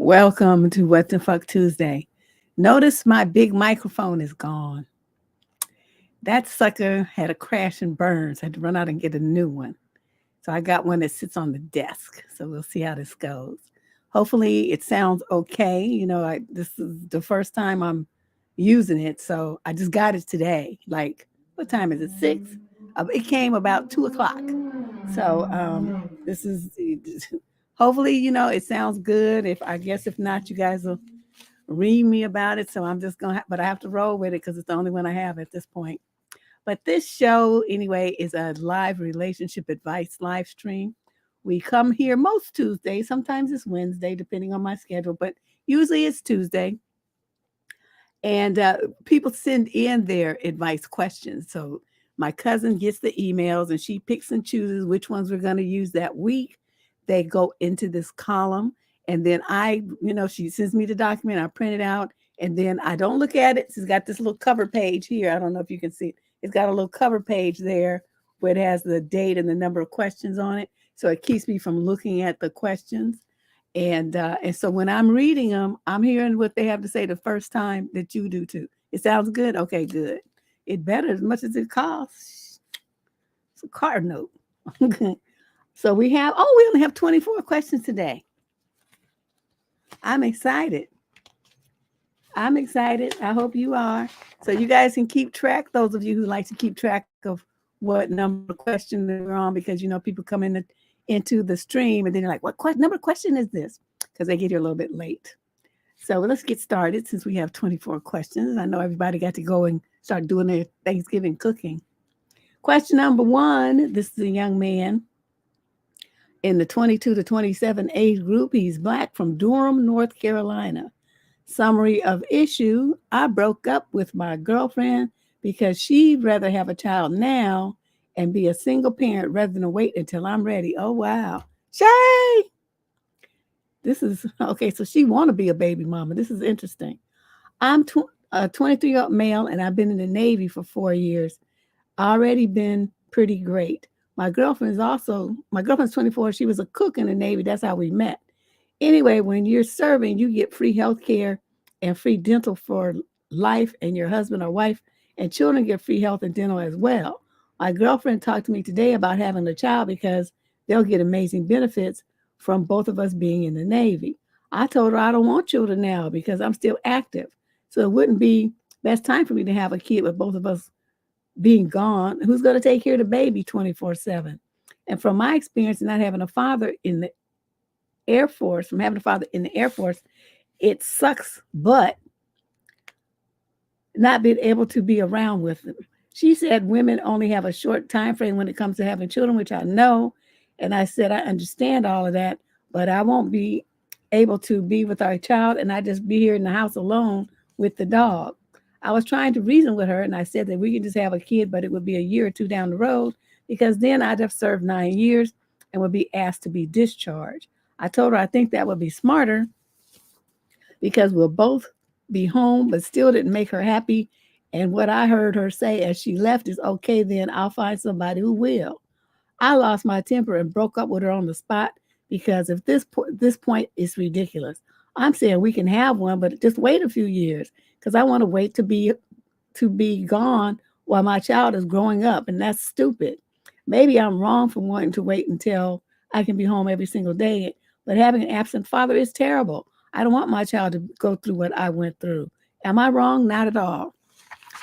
Welcome to What the Fuck Tuesday. Notice my big microphone is gone. That sucker had a crash and burn, so I had to run out and get a new one. So I got one that sits on the desk. So we'll see how this goes. Hopefully it sounds okay. This is the first time I'm using it, so I just got it today. Like, what time is it? 6. It came about 2 o'clock. So this is hopefully it sounds good. If not, you guys will read me about it. So I'm just gonna, but I have to roll with it because it's the only one I have at this point. But this show, anyway, is a live relationship advice live stream. We come here most Tuesdays. Sometimes it's Wednesday, depending on my schedule, but usually it's Tuesday. And people send in their advice questions. So my cousin gets the emails and she picks and chooses which ones we're going to use that week. They go into this column. And then she sends me the document. I print it out. And then I don't look at it. She's got this little cover page here. I don't know if you can see it. It's got a little cover page there where it has the date and the number of questions on it. So it keeps me from looking at the questions. And so when I'm reading them, I'm hearing what they have to say the first time that you do too. It sounds good? Okay, good. It better as much as it costs. It's a card note. So we only have 24 questions today. I'm excited. I hope you are. So you guys can keep track, those of you who like to keep track of what number of questions we're on, because people come into the stream and then they're like, what number question is this? Because they get here a little bit late. So let's get started since we have 24 questions. I know everybody got to go and start doing their Thanksgiving cooking. Question number 1, this is a young man in the 22 to 27 age group. He's Black from Durham, North Carolina. Summary of issue: I broke up with my girlfriend because she'd rather have a child now and be a single parent rather than wait until I'm ready. Oh, wow. Shay! This is, okay, so she want to be a baby mama. This is interesting. I'm a 23-year-old male, and I've been in the Navy for 4 years. Already been pretty great. My girlfriend's 24. She was a cook in the Navy. That's how we met. Anyway, when you're serving, you get free health care and free dental for life, and your husband or wife and children get free health and dental as well. My girlfriend talked to me today about having a child because they'll get amazing benefits from both of us being in the Navy. I told her I don't want children now because I'm still active. So it wouldn't be best time for me to have a kid with both of us being gone. Who's going to take care of the baby 24/7? And from my experience, not having a father in the Air Force, it sucks, but not being able to be around with them. She said women only have a short time frame when it comes to having children, which I know. And I said, I understand all of that, but I won't be able to be with our child, and I just be here in the house alone with the dog. I was trying to reason with her, and I said that we can just have a kid, but it would be a year or two down the road, because then I'd have served 9 years and would be asked to be discharged. I told her I think that would be smarter because we'll both be home, but still didn't make her happy. And what I heard her say as she left is, okay, then I'll find somebody who will. I lost my temper and broke up with her on the spot because at this point, it's ridiculous. I'm saying we can have one, but just wait a few years because I want to wait to be gone while my child is growing up, and that's stupid. Maybe I'm wrong for wanting to wait until I can be home every single day, but having an absent father is terrible. I don't want my child to go through what I went through. Am I wrong? Not at all.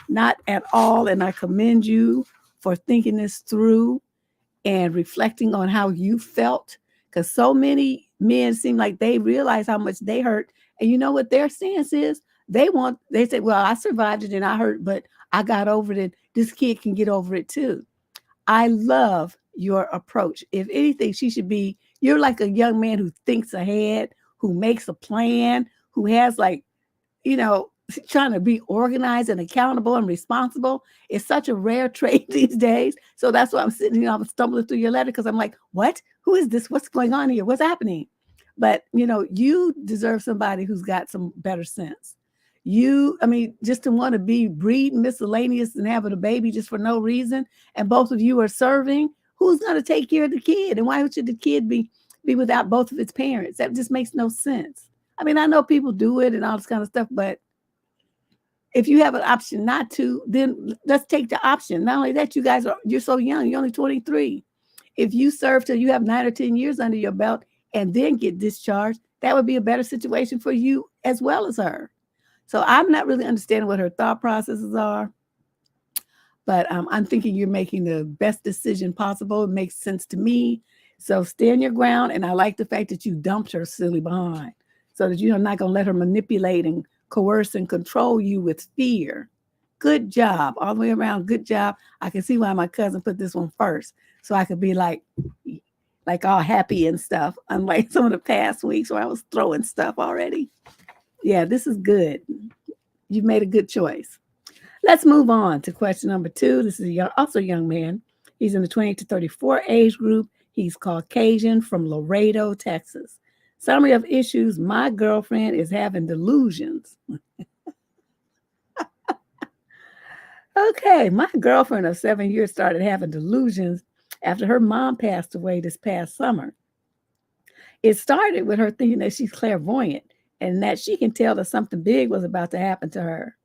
Not at all. And I commend you for thinking this through and reflecting on how you felt, because so many men seem like they realize how much they hurt. And you know what their stance is? They say, well, I survived it and I hurt, but I got over it. This kid can get over it too. I love your approach. If anything, you're like a young man who thinks ahead, who makes a plan, who has trying to be organized and accountable and responsible. It's such a rare trait these days. So that's why I'm sitting here, I'm stumbling through your letter because I'm like, what? Who is this? What's going on here? What's happening? But, you deserve somebody who's got some better sense. Just to want to be breeding miscellaneous and having a baby just for no reason, and both of you are serving, who's going to take care of the kid? And why should the kid be without both of its parents? That just makes no sense. I mean, I know people do it and all this kind of stuff, but if you have an option not to, then let's take the option. Not only that, you're so young, you're only 23. If you serve till you have 9 or 10 years under your belt and then get discharged, that would be a better situation for you as well as her. So I'm not really understanding what her thought processes are, but I'm thinking you're making the best decision possible. It makes sense to me. So stand your ground. And I like the fact that you dumped her silly behind so that you're not going to let her manipulate and coerce and control you with fear. Good job. All the way around. Good job. I can see why my cousin put this one first. So I could be like all happy and stuff. Unlike some of the past weeks where I was throwing stuff already. Yeah, this is good. You've made a good choice. Let's move on to question number 2. This is also a young man. He's in the 20 to 34 age group. He's Caucasian from Laredo, Texas. Summary of issues. My girlfriend is having delusions. Okay, my girlfriend of 7 years started having delusions after her mom passed away this past summer. It started with her thinking that she's clairvoyant and that she can tell that something big was about to happen to her.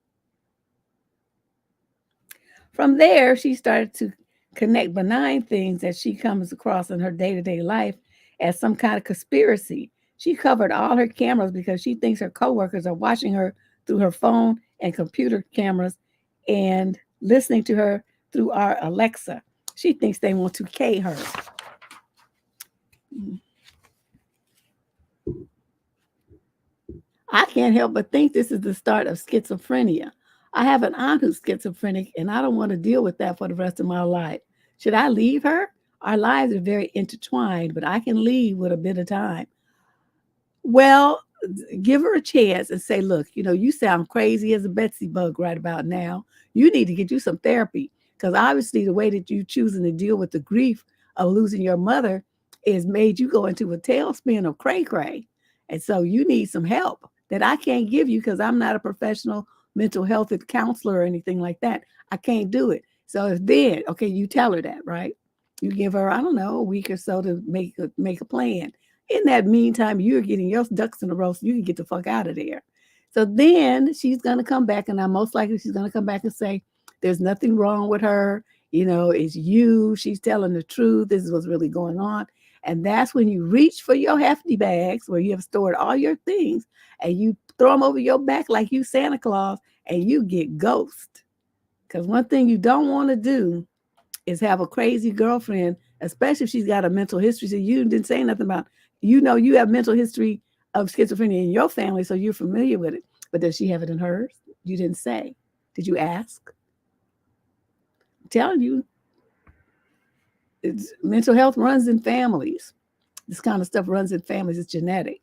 From there, she started to connect benign things that she comes across in her day-to-day life as some kind of conspiracy. She covered all her cameras because she thinks her coworkers are watching her through her phone and computer cameras and listening to her through our Alexa. She thinks they want to K her. I can't help but think this is the start of schizophrenia. I have an aunt who's schizophrenic, and I don't want to deal with that for the rest of my life. Should I leave her? Our lives are very intertwined, but I can leave with a bit of time. Well, give her a chance and say, look, you sound crazy as a Betsy bug right about now. You need to get you some therapy because obviously the way that you're choosing to deal with the grief of losing your mother is made you go into a tailspin of cray-cray. And so you need some help that I can't give you because I'm not a professional mental health counselor or anything like that. I can't do it. So you tell her that, right? You give her, I don't know, a week or so to make a plan. In that meantime, you're getting your ducks in a row so you can get the fuck out of there. So then she's going to come back, and most likely she's going to come back and say, there's nothing wrong with her. It's you. She's telling the truth. This is what's really going on. And that's when you reach for your hefty bags where you have stored all your things and you throw them over your back like you Santa Claus and you get ghost. Because one thing you don't want to do is have a crazy girlfriend, especially if she's got a mental history. So you didn't say nothing about, you have mental history of schizophrenia in your family, so you're familiar with it. But does she have it in hers? You didn't say. Did you ask? I'm telling you, mental health runs in families. This kind of stuff runs in families. It's genetic.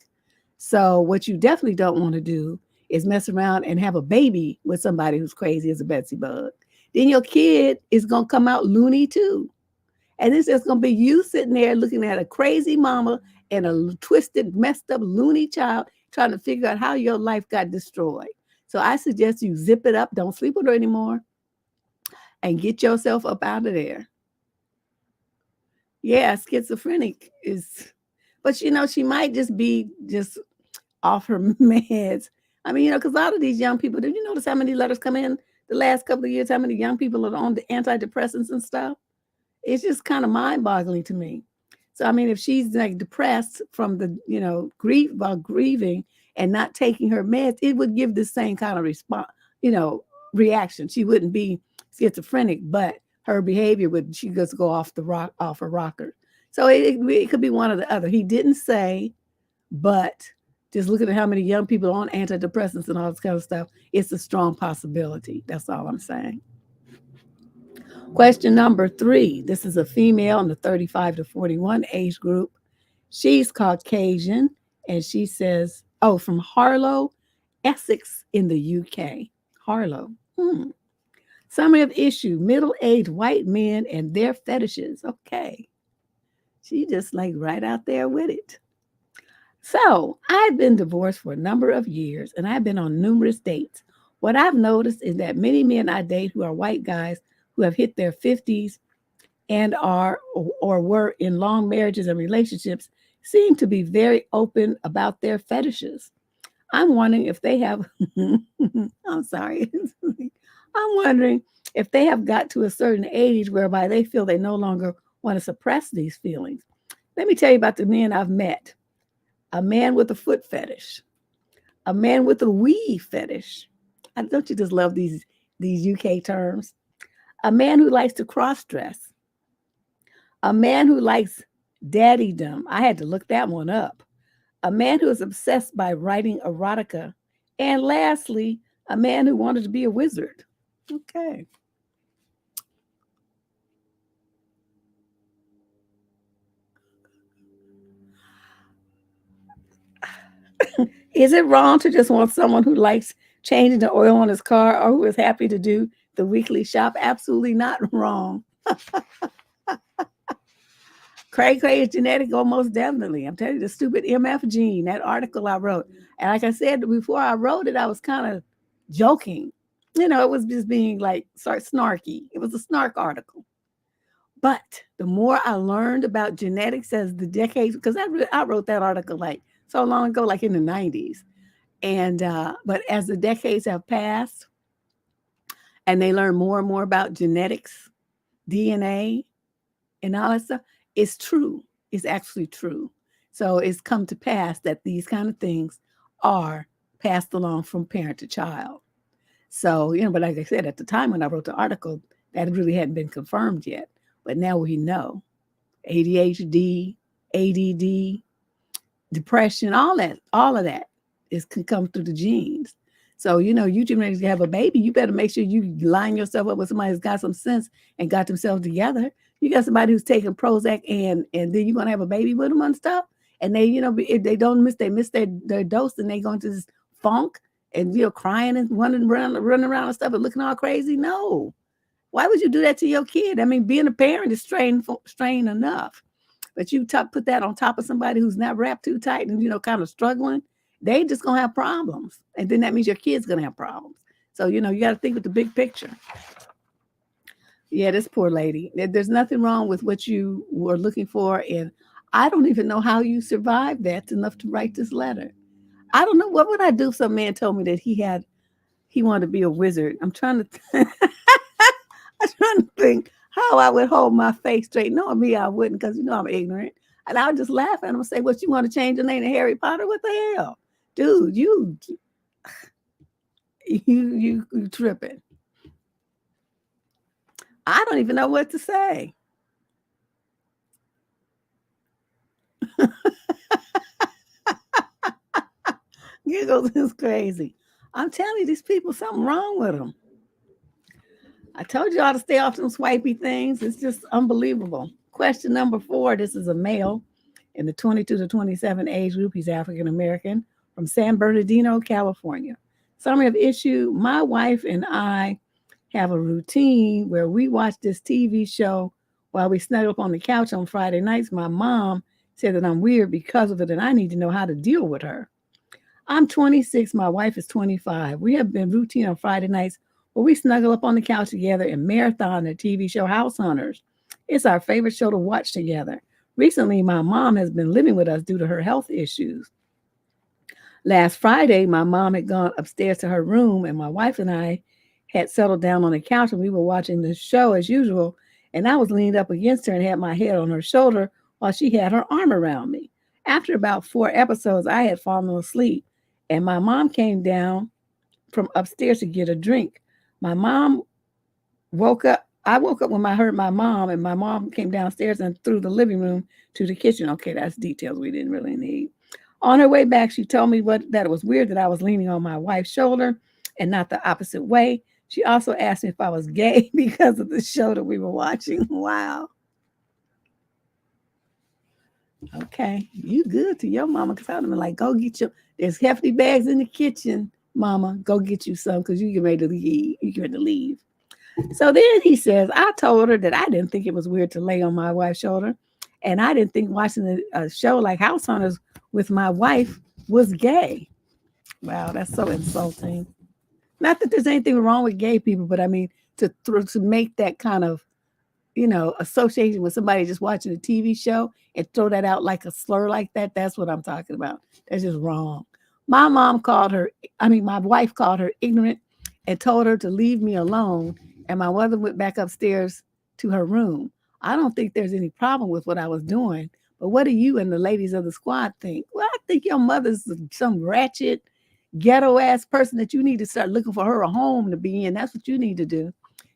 So what you definitely don't want to do is mess around and have a baby with somebody who's crazy as a Betsy bug. Then your kid is going to come out loony too. And it's just going to be you sitting there looking at a crazy mama and a twisted, messed up, loony child trying to figure out how your life got destroyed. So I suggest you zip it up. Don't sleep with her anymore and get yourself up out of there. Yeah, schizophrenic is, but she might just be off her meds. I mean, because a lot of these young people, did you notice how many letters come in the last couple of years? How many young people are on the antidepressants and stuff? It's just kind of mind-boggling to me. So, I mean, if she's like depressed from the, grief while grieving and not taking her meds, it would give the same kind of response, reaction. She wouldn't be schizophrenic, but her behavior she just go off her rocker. So it could be one or the other. He didn't say, but just looking at how many young people are on antidepressants and all this kind of stuff, it's a strong possibility. That's all I'm saying. Question number 3. This is a female in the 35 to 41 age group. She's Caucasian, and she says, from Harlow, Essex in the UK. Harlow. Summary of issue: middle-aged white men and their fetishes. Okay. She just right out there with it. So I've been divorced for a number of years, and I've been on numerous dates. What I've noticed is that many men I date who are white guys who have hit their 50s and are or were in long marriages and relationships seem to be very open about their fetishes. I'm wondering if they have, I'm sorry. I'm wondering if they have got to a certain age whereby they feel they no longer want to suppress these feelings. Let me tell you about the men I've met. A man with a foot fetish, a man with a weave fetish. Don't you just love these UK terms? A man who likes to cross dress, a man who likes daddydom. I had to look that one up. A man who is obsessed by writing erotica. And lastly, a man who wanted to be a wizard. Okay. Is it wrong to just want someone who likes changing the oil on his car or who is happy to do the weekly shop? Absolutely not wrong. Cray is genetic, most definitely. I'm telling you, the stupid MF gene, that article I wrote. And like I said, before I wrote it, I was kind of joking. You know, it was just being like snarky. It was a snark article. But the more I learned about genetics as the decades, because I wrote that article like so long ago, like in the 90s. And but as the decades have passed and they learn more and more about genetics, DNA, and all that stuff, it's true. It's actually true. So it's come to pass that these kind of things are passed along from parent to child. So, you know, but like I said, at the time when I wrote the article, that really hadn't been confirmed yet. But now we know ADHD, ADD, depression, all of that can come through the genes. So, you know, you ready to have a baby, you better make sure you line yourself up with somebody who's got some sense and got themselves together. You got somebody who's taking Prozac and then you're going to have a baby with them and stuff. And they, you know, if they miss their dose and they go into this funk and, you know, crying and running around and stuff and looking all crazy. No. Why would you do that to your kid? I mean, being a parent is strain enough. But you put that on top of somebody who's not wrapped too tight and, you know, kind of struggling, they just going to have problems. And then that means your kid's going to have problems. So, you know, you got to think with the big picture. Yeah, this poor lady. There's nothing wrong with what you were looking for. And I don't even know how you survived that enough to write this letter. I don't know. What would I do if some man told me that he wanted to be a wizard? I'm trying to think how I would hold my face straight. Knowing me, I wouldn't, because you know I'm ignorant. And I would just laugh at him and say, "What, you want to change the name to Harry Potter? What the hell? Dude, you tripping." I don't even know what to say. Giggles is crazy. I'm telling you, these people, something wrong with them. I told y'all to stay off them swipey things. It's just unbelievable. Question number 4. This is a male in the 22 to 27 age group. He's African American from San Bernardino, California. Summary of issue: my wife and I have a routine where we watch this TV show while we snuggle up on the couch on Friday nights. My mom said that I'm weird because of it, and I need to know how to deal with her. I'm 26. My wife is 25. We have been routine on Friday nights where we snuggle up on the couch together and marathon the TV show House Hunters. It's our favorite show to watch together. Recently, my mom has been living with us due to her health issues. Last Friday, my mom had gone upstairs to her room, and my wife and I had settled down on the couch, and we were watching the show as usual. And I was leaned up against her and had my head on her shoulder while she had her arm around me. After about 4 episodes, I had fallen asleep, and my mom came down from upstairs to get a drink. My mom woke up. I woke up when I heard my mom, and my mom came downstairs and through the living room to the kitchen. Okay, that's details we didn't really need. On her way back, she told me that it was weird that I was leaning on my wife's shoulder and not the opposite way. She also asked me if I was gay because of the show that we were watching. Wow. Okay, you good to your mama, because I would have been like, go get there's hefty bags in the kitchen, mama. Go get you some, because you get ready to leave. You get ready to leave. So then he says, I told her that I didn't think it was weird to lay on my wife's shoulder. And I didn't think watching a show like House Hunters with my wife was gay. Wow, that's so insulting. Not that there's anything wrong with gay people, but I mean, to make that kind of, you know, association with somebody just watching a TV show and throw that out like a slur like that, that's what I'm talking about. That's just wrong. My wife called her ignorant and told her to leave me alone. And my mother went back upstairs to her room. I don't think there's any problem with what I was doing. But what do you and the ladies of the squad think? Well, I think your mother's some ratchet, ghetto ass person that you need to start looking for her a home to be in. That's what you need to do.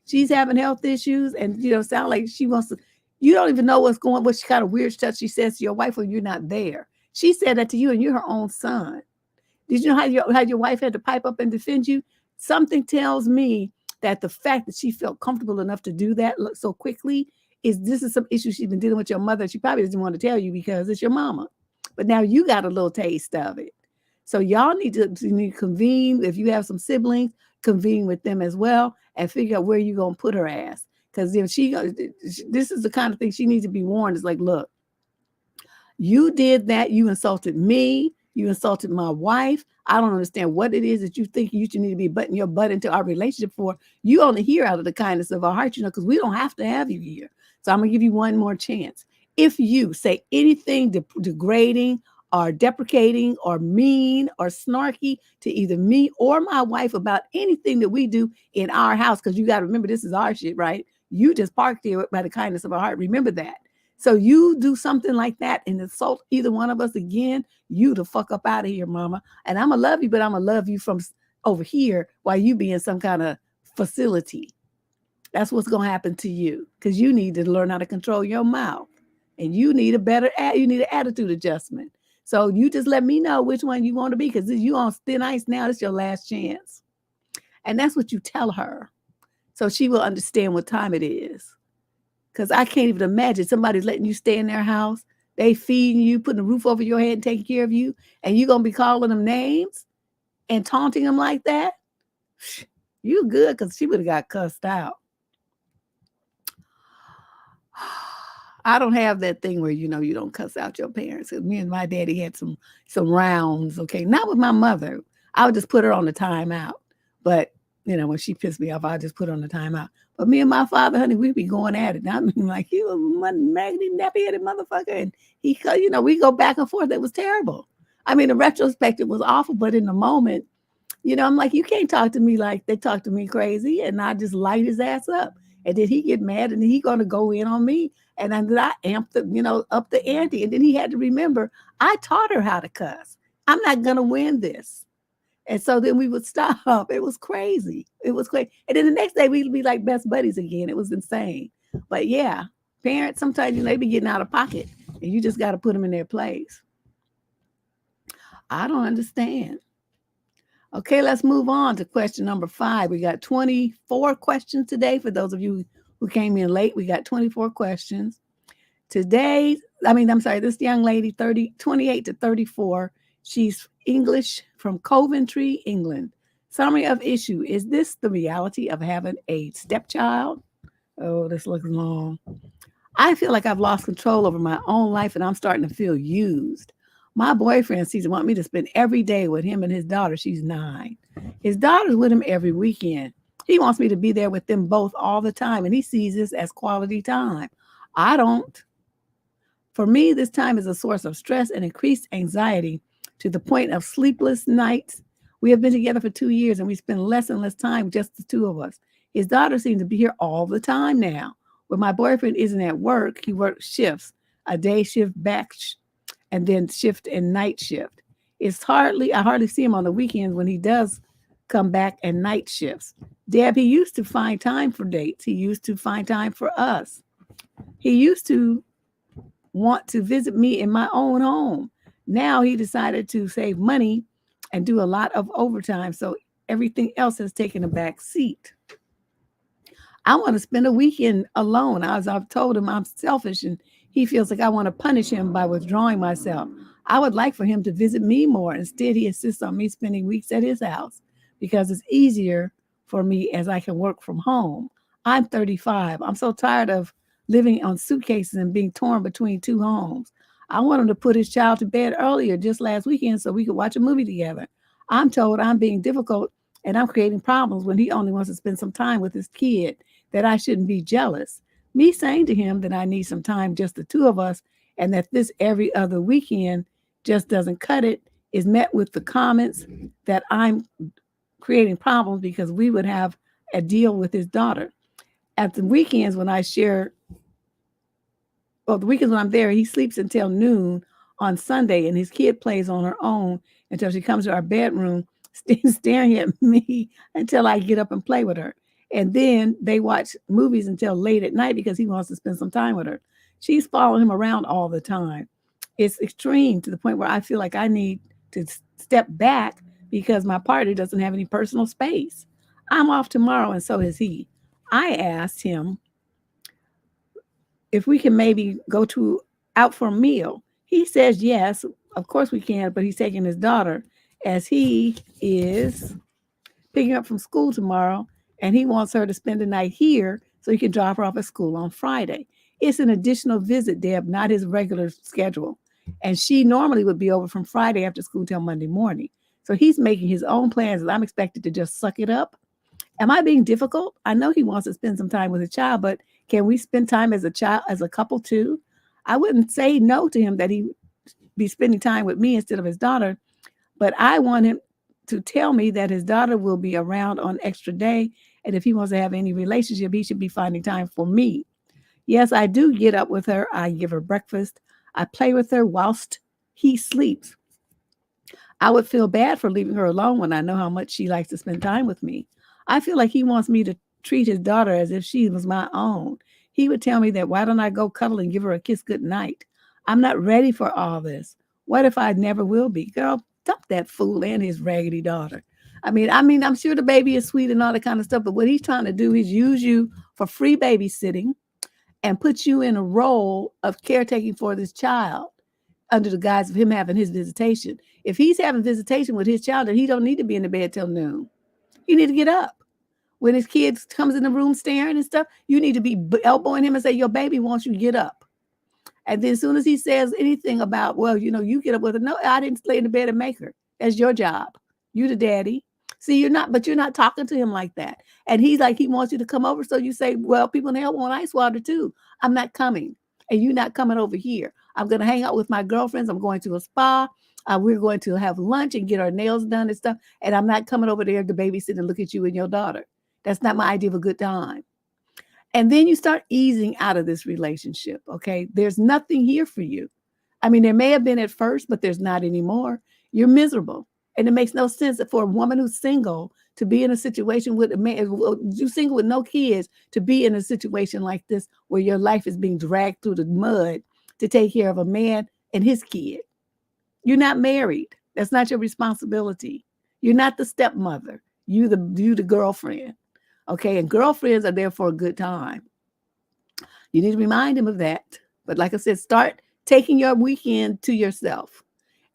She's having health issues and, sound like she wants to, you don't even know what kind of weird stuff she says to your wife when you're not there. She said that to you and you're her own son. Did you know how your wife had to pipe up and defend you? Something tells me that the fact that she felt comfortable enough to do that so quickly this is some issue she's been dealing with your mother. She probably doesn't want to tell you because it's your mama. But now you got a little taste of it. So y'all need to convene. If you have some siblings, convene with them as well and figure out where you're going to put her ass. Because if this is the kind of thing she needs to be warned. It's like, look, you did that. You insulted me. You insulted my wife. I don't understand what it is that you think you should need to be butting your butt into our relationship for. You only here out of the kindness of our heart, because we don't have to have you here. So I'm going to give you one more chance. If you say anything degrading or deprecating or mean or snarky to either me or my wife about anything that we do in our house, because you got to remember, this is our shit, right? You just parked here by the kindness of our heart. Remember that. So you do something like that and insult either one of us again, you the fuck up out of here, mama. And I'm going to love you, but I'm going to love you from over here while you be in some kind of facility. That's what's going to happen to you, because you need to learn how to control your mouth, and you need an attitude adjustment. So you just let me know which one you want to be, because you on thin ice now. It's your last chance. And that's what you tell her. So she will understand what time it is. Because I can't even imagine somebody's letting you stay in their house. They feeding you, putting a roof over your head and taking care of you. And you're going to be calling them names and taunting them like that? You good, because she would have got cussed out. I don't have that thing where, you don't cuss out your parents. Me and my daddy had some rounds, okay? Not with my mother. I would just put her on the timeout. But, when she pissed me off, I just put her on the timeout. But me and my father, honey, we'd be going at it. And I mean, like, you a magnet, nappy-headed motherfucker. And he, we go back and forth. It was terrible. I mean, in retrospect, it was awful. But in the moment, I'm like, you can't talk to me like they talk to me crazy. And I just light his ass up. And then he get mad and he going to go in on me. And then I amped up the ante. And then he had to remember, I taught her how to cuss. I'm not going to win this. And so then we would stop. It was crazy. It was crazy. And then the next day we'd be like best buddies again. It was insane. But yeah, parents, sometimes they be getting out of pocket and you just got to put them in their place. I don't understand. Okay, let's move on to question number 5. We got 24 questions today. For those of you who came in late, we got 24 questions. This young lady, 28 to 34. She's English from Coventry, England. Summary of issue. Is this the reality of having a stepchild? Oh, this looks long. I feel like I've lost control over my own life and I'm starting to feel used. My boyfriend seems to want me to spend every day with him and his daughter. She's 9. His daughter's with him every weekend. He wants me to be there with them both all the time, and he sees this as quality time. I don't. For me, this time is a source of stress and increased anxiety to the point of sleepless nights. We have been together for 2 years, and we spend less and less time, just the two of us. His daughter seems to be here all the time now. When my boyfriend isn't at work, he works shifts, a day shift back and then shift and night shift. I hardly see him on the weekends when he does come back and night shifts. Deb, he used to find time for dates. He used to find time for us. He used to want to visit me in my own home. Now he decided to save money and do a lot of overtime. So everything else has taken a back seat. I want to spend a weekend alone. As I've told him, I'm selfish and he feels like I want to punish him by withdrawing myself. I would like for him to visit me more. Instead, he insists on me spending weeks at his house because it's easier for me as I can work from home. I'm 35. I'm so tired of living on suitcases and being torn between 2 homes. I want him to put his child to bed earlier just last weekend so we could watch a movie together. I'm told I'm being difficult and I'm creating problems when he only wants to spend some time with his kid, that I shouldn't be jealous. Me saying to him that I need some time, just the two of us, and that this every other weekend just doesn't cut it, is met with the comments that I'm creating problems because we would have a deal with his daughter. At the weekends when I share, well, the weekends when I'm there, he sleeps until noon on Sunday, and his kid plays on her own until she comes to our bedroom, staring at me until I get up and play with her. And then they watch movies until late at night because he wants to spend some time with her. She's following him around all the time. It's extreme to the point where I feel like I need to step back because my partner doesn't have any personal space. I'm off tomorrow, and so is he. I asked him if we can maybe go out for a meal. He says yes, of course we can, but he's taking his daughter as he is picking up from school tomorrow, and he wants her to spend the night here so he can drop her off at school on Friday. It's an additional visit, Deb, not his regular schedule. And she normally would be over from Friday after school till Monday morning. So he's making his own plans, and I'm expected to just suck it up. Am I being difficult? I know he wants to spend some time with his child, but can we spend time as a couple too? I wouldn't say no to him that he be spending time with me instead of his daughter, but I want him to tell me that his daughter will be around on extra day. And if he wants to have any relationship, he should be finding time for me. Yes, I do get up with her. I give her breakfast. I play with her whilst he sleeps. I would feel bad for leaving her alone when I know how much she likes to spend time with me. I feel like he wants me to treat his daughter as if she was my own. He would tell me that, why don't I go cuddle and give her a kiss goodnight? I'm not ready for all this. What if I never will be? Girl, dump that fool and his raggedy daughter. I mean, I'm sure the baby is sweet and all that kind of stuff, but what he's trying to do is use you for free babysitting and put you in a role of caretaking for this child under the guise of him having his visitation. If he's having visitation with his child, then he don't need to be in the bed till noon. He need to get up. When his kids comes in the room staring and stuff, you need to be elbowing him and say, your baby wants you to get up. And then as soon as he says anything about, well, you get up with her. No, I didn't lay in the bed and make her. That's your job. You the daddy. See, you're not talking to him like that. And he's like, he wants you to come over. So you say, well, people in hell want ice water too. I'm not coming. And you're not coming over here. I'm going to hang out with my girlfriends. I'm going to a spa. We're going to have lunch and get our nails done and stuff. And I'm not coming over there to babysit and look at you and your daughter. That's not my idea of a good time. And then you start easing out of this relationship, okay? There's nothing here for you. I mean, there may have been at first, but there's not anymore. You're miserable. And it makes no sense for a woman who's single to be in a situation with a man, you single with no kids, to be in a situation like this where your life is being dragged through the mud to take care of a man and his kid. You're not married. That's not your responsibility. You're not the stepmother. You the girlfriend. Okay, and girlfriends are there for a good time. You need to remind him of that. But like I said, start taking your weekend to yourself.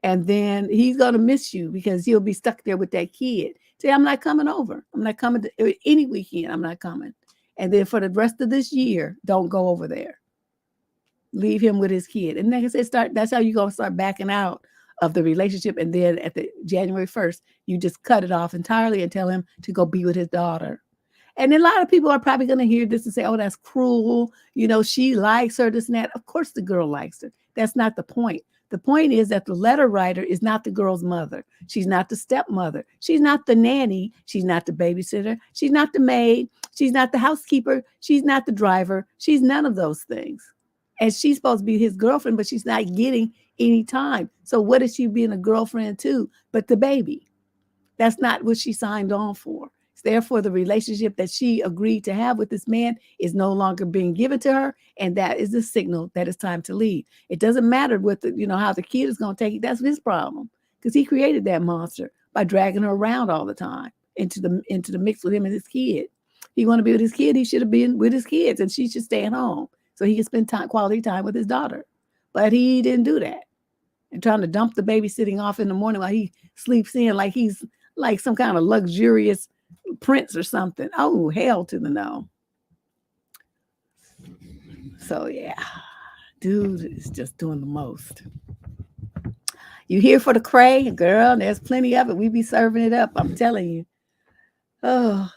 And then he's going to miss you because he'll be stuck there with that kid. Say, I'm not coming over. I'm not coming to any weekend. I'm not coming. And then for the rest of this year, don't go over there. Leave him with his kid. And like I said, that's how you're going to start backing out of the relationship. And then at the January 1st, you just cut it off entirely and tell him to go be with his daughter. And a lot of people are probably going to hear this and say, oh, that's cruel. She likes her, this and that. Of course the girl likes her. That's not the point. The point is that the letter writer is not the girl's mother. She's not the stepmother. She's not the nanny. She's not the babysitter. She's not the maid. She's not the housekeeper. She's not the driver. She's none of those things. And she's supposed to be his girlfriend, but she's not getting any time. So what is she being a girlfriend to but the baby? That's not what she signed on for. Therefore, the relationship that she agreed to have with this man is no longer being given to her. And that is the signal that it's time to leave. It doesn't matter what how the kid is going to take it. That's his problem because he created that monster by dragging her around all the time into the mix with him and his kid. He want to be with his kid. He should have been with his kids and she should stay at home so he can spend quality time with his daughter. But he didn't do that. And trying to dump the babysitting off in the morning while he sleeps in like he's like some kind of luxurious prince or something. Oh, hell to the no. So yeah, dude is just doing the most. You here for the cray, girl? There's plenty of it. We be serving it up. I'm telling you. Oh,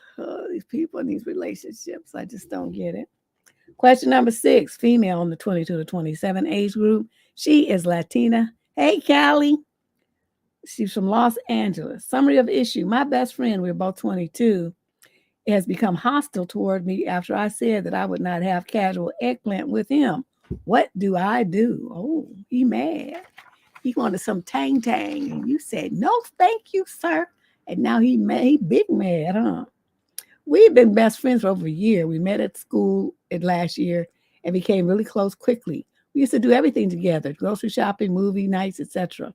these people in these relationships, I just don't get it. Question number 6, female in the 22 to 27 age group. She is Latina. Hey, Callie. She's from Los Angeles. Summary of issue. My best friend, we're both 22, has become hostile toward me after I said that I would not have casual eggplant with him. What do I do? Oh, he mad. He wanted some tang tang, and you said no, thank you, sir. And now he big mad, huh? We've been best friends for over a year. We met at school last year and became really close quickly. We used to do everything together: grocery shopping, movie nights, etc.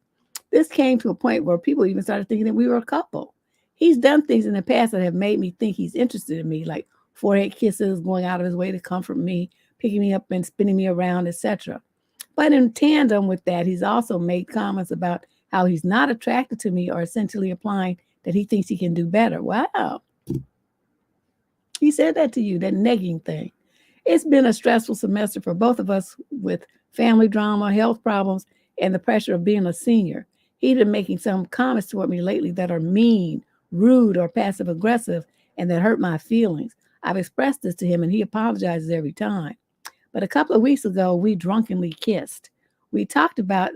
This came to a point where people even started thinking that we were a couple. He's done things in the past that have made me think he's interested in me, like forehead kisses, going out of his way to comfort me, picking me up and spinning me around, etc. But in tandem with that, he's also made comments about how he's not attracted to me, or essentially implying that he thinks he can do better. Wow. He said that to you, that negging thing. It's been a stressful semester for both of us with family drama, health problems, and the pressure of being a senior. He's been making some comments toward me lately that are mean, rude, or passive aggressive, and that hurt my feelings. I've expressed this to him, and he apologizes every time. But a couple of weeks ago, we drunkenly kissed. We talked about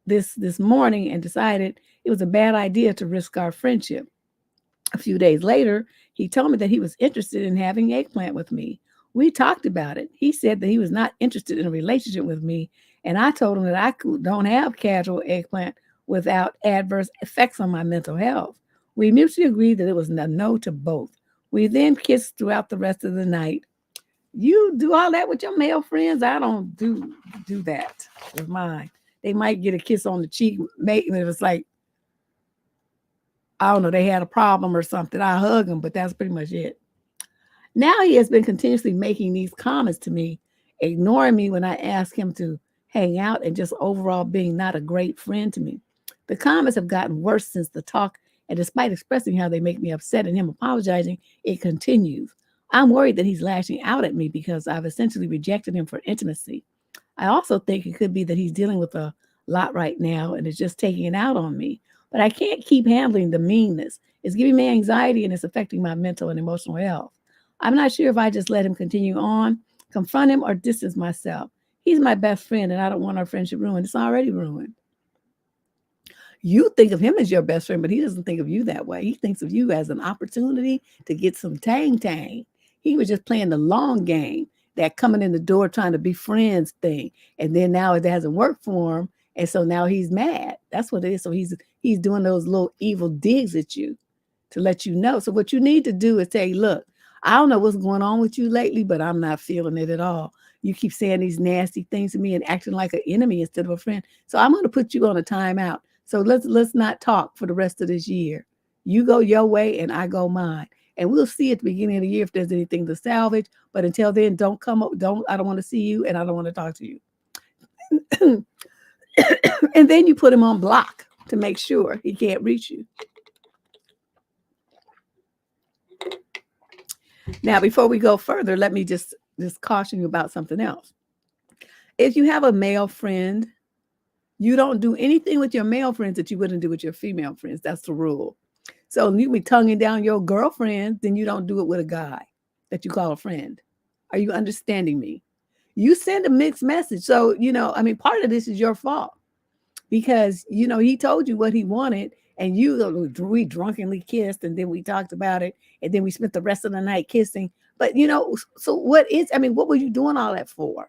this morning and decided it was a bad idea to risk our friendship. A few days later, he told me that he was interested in having eggplant with me. We talked about it. He said that he was not interested in a relationship with me, and I told him that I don't have casual eggplant without adverse effects on my mental health. We mutually agreed that it was a no to both. We then kissed throughout the rest of the night. You do all that with your male friends? I don't do that with mine. They might get a kiss on the cheek, maybe if it's like, I don't know, they had a problem or something. I hug them, but that's pretty much it. Now he has been continuously making these comments to me, ignoring me when I ask him to hang out, and just overall being not a great friend to me. The comments have gotten worse since the talk, and despite expressing how they make me upset and him apologizing, it continues. I'm worried that he's lashing out at me because I've essentially rejected him for intimacy. I also think it could be that he's dealing with a lot right now and is just taking it out on me. But I can't keep handling the meanness. It's giving me anxiety and it's affecting my mental and emotional health. I'm not sure if I just let him continue on, confront him, or distance myself. He's my best friend, and I don't want our friendship ruined. It's already ruined. You think of him as your best friend, but he doesn't think of you that way. He thinks of you as an opportunity to get some tang. He was just playing the long game, that coming in the door trying to be friends thing. And then now it hasn't worked for him. And so now he's mad. That's what it is. So he's doing those little evil digs at you to let you know. So what you need to do is say, look, I don't know what's going on with you lately, but I'm not feeling it at all. You keep saying these nasty things to me and acting like an enemy instead of a friend. So I'm going to put you on a timeout. So let's not talk for the rest of this year. You go your way and I go mine. And we'll see at the beginning of the year if there's anything to salvage. But until then, don't come up. I don't want to see you and I don't want to talk to you. And then you put him on block to make sure he can't reach you. Now, before we go further, let me just caution you about something else. If you have a male friend, you don't do anything with your male friends that you wouldn't do with your female friends. That's the rule. So you be tonguing down your girlfriend, then you don't do it with a guy that you call a friend. Are you understanding me? You send a mixed message. So, part of this is your fault because, he told you what he wanted and we drunkenly kissed and then we talked about it and then we spent the rest of the night kissing. But, so what were you doing all that for?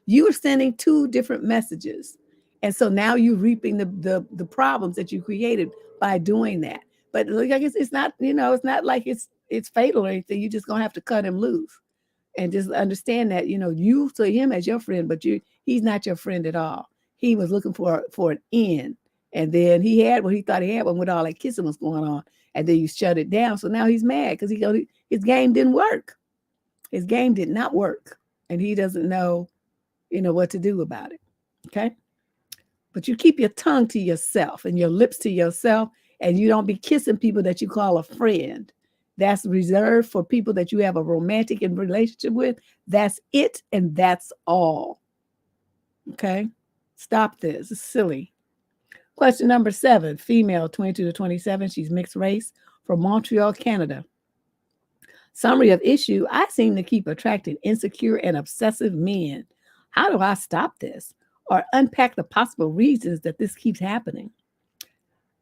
You were sending two different messages. And so now you're reaping the problems that you created by doing that. But I guess it's not, it's not like it's fatal or anything. You're just going to have to cut him loose and just understand that, you see him as your friend, but he's not your friend at all. He was looking for an end. And then he had what he thought he had when all that kissing was going on. And then you shut it down. So now he's mad because his game didn't work. His game did not work. And he doesn't know, what to do about it. Okay. But you keep your tongue to yourself and your lips to yourself, and you don't be kissing people that you call a friend. That's reserved for people that you have a romantic relationship with. That's it, and that's all. Okay? Stop this. It's silly. Question number 7, female, 22 to 27. She's mixed race from Montreal, Canada. Summary of issue: I seem to keep attracting insecure and obsessive men. How do I stop this? or unpack the possible reasons that this keeps happening.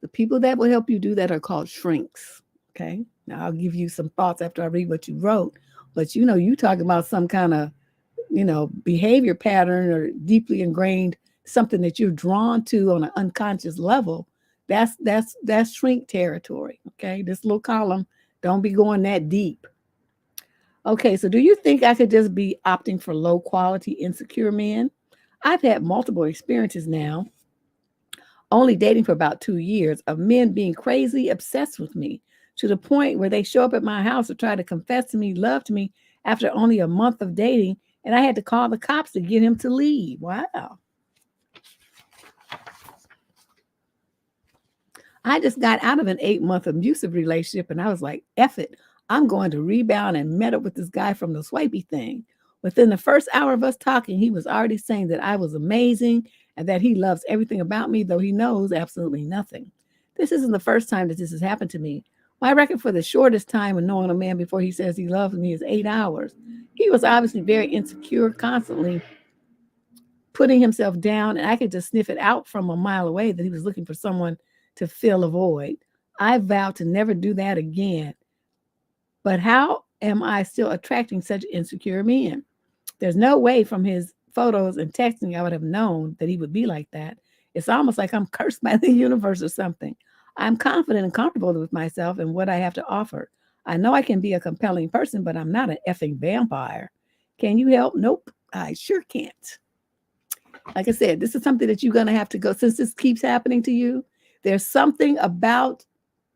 The people that will help you do that are called shrinks. Okay. Now I'll give you some thoughts after I read what you wrote, but you talking about some kind of, behavior pattern or deeply ingrained something that you're drawn to on an unconscious level. That's shrink territory. Okay. This little column, don't be going that deep. Okay. So do you think I could just be opting for low quality, insecure men? I've had multiple experiences now, only dating for about 2 years, of men being crazy obsessed with me to the point where they show up at my house to try to confess to me, love to me after only a month of dating. And I had to call the cops to get him to leave. Wow. I just got out of an 8-month abusive relationship and I was like, F it. I'm going to rebound and met up with this guy from the swipey thing. Within the first hour of us talking, he was already saying that I was amazing and that he loves everything about me, though he knows absolutely nothing. This isn't the first time that this has happened to me. My record for the shortest time of knowing a man before he says he loves me is 8 hours. He was obviously very insecure, constantly putting himself down, and I could just sniff it out from a mile away that he was looking for someone to fill a void. I vowed to never do that again. But how am I still attracting such insecure men? There's no way from his photos and texting I would have known that he would be like that. It's almost like I'm cursed by the universe or something. I'm confident and comfortable with myself and what I have to offer. I know I can be a compelling person, but I'm not an effing vampire. Can you help? Nope, I sure can't. Like I said, this is something that you're going to have to go, since this keeps happening to you. There's something about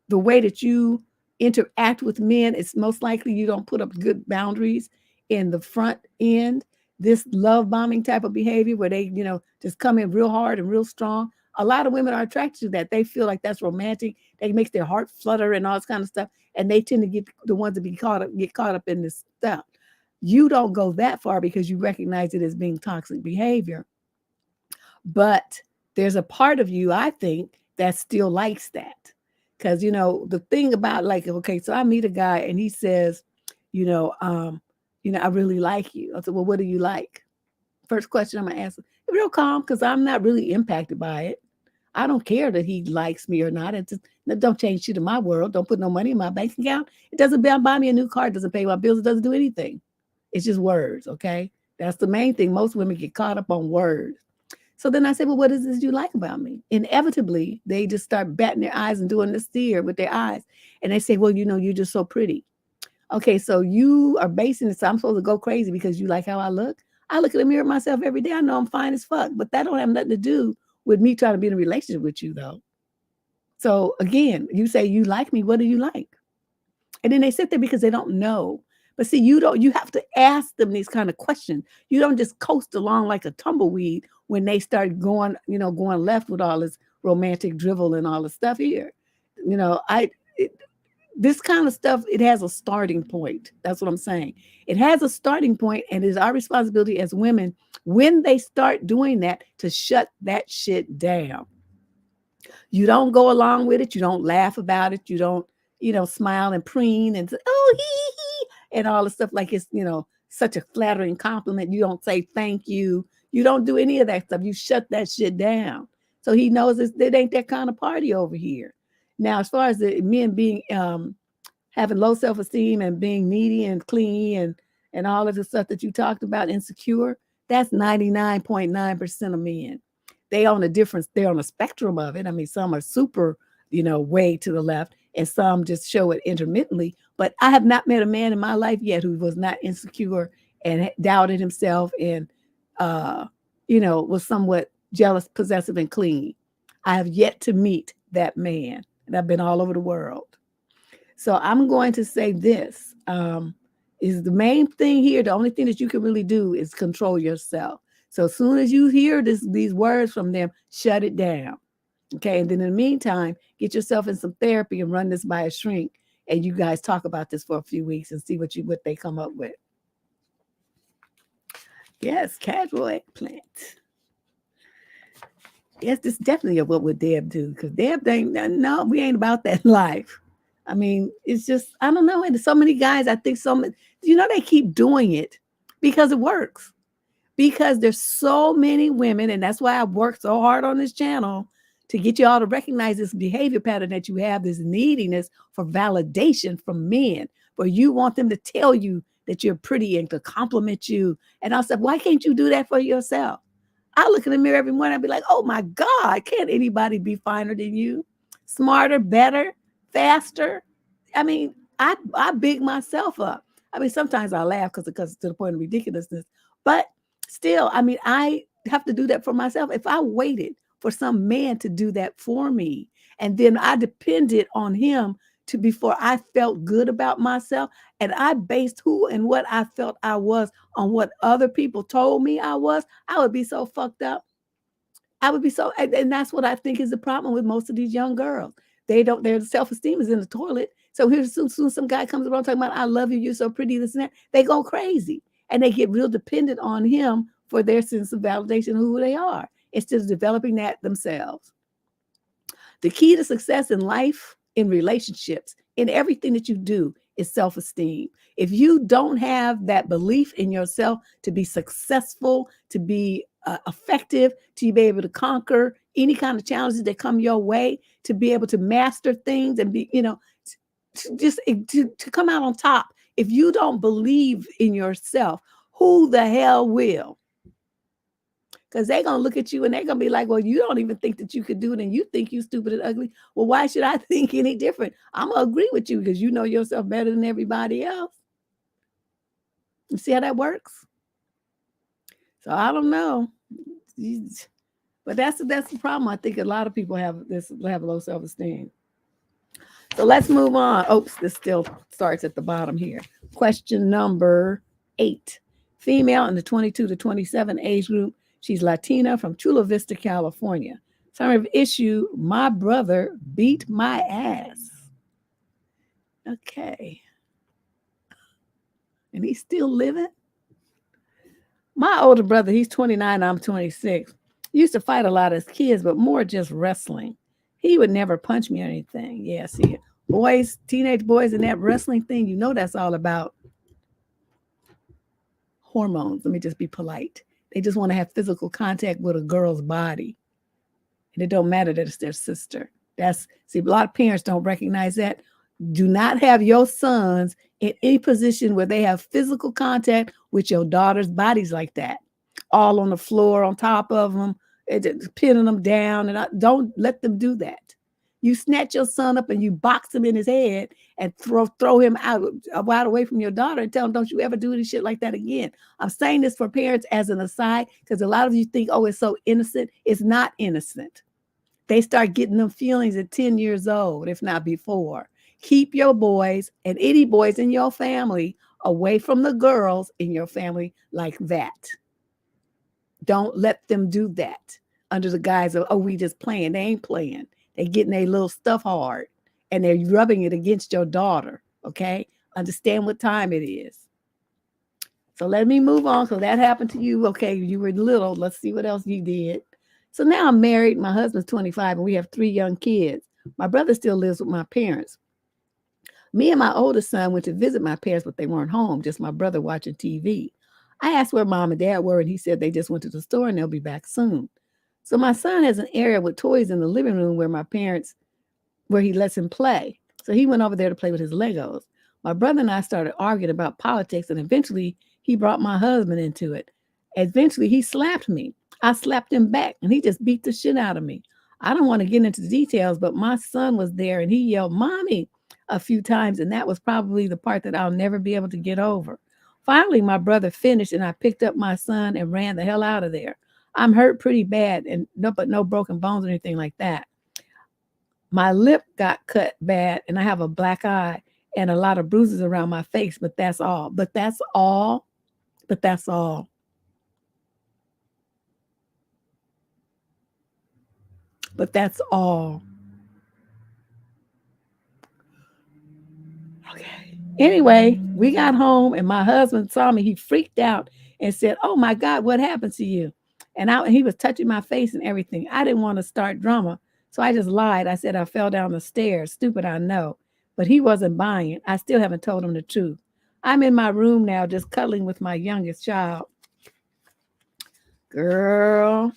the way that you interact with men. It's most likely you don't put up good boundaries in the front end. This love bombing type of behavior where they, just come in real hard and real strong. A lot of women are attracted to that. They feel like that's romantic. That makes their heart flutter and all this kind of stuff. And they tend to get the ones that get caught up in this stuff. You don't go that far because you recognize it as being toxic behavior. But there's a part of you, I think, that still likes that. Because, the thing about okay, so I meet a guy and he says, I really like you. I said, well, what do you like? First question I'm going to ask him, real calm, because I'm not really impacted by it. I don't care that he likes me or not. It just, don't change shit in my world. Don't put no money in my bank account. It doesn't buy me a new car. It doesn't pay my bills. It doesn't do anything. It's just words, okay? That's the main thing. Most women get caught up on words. So then I said, well, what is this you like about me? Inevitably, they just start batting their eyes and doing this stare with their eyes. And they say, well, you're just so pretty. Okay, so you are basing this. I'm supposed to go crazy because you like how I look. I look in the mirror myself every day. I know I'm fine as fuck, but that don't have nothing to do with me trying to be in a relationship with you, though. So again, you say you like me. What do you like? And then they sit there because they don't know. But see, you have to ask them these kind of questions. You don't just coast along like a tumbleweed when they start going left with all this romantic drivel and all the stuff here. This kind of stuff, it has a starting point. That's what I'm saying. It has a starting point, and it is our responsibility as women, when they start doing that, to shut that shit down. You don't go along with it. You don't laugh about it. You don't, smile and preen and say, oh, hee, and all the stuff like it's, such a flattering compliment. You don't say thank you. You don't do any of that stuff. You shut that shit down. So he knows it ain't that kind of party over here. Now, as far as the men being having low self-esteem and being needy and clingy and all of the stuff that you talked about, insecure, that's 99.9% of men. They're on a spectrum of it. I mean, some are super, way to the left, and some just show it intermittently. But I have not met a man in my life yet who was not insecure and doubted himself and, was somewhat jealous, possessive, and clingy. I have yet to meet that man. And I've been all over the world. So I'm going to say this is the main thing here. The only thing that you can really do is control yourself. So as soon as you hear these words from them, shut it down. Okay. And then in the meantime, get yourself in some therapy and run this by a shrink. And you guys talk about this for a few weeks and see what they come up with. Yes, casual eggplant. Yes, this is definitely what would Deb do, because Deb ain't, no, we ain't about that life. I mean, it's just, I don't know. And so many guys, I think they keep doing it because it works. because there's so many women, and that's why I worked so hard on this channel to get you all to recognize this behavior pattern that you have, this neediness for validation from men, where you want them to tell you that you're pretty and to compliment you. And I said, why can't you do that for yourself? I look in the mirror every morning, I'd be like, oh my God, can't anybody be finer than you? Smarter, better, faster. I mean, I big myself up. I mean, sometimes I laugh because to the point of ridiculousness, but still, I mean, I have to do that for myself. If I waited for some man to do that for me, and then I depended on him to before I felt good about myself, and I based who and what I felt I was on what other people told me I was, I would be so fucked up. I would be so, and that's what I think is the problem with most of these young girls. They don't, their self-esteem is in the toilet. So here's soon some guy comes around talking about, I love you, you're so pretty, this and that. They go crazy and they get real dependent on him for their sense of validation of who they are instead of developing that themselves. The key to success in life, in relationships, in everything that you do is self-esteem. If you don't have that belief in yourself to be successful, to be effective, to be able to conquer any kind of challenges that come your way, to be able to master things and be, to come out on top. If you don't believe in yourself, who the hell will? Because they're going to look at you and they're going to be like, well, you don't even think that you could do it and you think you stupid and ugly. Well, why should I think any different? I'm going to agree with you because you know yourself better than everybody else. You see how that works? So I don't know. But that's the problem. I think a lot of people have low self-esteem. So let's move on. Oops, this still starts at the bottom here. Question number 8. Female in the 22 to 27 age group. She's Latina from Chula Vista, California. Summary of issue, my brother beat my ass. Okay. And he's still living? My older brother, he's 29, I'm 26. Used to fight a lot as kids, but more just wrestling. He would never punch me or anything. Yeah, see, boys, teenage boys in that wrestling thing, you know that's all about hormones. Let me just be polite. They just want to have physical contact with a girl's body. And it don't matter that it's their sister. See, a lot of parents don't recognize that. Do not have your sons in any position where they have physical contact with your daughter's bodies like that. All on the floor, on top of them, pinning them down. And don't let them do that. You snatch your son up and you box him in his head and throw him out away from your daughter and tell him, don't you ever do any shit like that again. I'm saying this for parents as an aside, because a lot of you think, oh, it's so innocent. It's not innocent. They start getting them feelings at 10 years old, if not before. Keep your boys and any boys in your family away from the girls in your family like that. Don't let them do that under the guise of, oh, we just playing. They ain't playing. They're getting their little stuff hard and they're rubbing it against your daughter. Okay. Understand what time it is. So let me move on. So that happened to you. Okay. You were little. Let's see what else you did. So now I'm married. My husband's 25 and we have 3 young kids. My brother still lives with my parents. Me and my oldest son went to visit my parents, but they weren't home. Just my brother watching TV. I asked where mom and dad were and he said they just went to the store and they'll be back soon. So my son has an area with toys in the living room where he lets him play. So he went over there to play with his Legos. My brother and I started arguing about politics and eventually he brought my husband into it. Eventually he slapped me. I slapped him back and he just beat the shit out of me. I don't want to get into the details, but my son was there and he yelled, "Mommy," a few times. And that was probably the part that I'll never be able to get over. Finally, my brother finished and I picked up my son and ran the hell out of there. I'm hurt pretty bad and no broken bones or anything like that. My lip got cut bad and I have a black eye and a lot of bruises around my face, but that's all. But that's all. But that's all. But that's all. Okay. Anyway, we got home and my husband saw me. He freaked out and said, "Oh my God, what happened to you?" And he was touching my face and everything. I didn't want to start drama. So I just lied. I said I fell down the stairs. Stupid, I know. But he wasn't buying it. I still haven't told him the truth. I'm in my room now just cuddling with my youngest child. Girl,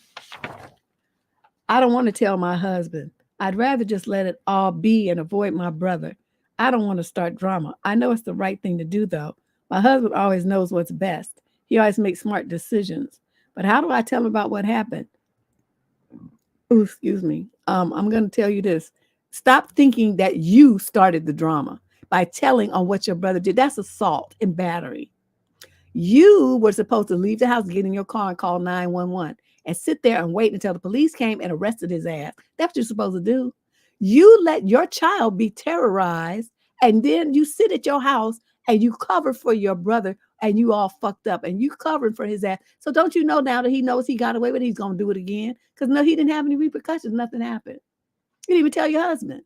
I don't want to tell my husband. I'd rather just let it all be and avoid my brother. I don't want to start drama. I know it's the right thing to do, though. My husband always knows what's best. He always makes smart decisions. But how do I tell him about what happened? Ooh, excuse me. I'm going to tell you this. Stop thinking that you started the drama by telling on what your brother did. That's assault and battery. You were supposed to leave the house, get in your car, and call 911 and sit there and wait until the police came and arrested his ass. That's what you're supposed to do. You let your child be terrorized, and then you sit at your house and you cover for your brother, and you all fucked up, and you covering for his ass. So don't you know now that he knows he got away with it, he's going to do it again? Because no, he didn't have any repercussions. Nothing happened. You didn't even tell your husband.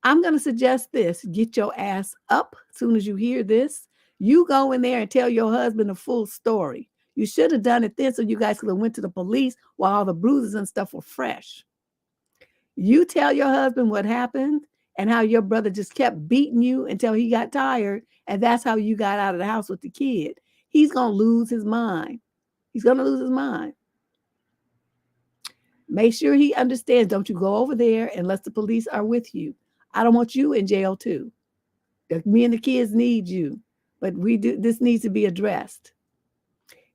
I'm going to suggest this. Get your ass up as soon as you hear this. You go in there and tell your husband the full story. You should have done it then so you guys could have went to the police while all the bruises and stuff were fresh. You tell your husband what happened and how your brother just kept beating you until he got tired, and that's how you got out of the house with the kid. He's going to lose his mind. He's going to lose his mind. Make sure he understands. Don't you go over there unless the police are with you. I don't want you in jail too. Me and the kids need you, but this needs to be addressed.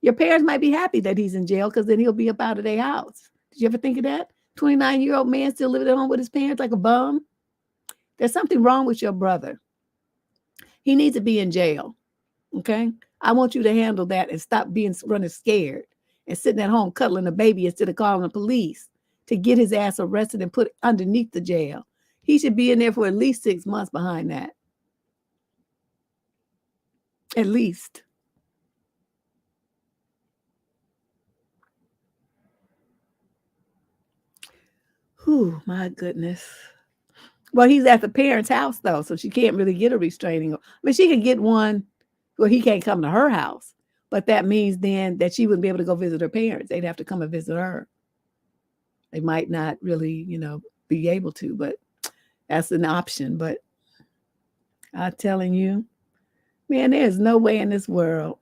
Your parents might be happy that he's in jail because then he'll be up out of their house. Did you ever think of that? 29-year-old man still living at home with his parents like a bum? There's something wrong with your brother. He needs to be in jail, okay? I want you to handle that and stop running scared and sitting at home cuddling a baby instead of calling the police to get his ass arrested and put underneath the jail. He should be in there for at least 6 months behind that. At least. Whew, my goodness. Well, he's at the parents' house, though, so she can't really get a restraining order. I mean, she could get one where he can't come to her house, but that means then that she wouldn't be able to go visit her parents. They'd have to come and visit her. They might not really, be able to, but that's an option. But I'm telling you, man, there's no way in this world.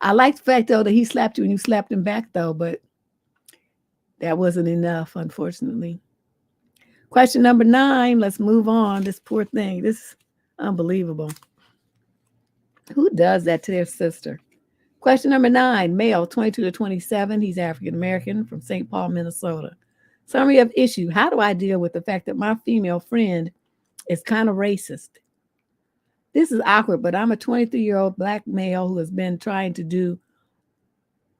I like the fact, though, that he slapped you and you slapped him back, though, but that wasn't enough, unfortunately. Question number 9. Let's move on. This poor thing. This is unbelievable. Who does that to their sister? Question number 9. Male, 22 to 27. He's African-American from St. Paul, Minnesota. Summary of issue. How do I deal with the fact that my female friend is kind of racist? This is awkward, but I'm a 23-year-old black male who has been trying to do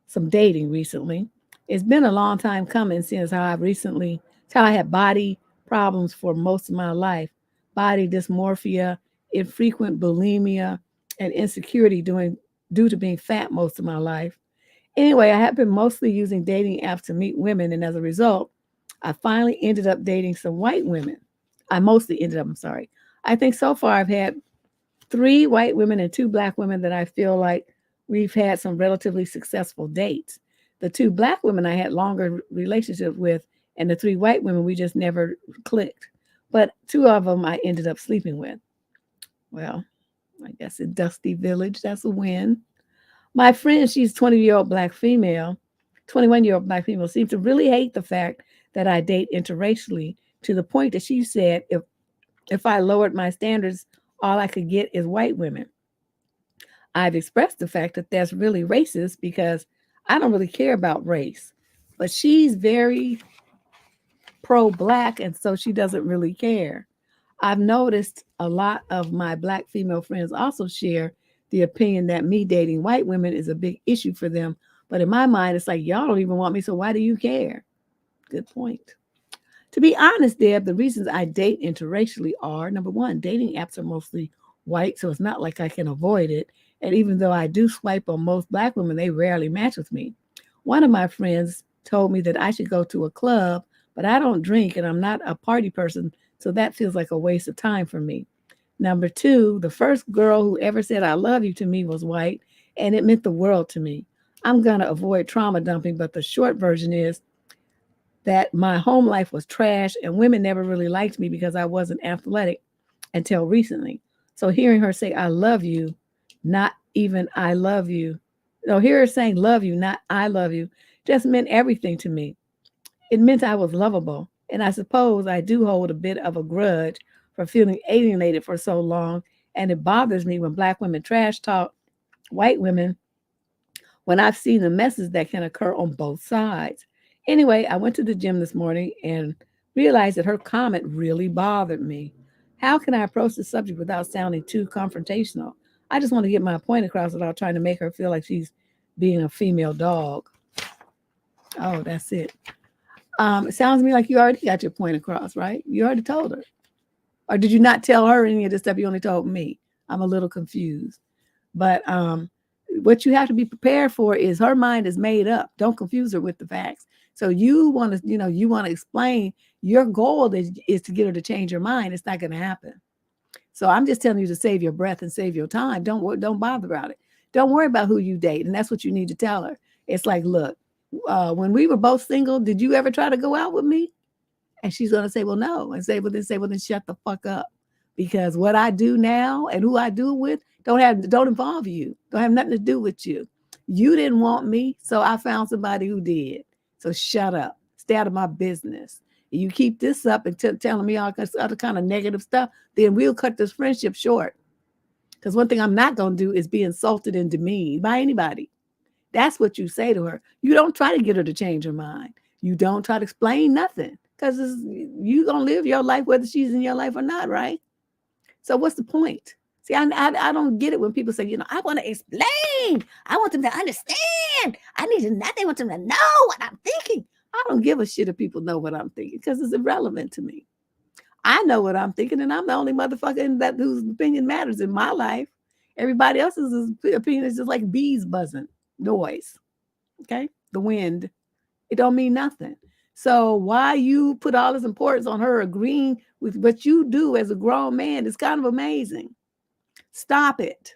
some dating recently. It's been a long time coming since how I had body problems for most of my life. Body dysmorphia, infrequent bulimia, and insecurity due to being fat most of my life. Anyway, I have been mostly using dating apps to meet women, and as a result, I finally ended up dating some white women. I think so far I've had 3 white women and 2 black women that I feel like we've had some relatively successful dates. The 2 black women I had longer relationships with, and the 3 white women, we just never clicked. But 2 of them I ended up sleeping with. Well, I guess in Dusty Village, that's a win. My friend, she's 21-year-old black female, seems to really hate the fact that I date interracially, to the point that she said if I lowered my standards, all I could get is white women. I've expressed the fact that that's really racist because I don't really care about race, but she's very pro-black, and so she doesn't really care. I've noticed a lot of my black female friends also share the opinion that me dating white women is a big issue for them. But in my mind, it's like, y'all don't even want me, so why do you care? Good point. To be honest, Deb, the reasons I date interracially are, number 1, dating apps are mostly white, so it's not like I can avoid it. And even though I do swipe on most black women, they rarely match with me. One of my friends told me that I should go to a club, but I don't drink and I'm not a party person, so that feels like a waste of time for me. Number 2, the first girl who ever said I love you to me was white, and it meant the world to me. I'm going to avoid trauma dumping, but the short version is that my home life was trash and women never really liked me because I wasn't athletic until recently. So hearing her say, I love you, not even I love you, So here saying love you, not I love you, just meant everything to me. It meant I was lovable. And I suppose I do hold a bit of a grudge for feeling alienated for so long. And it bothers me when Black women trash talk white women when I've seen the messes that can occur on both sides. Anyway, I went to the gym this morning and realized that her comment really bothered me. How can I approach the subject without sounding too confrontational? I just want to get my point across without trying to make her feel like she's being a female dog. Oh, that's it. It sounds to me like you already got your point across, right? You already told her. Or did you not tell her any of this stuff? You only told me. I'm a little confused. But what you have to be prepared for is her mind is made up. Don't confuse her with the facts. So you want to, you want to explain your goal is to get her to change her mind. It's not going to happen. So I'm just telling you to save your breath and save your time. Don't bother about it. Don't worry about who you date, and that's what you need to tell her. It's like, look, when we were both single, did you ever try to go out with me? And she's gonna say, well, no, and say, well, then shut the fuck up, because what I do now and who I do it with don't involve you. Don't have nothing to do with you. You didn't want me, so I found somebody who did. So shut up. Stay out of my business. You keep this up and telling me all kinds of other kind of negative stuff, then we'll cut this friendship short. Because one thing I'm not going to do is be insulted and demeaned by anybody. That's what you say to her. You don't try to get her to change her mind. You don't try to explain nothing, because you're going to live your life whether she's in your life or not, right? So what's the point? See, I don't get it when people say, I want to explain. I want them to understand. They want them to know what I'm thinking. I don't give a shit if people know what I'm thinking, because it's irrelevant to me. I know what I'm thinking, and I'm the only motherfucker whose opinion matters in my life. Everybody else's opinion is just like bees buzzing, noise. Okay? The wind. It don't mean nothing. So why you put all this importance on her agreeing with what you do as a grown man is kind of amazing. Stop it.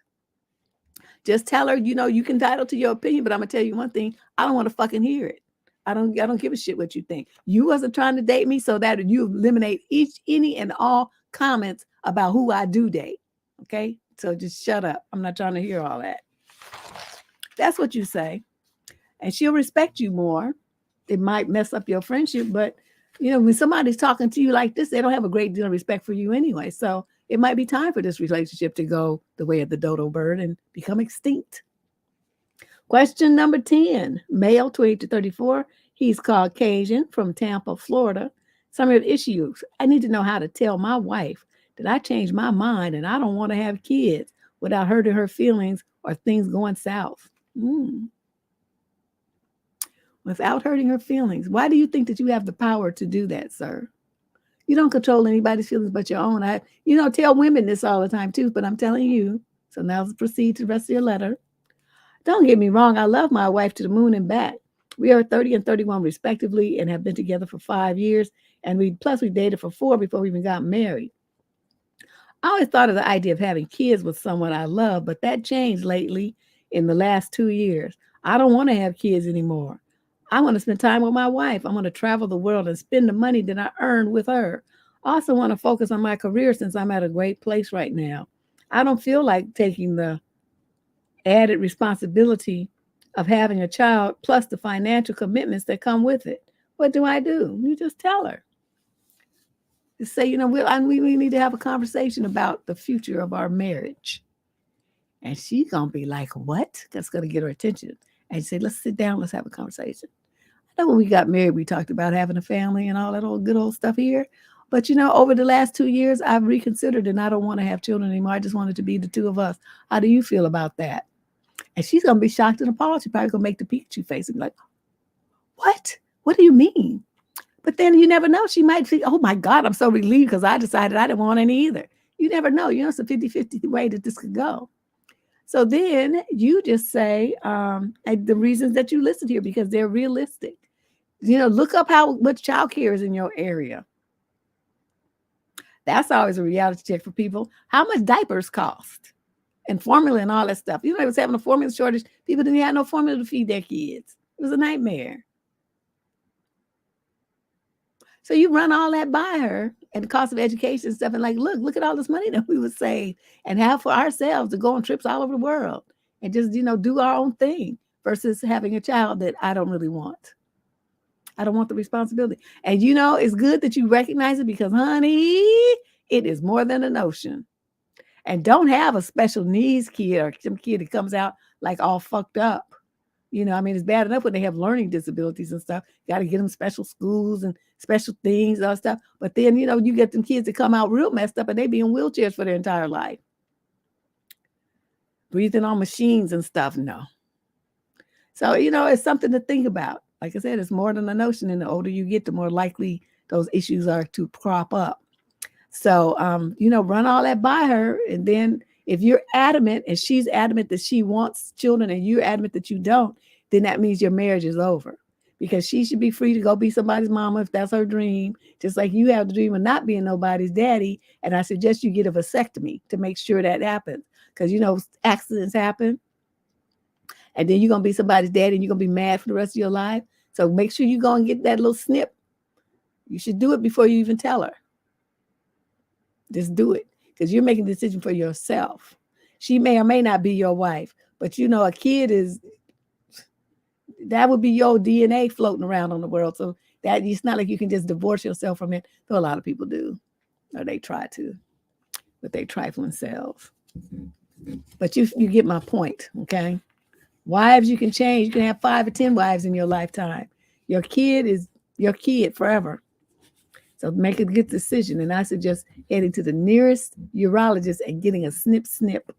Just tell her, you can entitle to your opinion, but I'm gonna tell you one thing: I don't want to fucking hear it. I don't give a shit what you think. You wasn't trying to date me so that you eliminate any and all comments about who I do date. Okay? So just shut up. I'm not trying to hear all that. That's what you say. And she'll respect you more. It might mess up your friendship, but when somebody's talking to you like this, they don't have a great deal of respect for you anyway. So it might be time for this relationship to go the way of the dodo bird and become extinct. Question number 10, male, 20 to 34. He's Caucasian from Tampa, Florida. Summary of issues. I need to know how to tell my wife that I changed my mind and I don't want to have kids without hurting her feelings or things going south. Without hurting her feelings. Why do you think that you have the power to do that, sir? You don't control anybody's feelings but your own. Tell women this all the time too, but I'm telling you. So now let's proceed to the rest of your letter. Don't get me wrong. I love my wife to the moon and back. We are 30 and 31 respectively and have been together for 5 years. And we dated for 4 before we even got married. I always thought of the idea of having kids with someone I love, but that changed lately in the last 2 years. I don't want to have kids anymore. I want to spend time with my wife. I want to travel the world and spend the money that I earn with her. I also want to focus on my career since I'm at a great place right now. I don't feel like taking the added responsibility of having a child plus the financial commitments that come with it. What do? You just tell her. Just say, we need to have a conversation about the future of our marriage. And she's going to be like, what? That's going to get her attention. And say, let's sit down, let's have a conversation. I know when we got married, we talked about having a family and all that old good old stuff here. But, over the last 2 years, I've reconsidered and I don't want to have children anymore. I just want it to be the two of us. How do you feel about that? And she's going to be shocked and appalled. She's probably going to make the Pikachu face and be like, what? What do you mean? But then you never know. She might think, oh, my God, I'm so relieved because I decided I didn't want any either. You never know. It's a 50-50 way that this could go. So then you just say the reasons that you listed here because they're realistic. Look up how much childcare is in your area. That's always a reality check for people. How much diapers cost and formula and all that stuff. They was having a formula shortage. People didn't have no formula to feed their kids. It was a nightmare. So you run all that by her and the cost of education and stuff and look at all this money that we would save and have for ourselves to go on trips all over the world. and just, do our own thing versus having a child that I don't really want. I don't want the responsibility. And it's good that you recognize it because, honey, it is more than a notion. And don't have a special needs kid or some kid that comes out like all fucked up. It's bad enough when they have learning disabilities and stuff. Got to get them special schools and special things, all stuff. But then, you get them kids that come out real messed up and they be in wheelchairs for their entire life. Breathing on machines and stuff. No. So, it's something to think about. Like I said, it's more than a notion. And the older you get, the more likely those issues are to crop up. So, run all that by her. And then if you're adamant and she's adamant that she wants children and you're adamant that you don't, then that means your marriage is over. Because she should be free to go be somebody's mama if that's her dream, just like you have the dream of not being nobody's daddy. And I suggest you get a vasectomy to make sure that happens. Because, accidents happen. And then you're going to be somebody's daddy and you're going to be mad for the rest of your life. So make sure you go and get that little snip. You should do it before you even tell her. Just do it because you're making a decision for yourself. She may or may not be your wife, but a kid that would be your DNA floating around on the world. So that it's not like you can just divorce yourself from it. Though a lot of people do, or they try to, but they trifling selves. But you get my point, okay? Wives, you can change. You can have 5 or 10 wives in your lifetime. Your kid is your kid forever. So make a good decision. And I suggest heading to the nearest urologist and getting a snip.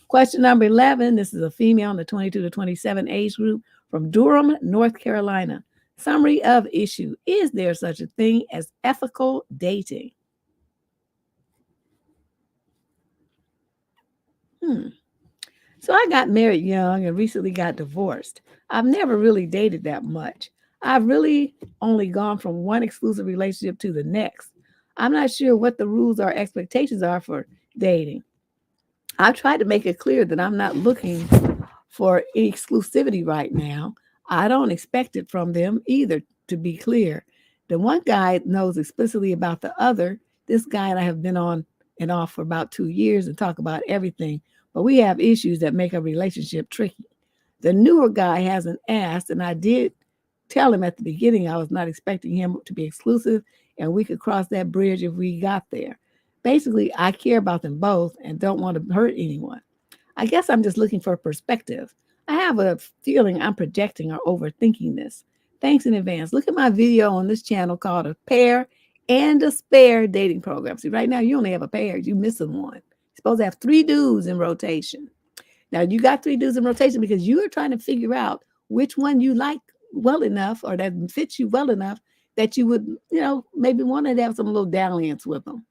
Question number 11. This is a female in the 22 to 27 age group from Durham, North Carolina. Summary of issue. Is there such a thing as ethical dating? So I got married young and recently got divorced. I've never really dated that much. I've really only gone from one exclusive relationship to the next. I'm not sure what the rules or expectations are for dating. I've tried to make it clear that I'm not looking for exclusivity right now. I don't expect it from them either, to be clear. The one guy knows explicitly about the other. This guy and I have been on and off for about 2 years and talk about everything, but we have issues that make a relationship tricky. The newer guy hasn't asked, and I did tell him at the beginning I was not expecting him to be exclusive and we could cross that bridge if we got there. Basically, I care about them both and don't want to hurt anyone. I guess I'm just looking for perspective. I have a feeling I'm projecting or overthinking this. Thanks in advance. Look at my video on this channel called A Pair and a Spare Dating Program. See, right now you only have a pair. You're missing one. You're supposed to have 3 dudes in rotation. Now, you got 3 dudes in rotation because you are trying to figure out which one you like well enough or that fits you well enough that you would, maybe want to have some little dalliance with them.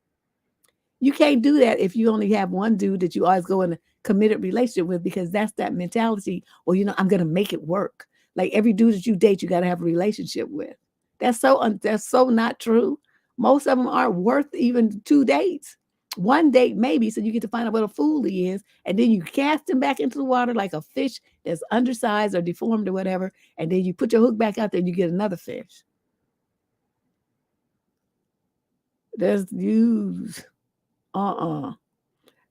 You can't do that if you only have one dude that you always go in a committed relationship with, because that's that mentality. Well, I'm going to make it work. Like every dude that you date, you got to have a relationship with. That's so not true. Most of them aren't worth even 2 dates. 1 date maybe, so you get to find out what a fool he is, and then you cast him back into the water like a fish that's undersized or deformed or whatever, and then you put your hook back out there and you get another fish. There's use.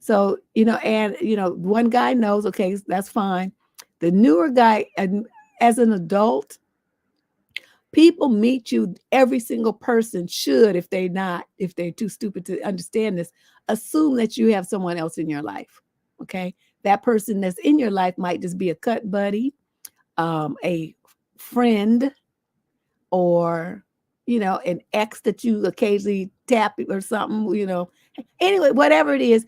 So, one guy knows, okay, that's fine. The newer guy, as an adult, people meet you. Every single person should, if they're too stupid to understand this, assume that you have someone else in your life. Okay. That person that's in your life might just be a cut buddy, a friend, or, an ex that you occasionally tap or something, Anyway, whatever it is,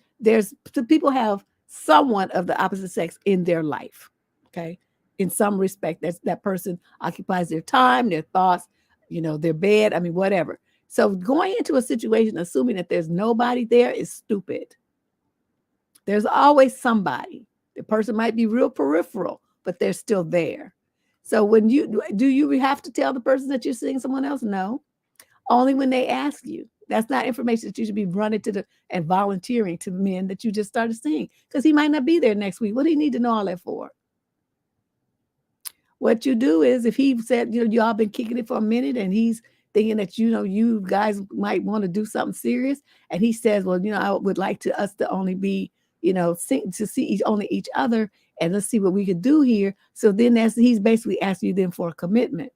people have someone of the opposite sex in their life. Okay. In some respect, that person occupies their time, their thoughts, their bed, whatever. So going into a situation assuming that there's nobody there is stupid. There's always somebody. The person might be real peripheral, but they're still there. So do you have to tell the person that you're seeing someone else? No. Only when they ask you. That's not information that you should be running and volunteering to men that you just started seeing, because he might not be there next week. What do you need to know all that for? What you do is, if he said, y'all been kicking it for a minute and he's thinking that, you guys might want to do something serious. And he says, well, I would like us to only be, to see only each other. and let's see what we could do here. So then he's basically asking you then for a commitment.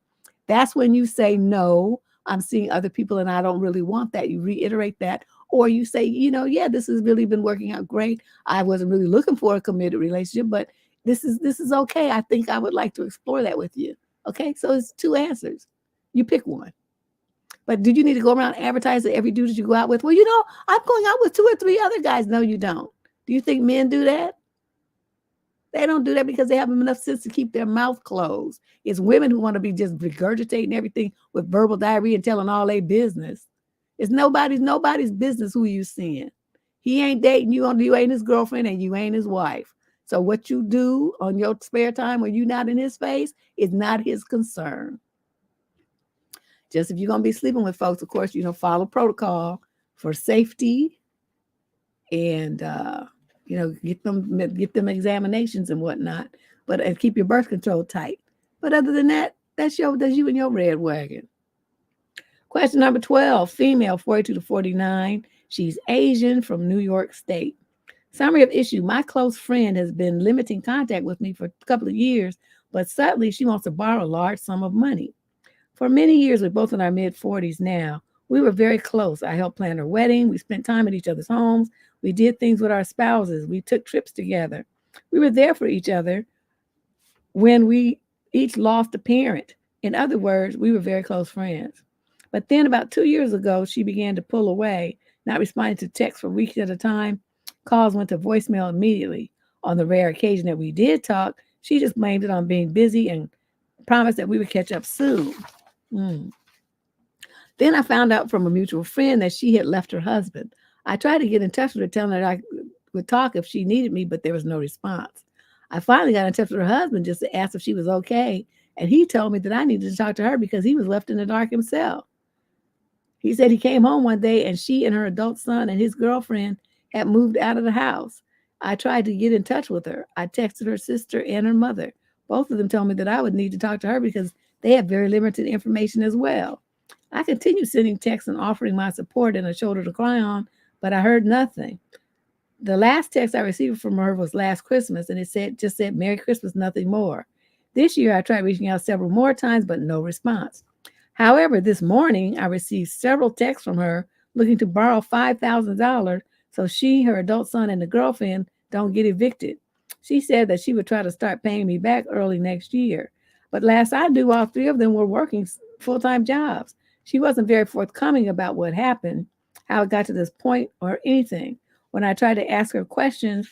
That's when you say, no, I'm seeing other people and I don't really want that. You reiterate that. Or you say, yeah, this has really been working out great. I wasn't really looking for a committed relationship, but this is okay. I think I would like to explore that with you. Okay, so it's 2 answers. You pick one. But did you need to go around advertising every dude that you go out with? Well, I'm going out with 2 or 3 other guys. No, you don't. Do you think men do that? They don't do that because they have enough sense to keep their mouth closed. It's women who want to be just regurgitating everything with verbal diarrhea and telling all their business. It's nobody's business who you seeing. He ain't dating you, you ain't his girlfriend, and you ain't his wife. So what you do on your spare time when you're not in his face is not his concern. Just if you're going to be sleeping with folks, of course, follow protocol for safety and, get them examinations and whatnot, but keep your birth control tight. But other than that, that's you and your red wagon. Question number 12, female, 42 to 49. She's Asian from New York State. Summary of issue. My close friend has been limiting contact with me for a couple of years, but suddenly she wants to borrow a large sum of money. For many years, we're both in our mid-40s now. We were very close. I helped plan her wedding. We spent time at each other's homes. We did things with our spouses. We took trips together. We were there for each other when we each lost a parent. In other words, we were very close friends. But then about 2 years ago, she began to pull away, not responding to texts for weeks at a time. Calls went to voicemail immediately. On the rare occasion that we did talk, she just blamed it on being busy and promised that we would catch up soon. Then I found out from a mutual friend that she had left her husband. I tried to get in touch with her, telling her I would talk if she needed me, but there was no response. I finally got in touch with her husband just to ask if she was okay, and he told me that I needed to talk to her because he was left in the dark himself. He said he came home one day and she and her adult son and his girlfriend had moved out of the house. I tried to get in touch with her. I texted her sister and her mother. Both of them told me that I would need to talk to her because they have very limited information as well. I continued sending texts and offering my support and a shoulder to cry on, but I heard nothing. The last text I received from her was last Christmas, and it just said, Merry Christmas, nothing more. This year, I tried reaching out several more times, but no response. However, this morning, I received several texts from her looking to borrow $5,000 so she, her adult son, and the girlfriend don't get evicted. She said that she would try to start paying me back early next year. But last I knew, all 3 of them were working full-time jobs. She wasn't very forthcoming about what happened, how it got to this point, or anything. When I tried to ask her questions,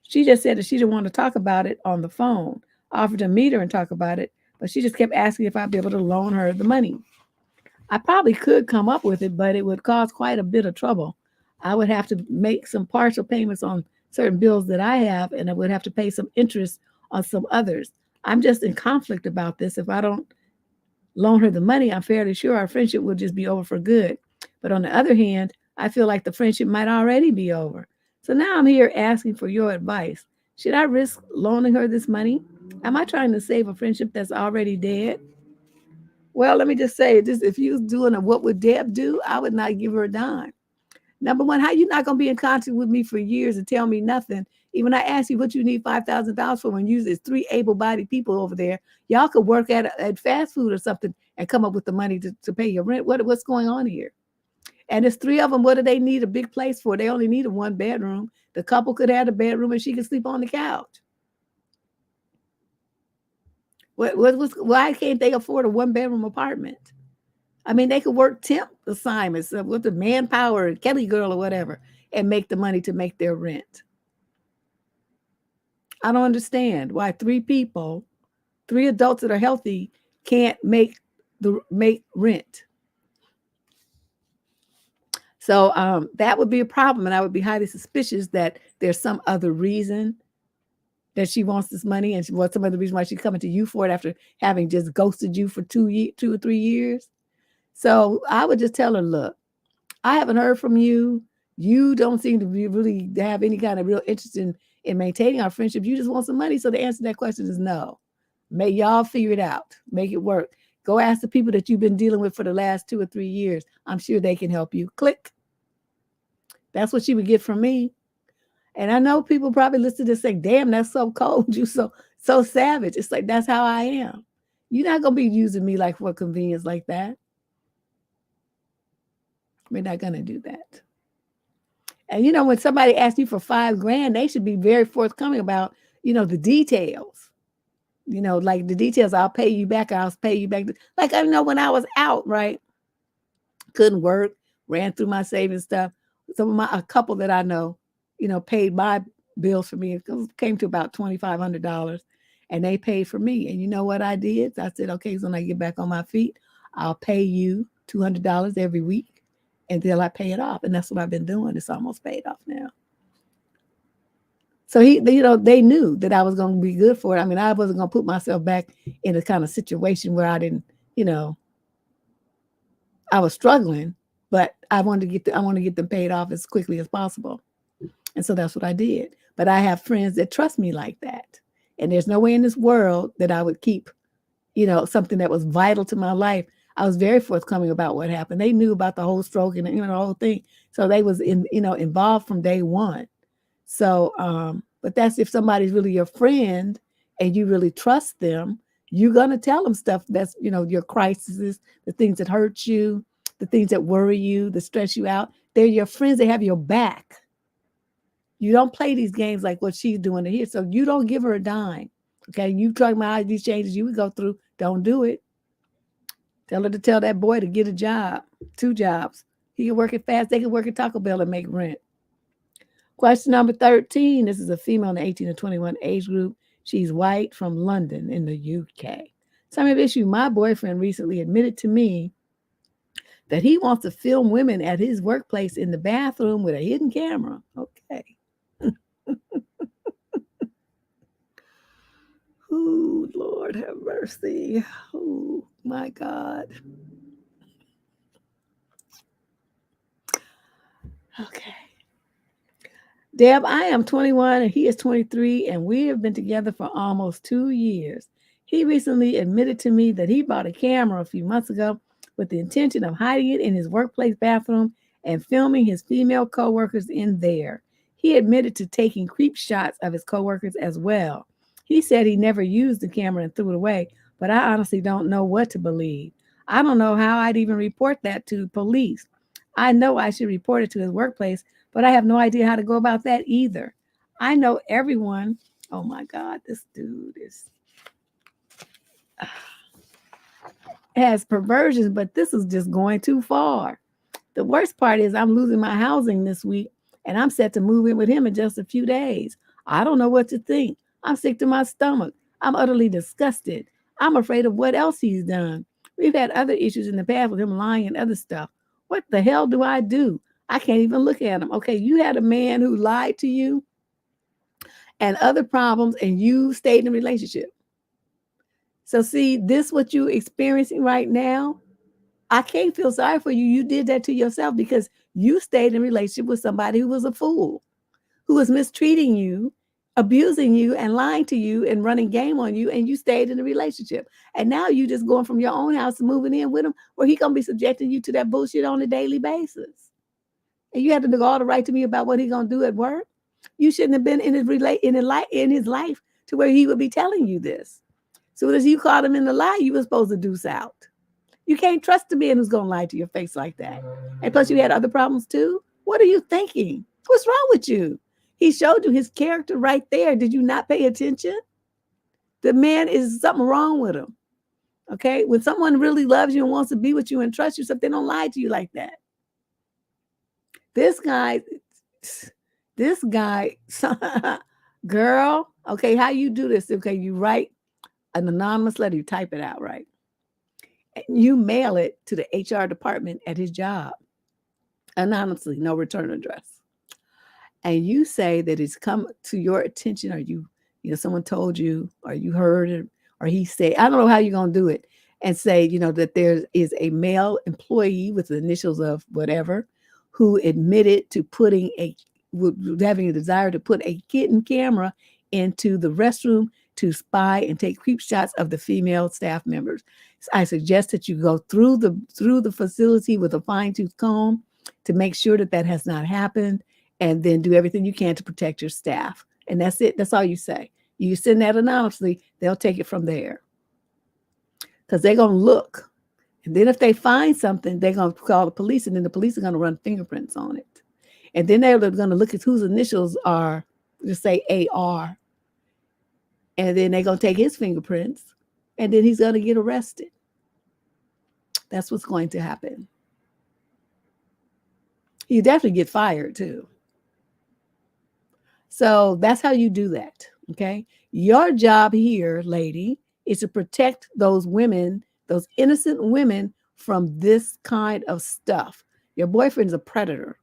she just said that she didn't want to talk about it on the phone. I offered to meet her and talk about it, but she just kept asking if I'd be able to loan her the money. I probably could come up with it, but it would cause quite a bit of trouble. I would have to make some partial payments on certain bills that I have, and I would have to pay some interest on some others. I'm just in conflict about this. If I don't loan her the money, I'm fairly sure our friendship will just be over for good. But on the other hand, I feel like the friendship might already be over. So now I'm here asking for your advice. Should I risk loaning her this money? Am I trying to save a friendship that's already dead? Well, let me just say this. If you was doing a what would Deb do, I would not give her a dime. Number one, how you not going to be in contact with me for years and tell me nothing? Even I ask you what you need $5,000 for when you there's 3 able-bodied people over there. Y'all could work at fast food or something and come up with the money to pay your rent. What's going on here? And there's 3 of them. What do they need a big place for? They only need a 1 bedroom. The couple could have a bedroom and she could sleep on the couch. Why can't they afford a 1 bedroom apartment? I mean, they could work temp assignments with the Manpower, Kelly Girl or whatever, and make the money to make their rent. I don't understand why 3 people, 3 adults that are healthy can't make rent. So that would be a problem, and I would be highly suspicious that there's some other reason that she wants this money, and what's some other reason why she's coming to you for it after having just ghosted you for 2 or 3 years. So I would just tell her, look, I haven't heard from you. You don't seem to be really have any kind of real interest in maintaining our friendship. You just want some money. So the answer to that question is no. May y'all figure it out. Make it work. Go ask the people that you've been dealing with for the last 2 or 3 years. I'm sure they can help you. Click. That's what she would get from me. And I know people probably listen to this say, damn, that's so cold. You so savage. It's like, that's how I am. You're not going to be using me like for convenience like that. We're not going to do that. And, when somebody asks you for $5,000, they should be very forthcoming about, the details. Like the details, I'll pay you back. I'll pay you back. Like, I know when I was out, right? Couldn't work, ran through my savings stuff. A couple that I know, paid my bills for me. It came to about $2,500, and they paid for me. And you know what I did? I said, okay, so when I get back on my feet, I'll pay you $200 every week until I pay it off. And that's what I've been doing. It's almost paid off now. So they knew that I was going to be good for it. I mean, I wasn't going to put myself back in a kind of situation where I didn't, I was struggling, but I wanted to get them paid off as quickly as possible. And so that's what I did. But I have friends that trust me like that. And there's no way in this world that I would keep, something that was vital to my life. I was very forthcoming about what happened. They knew about the whole stroke and, the whole thing. So they was involved from day one. So, but that's if somebody's really your friend and you really trust them, you're going to tell them stuff that's, your crises, the things that hurt you, the things that worry you, that stress you out. They're your friends. They have your back. You don't play these games like what she's doing here. So you don't give her a dime. Okay. You talking about these changes you would go through. Don't do it. Tell her to tell that boy to get a job, 2 jobs. He can work it fast. They can work at Taco Bell and make rent. Question number 13. This is a female in the 18 to 21 age group. She's white from London in the UK. Some of issue. My boyfriend recently admitted to me that he wants to film women at his workplace in the bathroom with a hidden camera. Okay. Oh, Lord have mercy. Oh, my God. Okay. Deb, I am 21 and he is 23, and we have been together for almost 2 years. He recently admitted to me that he bought a camera a few months ago with the intention of hiding it in his workplace bathroom and filming his female coworkers in there. He admitted to taking creep shots of his coworkers as well. He said he never used the camera and threw it away, but I honestly don't know what to believe. I don't know how I'd even report that to police. I know I should report it to his workplace, but I have no idea how to go about that either. I know everyone. Oh my God, this dude has perversions, but this is just going too far. The worst part is I'm losing my housing this week, and I'm set to move in with him in just a few days. I don't know what to think. I'm sick to my stomach. I'm utterly disgusted. I'm afraid of what else he's done. We've had other issues in the past with him lying and other stuff. What the hell do I do? I can't even look at him. Okay, you had a man who lied to you and other problems, and you stayed in a relationship. So see, this what you're experiencing right now, I can't feel sorry for you. You did that to yourself because you stayed in a relationship with somebody who was a fool, who was mistreating you, abusing you, and lying to you and running game on you, and you stayed in a relationship. And now you just going from your own house and moving in with him, where he gonna be subjecting you to that bullshit on a daily basis. And you had to go all the right to me about what he gonna do at work. You shouldn't have been in his life to where he would be telling you this. So as you caught him in the lie, you were supposed to deuce out. You can't trust the man who's gonna lie to your face like that. And plus, you had other problems too. What are you thinking? What's wrong with you? He showed you his character right there. Did you not pay attention? The man is something wrong with him. Okay, when someone really loves you and wants to be with you and trust you, they don't lie to you like that. This guy, girl, okay, how you do this? Okay, you write an anonymous letter, you type it out, right? And you mail it to the HR department at his job, anonymously, no return address. And you say that it's come to your attention, or someone told you, or you heard it, or he said, I don't know how you're going to do it, and say, that there is a male employee with the initials of whatever, who admitted to having a desire to put a hidden camera into the restroom to spy and take creep shots of the female staff members. I suggest that you go through the facility with a fine-tooth comb to make sure that has not happened, and then do everything you can to protect your staff. And that's it. That's all you say. You send that anonymously, they'll take it from there. Because they're going to look. And then if they find something, they're going to call the police, and then the police are going to run fingerprints on it. And then they're going to look at whose initials are, just say AR. And then they're going to take his fingerprints, and then he's going to get arrested. That's what's going to happen. You definitely get fired too. So that's how you do that. Okay. Your job here, lady, is to protect those women, those innocent women, from this kind of stuff. Your boyfriend's a predator.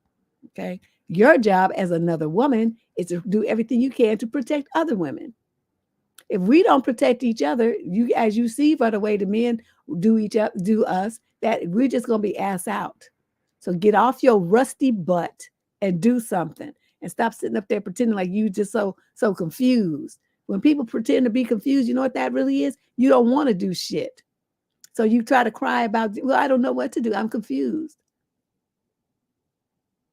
Okay. Your job as another woman is to do everything you can to protect other women. If we don't protect each other, you, as you see by the way the men do us, that we're just going to be ass out. So get off your rusty butt and do something, and stop sitting up there pretending like you just so confused. When people pretend to be confused, you know what that really is? You don't want to do shit. So you try to cry about, well, I don't know what to do. I'm confused.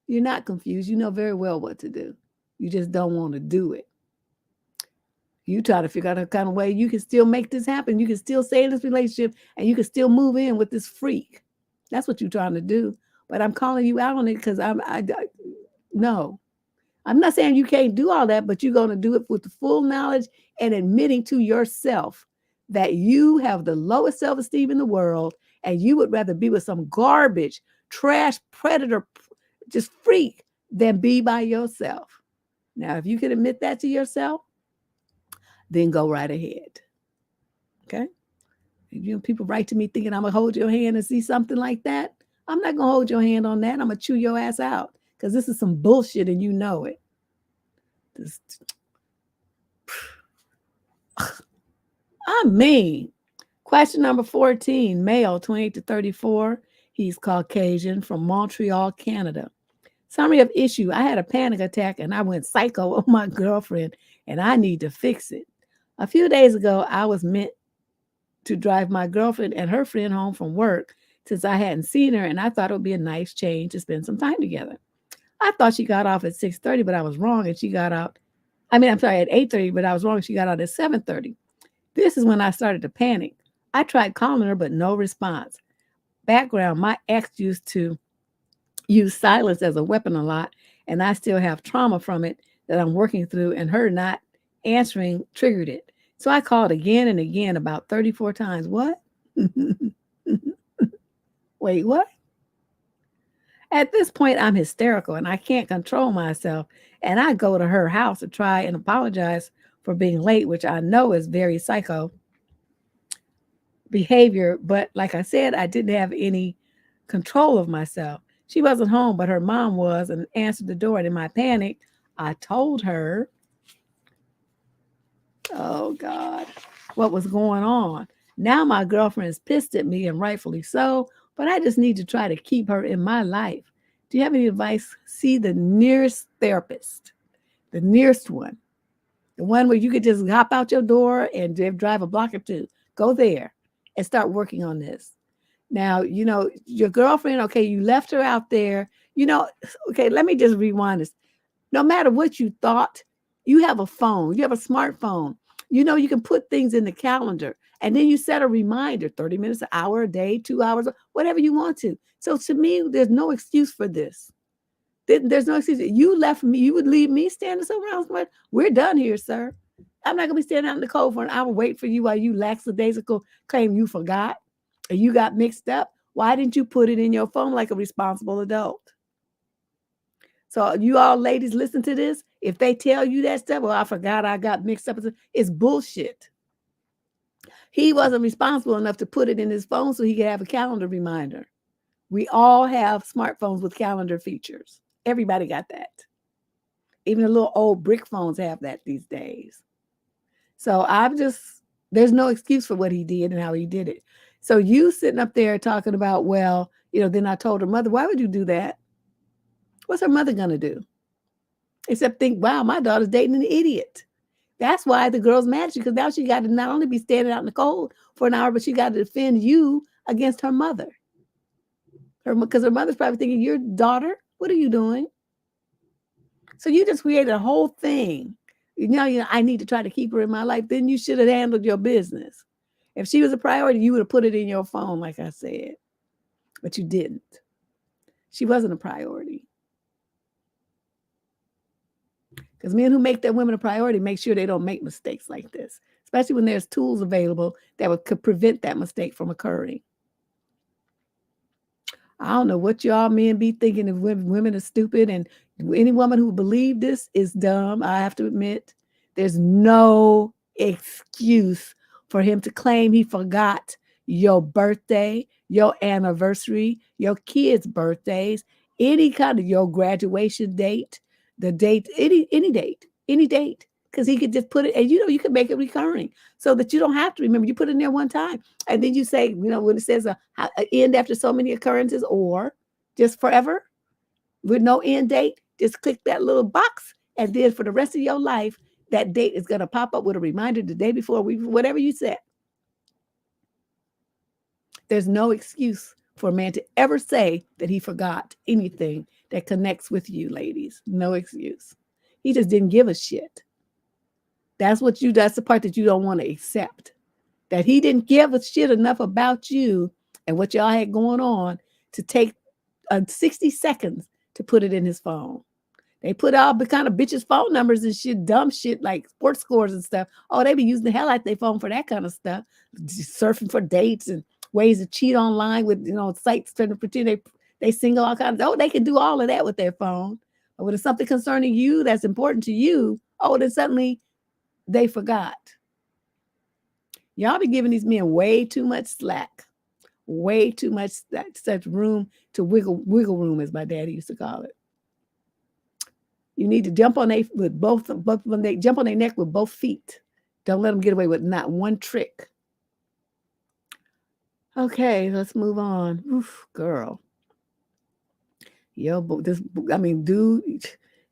You're not confused. You know very well what to do. You just don't want to do it. You try to figure out a kind of way you can still make this happen. You can still stay in this relationship, and you can still move in with this freak. That's what you're trying to do. But I'm calling you out on it because no. I'm not saying you can't do all that, but you're going to do it with the full knowledge and admitting to yourself that you have the lowest self-esteem in the world, and you would rather be with some garbage, trash, predator, just freak than be by yourself. Now, if you can admit that to yourself, then go right ahead. Okay? You know, people write to me thinking I'm going to hold your hand and see something like that. I'm not going to hold your hand on that. I'm going to chew your ass out because this is some bullshit and you know it. I mean, question number 14, male, 28 to 34. He's Caucasian from Montreal, Canada. Summary of issue. I had a panic attack and I went psycho on my girlfriend and I need to fix it. A few days ago, I was meant to drive my girlfriend and her friend home from work since I hadn't seen her, and I thought it would be a nice change to spend some time together. I thought she got off at 6:30, but I was wrong, and she got out. I'm sorry, at 8:30, but I was wrong. She got out at 7:30. This is when I started to panic. I tried calling her, but no response. Background, my ex used to use silence as a weapon a lot, and I still have trauma from it that I'm working through, and her not answering triggered it. So I called again and again about 34 times. What? Wait, what? At this point, I'm hysterical and I can't control myself. And I go to her house to try and apologize for being late, which I know is very psycho behavior. But like I said, I didn't have any control of myself. She wasn't home, but her mom was, and answered the door. And in my panic, I told her, oh God, what was going on. Now my girlfriend is pissed at me, and rightfully so, but I just need to try to keep her in my life. Do you have any advice? See the nearest therapist, the nearest one, the one where you could just hop out your door and drive a block or two. Go there and start working on this. Now, you know, your girlfriend, okay, you left her out there. You know, okay, let me just rewind this. No matter what you thought, you have a phone, you have a smartphone. You know, you can put things in the calendar, and then you set a reminder, 30 minutes, an hour, a day, 2 hours, whatever you want to. So to me, there's no excuse for this. There's no excuse. You left me, you would leave me standing somewhere else. We're done here, sir. I'm not going to be standing out in the cold for an hour, wait for you while you lackadaisical claim you forgot or you got mixed up. Why didn't you put it in your phone like a responsible adult? So you all ladies listen to this. If they tell you that stuff, well, I forgot I got mixed up. It's bullshit. He wasn't responsible enough to put it in his phone so he could have a calendar reminder. We all have smartphones with calendar features. Everybody got that. Even the little old brick phones have that these days. So there's no excuse for what he did and how he did it. So you sitting up there talking about, well, you know, then I told her mother, why would you do that? What's her mother going to do? Except think, wow, my daughter's dating an idiot. That's why the girl's mad at you, because now she got to not only be standing out in the cold for an hour, but she got to defend you against her mother. Because her mother's probably thinking, your daughter, what are you doing? So you just created a whole thing. I need to try to keep her in my life. Then you should have handled your business. If she was a priority, you would have put it in your phone, like I said, but you didn't. She wasn't a priority. Because men who make their women a priority make sure they don't make mistakes like this, especially when there's tools available that could prevent that mistake from occurring. I don't know what y'all men be thinking if women are stupid, and any woman who believes this is dumb. I have to admit, there's no excuse for him to claim he forgot your birthday, your anniversary, your kids' birthdays, any kind of your graduation date, the date, any date, because he could just put it, and you can make it recurring so that you don't have to remember. You put it in there one time. And then you say, when it says a end after so many occurrences, or just forever with no end date, just click that little box. And then for the rest of your life, that date is going to pop up with a reminder the day before, whatever you said. There's no excuse for a man to ever say that he forgot anything that connects with you, ladies. No excuse. He just didn't give a shit. That's the part that you don't want to accept. That he didn't give a shit enough about you and what y'all had going on to take 60 seconds to put it in his phone. They put all the kind of bitches' phone numbers and shit, dumb shit like sports scores and stuff. Oh, they be using the hell out their phone for that kind of stuff. Just surfing for dates and ways to cheat online with, sites trying to pretend they single all kinds of, they can do all of that with their phone. But when it's something concerning you that's important to you, then suddenly they forgot. Y'all be giving these men way too much slack, way too much such room to wiggle room, as my daddy used to call it. You need to jump on when they jump on their neck with both feet. Don't let them get away with not one trick. Okay, let's move on. Oof, girl. Dude,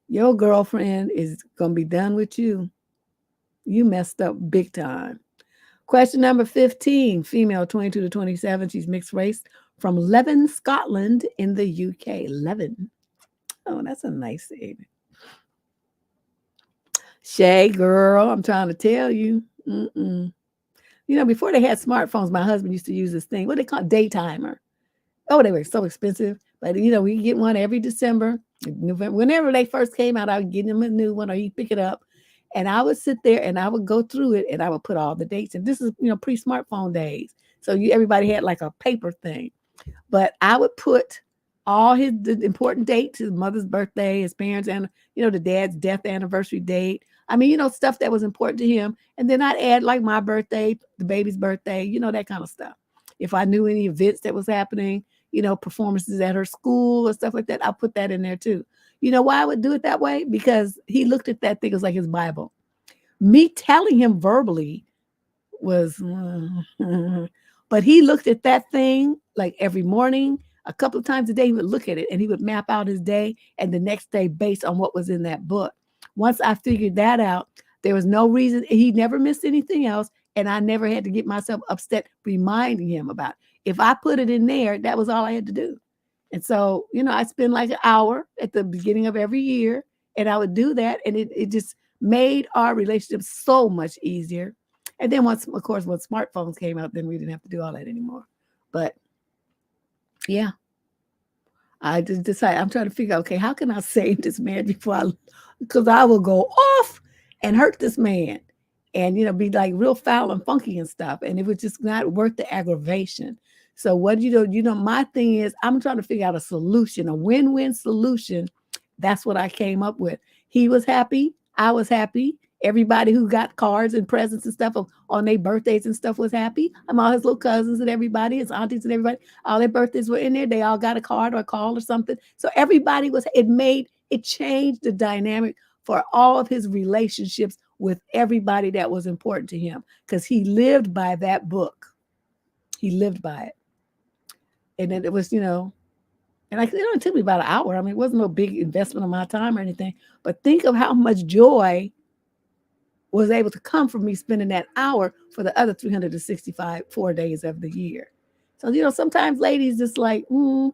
your girlfriend is gonna be done with you. You messed up big time. Question number 15, female, 22 to 27. She's mixed race from Leven, Scotland in the UK. Leven. Oh, that's a nice name. Shay, girl, I'm trying to tell you. Before they had smartphones, my husband used to use this thing. What they call daytimer. Oh, they were so expensive. But, we get one every December, November. Whenever they first came out, I would get them a new one or he'd pick it up. And I would sit there and I would go through it and I would put all the dates. And this is, pre-smartphone days. So everybody had like a paper thing. But I would put all the important dates, his mother's birthday, his parents, and, the dad's death anniversary date. Stuff that was important to him. And then I'd add like my birthday, the baby's birthday, that kind of stuff. If I knew any events that was happening, performances at her school or stuff like that, I'll put that in there too. You know why I would do it that way? Because he looked at that thing as like his Bible. Me telling him verbally was, but he looked at that thing like every morning, a couple of times a day. He would look at it and he would map out his day and the next day based on what was in that book. Once I figured that out, there was no reason. He never missed anything else. And I never had to get myself upset reminding him about it. If I put it in there, that was all I had to do. And so, I spend like an hour at the beginning of every year, and I would do that. And it just made our relationship so much easier. And then once smartphones came out, then we didn't have to do all that anymore. But yeah, I just decided, I'm trying to figure out, okay, how can I save this man because I will go off and hurt this man and, be like real foul and funky and stuff. And it was just not worth the aggravation. So what do you do? My thing is I'm trying to figure out a solution, a win-win solution. That's what I came up with. He was happy. I was happy. Everybody who got cards and presents and stuff on their birthdays and stuff was happy. All his little cousins and everybody, his aunties and everybody, all their birthdays were in there. They all got a card or a call or something. So everybody it changed the dynamic for all of his relationships with everybody that was important to him because he lived by that book. He lived by it. And then it was, and it took me about an hour. It wasn't no big investment of my time or anything, but think of how much joy was able to come from me spending that hour for the other 4 days of the year. So, sometimes ladies just like, are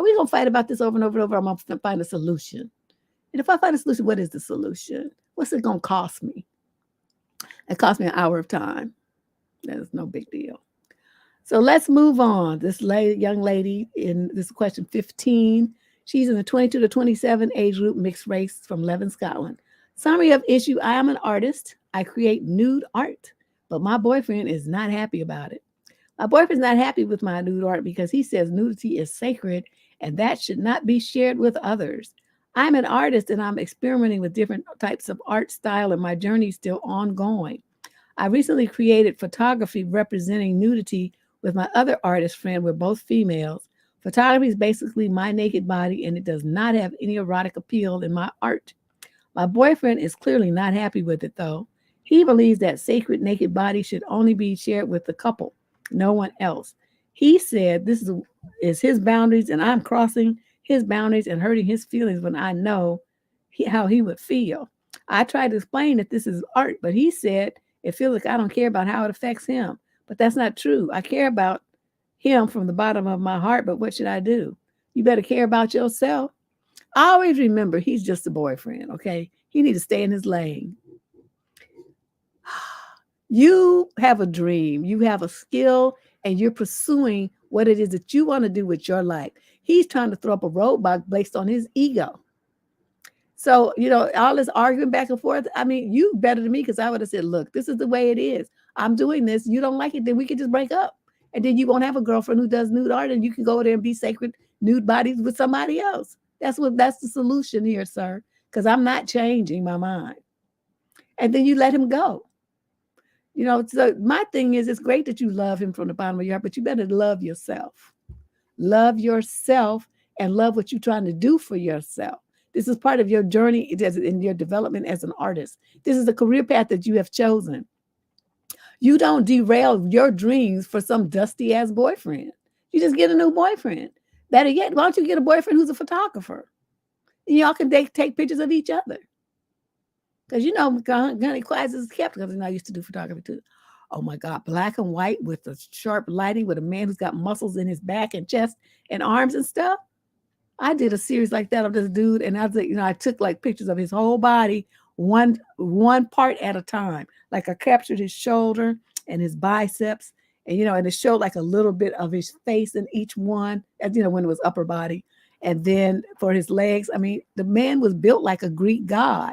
we going to fight about this over and over and over? I'm going to find a solution. And if I find a solution, what is the solution? What's it going to cost me? It cost me an hour of time. That is no big deal. So let's move on. This young lady in this question 15, she's in the 22 to 27 age group, mixed race from Leven, Scotland. Summary of issue: I am an artist. I create nude art, but my boyfriend is not happy about it. My boyfriend's not happy with my nude art because he says nudity is sacred and that should not be shared with others. I'm an artist and I'm experimenting with different types of art style, and my journey is still ongoing. I recently created photography representing nudity with my other artist friend. We're both females. Photography is basically my naked body, and it does not have any erotic appeal in my art. My boyfriend is clearly not happy with it, though. He believes that sacred naked body should only be shared with the couple, no one else. He said is his boundaries, and I'm crossing his boundaries and hurting his feelings when I know how he would feel. I tried to explain that this is art, but he said it feels like I don't care about how it affects him. But that's not true. I care about him from the bottom of my heart, but what should I do? You better care about yourself. I always remember he's just a boyfriend, okay? He needs to stay in his lane. You have a dream, you have a skill, and you're pursuing what it is that you want to do with your life. He's trying to throw up a roadblock based on his ego. So, all this arguing back and forth, I mean, you better than me, because I would have said, look, this is the way it is. I'm doing this. You don't like it, then we can just break up. And then you won't have a girlfriend who does nude art, and you can go there and be sacred nude bodies with somebody else. That's the solution here, sir, because I'm not changing my mind. And then you let him go. So my thing is, it's great that you love him from the bottom of your heart, but you better love yourself. Love yourself and love what you're trying to do for yourself. This is part of your journey in your development as an artist. This is the career path that you have chosen. You don't derail your dreams for some dusty ass boyfriend. You just get a new boyfriend. Better yet, why don't you get a boyfriend who's a photographer? And y'all can take pictures of each other. Because Gunny Quiet is kept, because I used to do photography too. Oh my God, black and white with the sharp lighting, with a man who's got muscles in his back and chest and arms and stuff. I did a series like that of this dude, and I took like pictures of his whole body, one part at a time. Like I captured his shoulder and his biceps, and it showed like a little bit of his face in each one, as when it was upper body. And then for his legs, I mean, the man was built like a Greek god.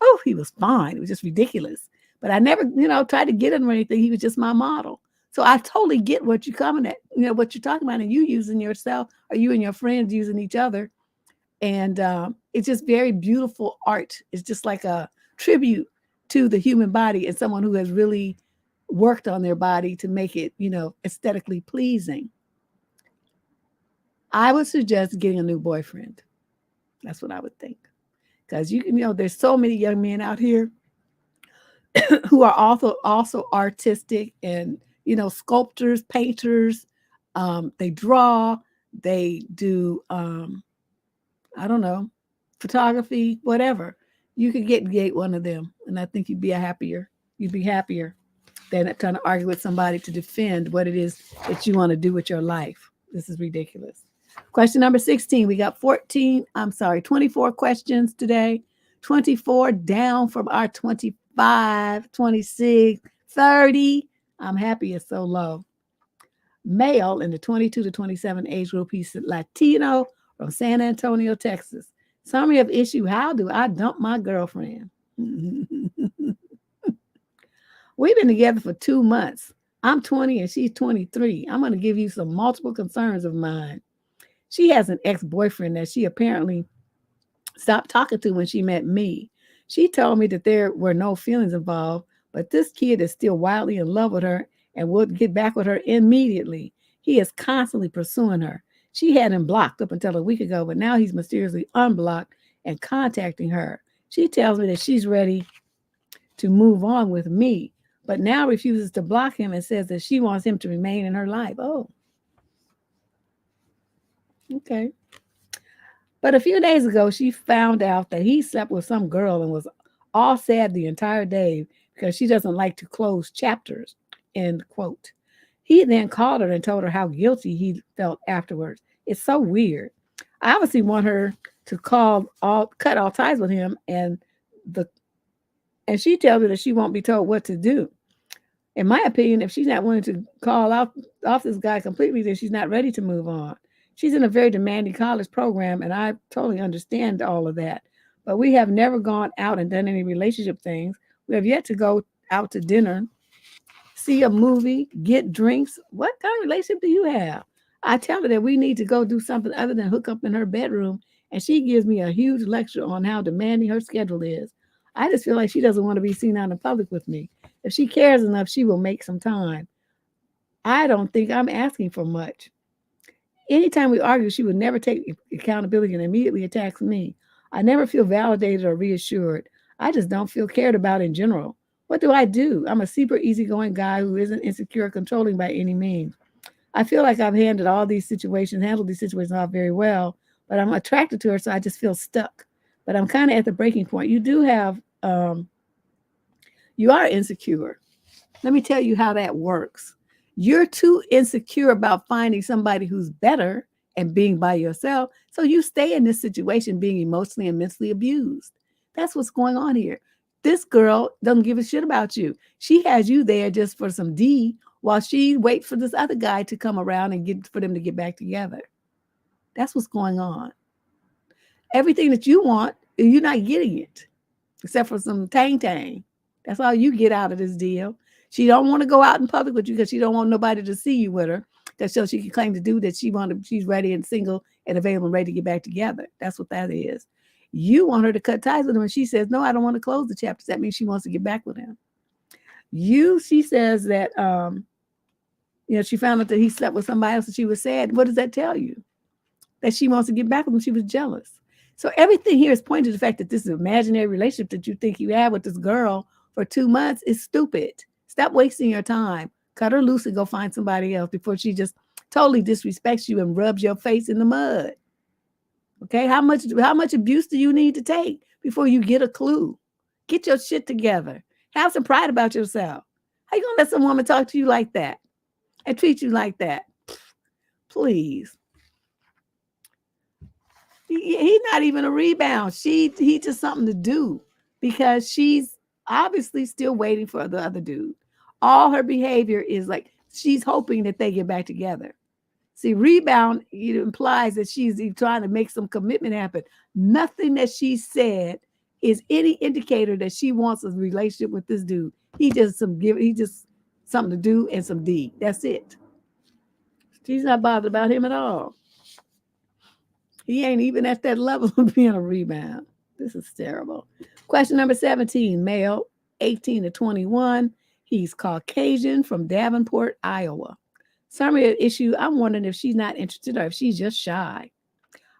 Oh, he was fine. It was just ridiculous. But I never, tried to get him or anything. He was just my model. So I totally get what you're coming at, what you're talking about, and you using yourself, or you and your friends using each other. And it's just very beautiful art. It's just like a tribute to the human body and someone who has really worked on their body to make it, aesthetically pleasing. I would suggest getting a new boyfriend. That's what I would think. Because there's so many young men out here who are also artistic and sculptors, painters. They draw, they do I don't know, photography, whatever. You could get one of them, and I think you'd be happier than trying to argue with somebody to defend what it is that you want to do with your life. This is ridiculous. Question number 16. We got 24 questions today. 24 down from our 25, 26, 30. I'm happy it's so low. Male in the 22 to 27 age group. He's Latino from San Antonio, Texas. Summary of issue: how do I dump my girlfriend? We've been together for 2 months. I'm 20 and she's 23. I'm going to give you some multiple concerns of mine. She has an ex-boyfriend that she apparently stopped talking to when she met me. She told me that there were no feelings involved, but this kid is still wildly in love with her and would get back with her immediately. He is constantly pursuing her. She had him blocked up until a week ago, but now he's mysteriously unblocked and contacting her. She tells me that she's ready to move on with me, but now refuses to block him and says that she wants him to remain in her life. Oh, okay. But a few days ago, she found out that he slept with some girl and was all sad the entire day because she doesn't like to close chapters, end quote. He then called her and told her how guilty he felt afterwards. It's so weird. I obviously want her to cut all ties with him, the and she tells me that she won't be told what to do. In my opinion, if she's not willing to call off this guy completely, then she's not ready to move on. She's in a very demanding college program, and I totally understand all of that. But we have never gone out and done any relationship things. We have yet to go out to dinner, see a movie, get drinks. What kind of relationship do you have? I tell her that we need to go do something other than hook up in her bedroom, and she gives me a huge lecture on how demanding her schedule is. I just feel like she doesn't want to be seen out in public with me. If she cares enough, she will make some time. I don't think I'm asking for much. Anytime we argue, she would never take accountability and immediately attacks me. I never feel validated or reassured. I just don't feel cared about in general. What do I do? I'm a super easygoing guy who isn't insecure or controlling by any means. I feel like I've handled these situations off very well, but I'm attracted to her, so I just feel stuck. But I'm kind of at the breaking point. You are insecure. Let me tell you how that works. You're too insecure about finding somebody who's better and being by yourself, so you stay in this situation being emotionally and mentally abused. That's what's going on here. This girl doesn't give a shit about you. She has you there just for some D while she waits for this other guy to come around and for them to get back together. That's what's going on. Everything that you want, you're not getting it, except for some tang. That's all you get out of this deal. She don't want to go out in public with you because she don't want nobody to see you with her. That so she can claim to do that she's ready and single and available and ready to get back together. That's what that is. You want her to cut ties with him, and she says, no, I don't want to close the chapters. That means she wants to get back with him. She says that, she found out that he slept with somebody else and she was sad. What does that tell you? That she wants to get back with him. She was jealous. So everything here is pointing to the fact that this imaginary relationship that you think you have with this girl for 2 months is stupid. Stop wasting your time. Cut her loose and go find somebody else before she just totally disrespects you and rubs your face in the mud. Okay, how much abuse do you need to take before you get a clue? Get your shit together. Have some pride about yourself. How you gonna let some woman talk to you like that and treat you like that? Please. He's not even a rebound. He's just something to do because she's obviously still waiting for the other dude. All her behavior is like she's hoping that they get back together. See, rebound, it implies that she's trying to make some commitment happen. Nothing that she said is any indicator that she wants a relationship with this dude. He just something to do and some D. That's it. She's not bothered about him at all. He ain't even at that level of being a rebound. This is terrible. Question number 17, male, 18 to 21. He's Caucasian from Davenport, Iowa. Summary of issue, I'm wondering if she's not interested or if she's just shy.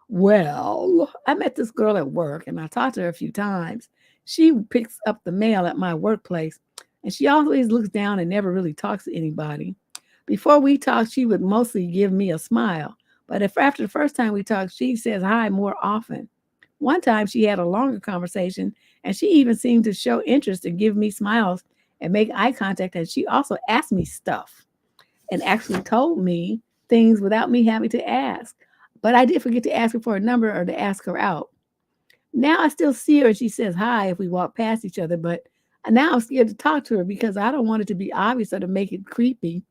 Well, I met this girl at work and I talked to her a few times. She picks up the mail at my workplace and she always looks down and never really talks to anybody. Before we talk, she would mostly give me a smile. But if after the first time we talked, she says hi more often. One time she had a longer conversation and she even seemed to show interest and give me smiles and make eye contact. And she also asked me stuff and actually told me things without me having to ask. But I did forget to ask her for a number or to ask her out. Now I still see her and she says hi if we walk past each other, but now I'm scared to talk to her because I don't want it to be obvious or to make it creepy.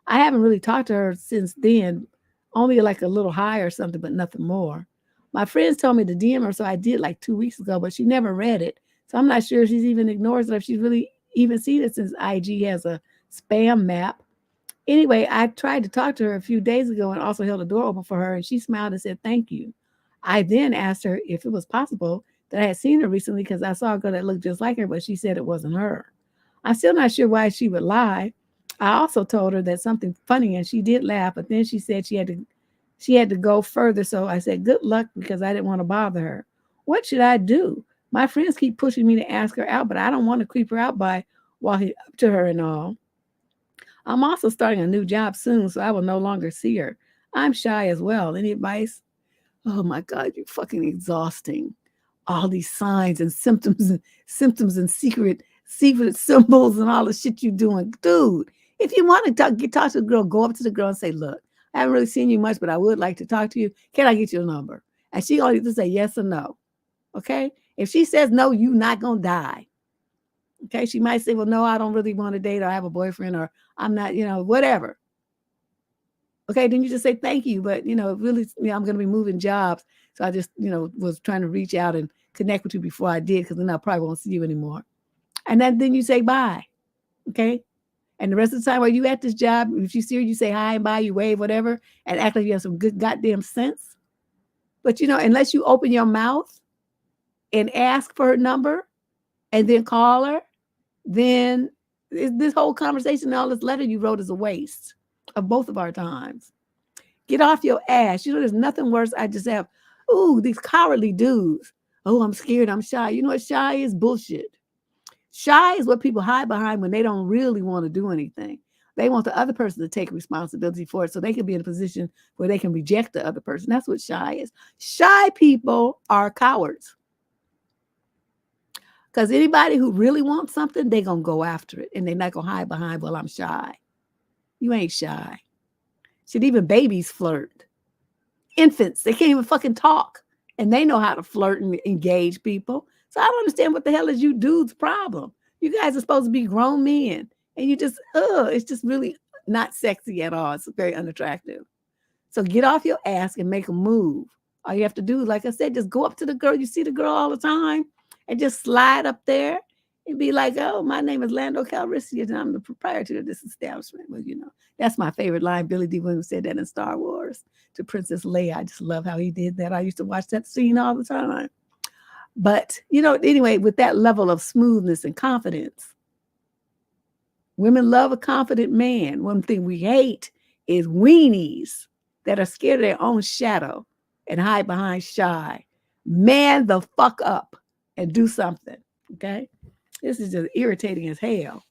I haven't really talked to her since then, only like a little hi or something, but nothing more. My friends told me to DM her, so I did like 2 weeks ago, but she never read it. So I'm not sure if she's even ignores it or if she's really even seen it since IG has a spam map. Anyway, I tried to talk to her a few days ago and also held the door open for her, and she smiled and said, thank you. I then asked her if it was possible that I had seen her recently because I saw a girl that looked just like her, but she said it wasn't her. I'm still not sure why she would lie. I also told her that something funny, and she did laugh, but then she said she had to go further, so I said, good luck, because I didn't want to bother her. What should I do? My friends keep pushing me to ask her out, but I don't want to creep her out by walking up to her and all. I'm also starting a new job soon, so I will no longer see her. I'm shy as well. Any advice? Oh my God, you're fucking exhausting. All these signs and symptoms and secret symbols and all the shit you're doing. Dude, if you want to talk to the girl, go up to the girl and say, look, I haven't really seen you much, but I would like to talk to you. Can I get your number? And she only to say yes or no. Okay. If she says no, you're not going to die. Okay. She might say, well, no, I don't really want to date, or I have a boyfriend, or I'm not, whatever. Okay. Then you just say thank you. But, really, I'm going to be moving jobs. So I just, was trying to reach out and connect with you before I did, because then I probably won't see you anymore. And then you say bye. Okay. And the rest of the time while you at this job, if you see her, you say hi and bye, you wave, whatever, and act like you have some good goddamn sense. But, unless you open your mouth and ask for her number and then call her, then this whole conversation and all this letter you wrote is a waste of both of our times. Get off your ass. There's nothing worse. I just have, these cowardly dudes. Oh, I'm scared. I'm shy. You know what shy is? Bullshit. Shy is what people hide behind when they don't really want to do anything. They want the other person to take responsibility for it so they can be in a position where they can reject the other person. That's what shy is. Shy people are cowards. Because anybody who really wants something, they're going to go after it. And they're not going to hide behind, well, I'm shy. You ain't shy. Shit, even babies flirt. Infants, they can't even fucking talk. And they know how to flirt and engage people. So I don't understand what the hell is you dudes' problem. You guys are supposed to be grown men. And you just, it's just really not sexy at all. It's very unattractive. So get off your ass and make a move. All you have to do, like I said, just go up to the girl. You see the girl all the time and just slide up there and be like, oh, my name is Lando Calrissian and I'm the proprietor of this establishment. Well, that's my favorite line. Billy D. Williams said that in Star Wars to Princess Leia. I just love how he did that. I used to watch that scene all the time. But, anyway, with that level of smoothness and confidence, women love a confident man. One thing we hate is weenies that are scared of their own shadow and hide behind shy. Man the fuck up and do something, okay? This is just irritating as hell.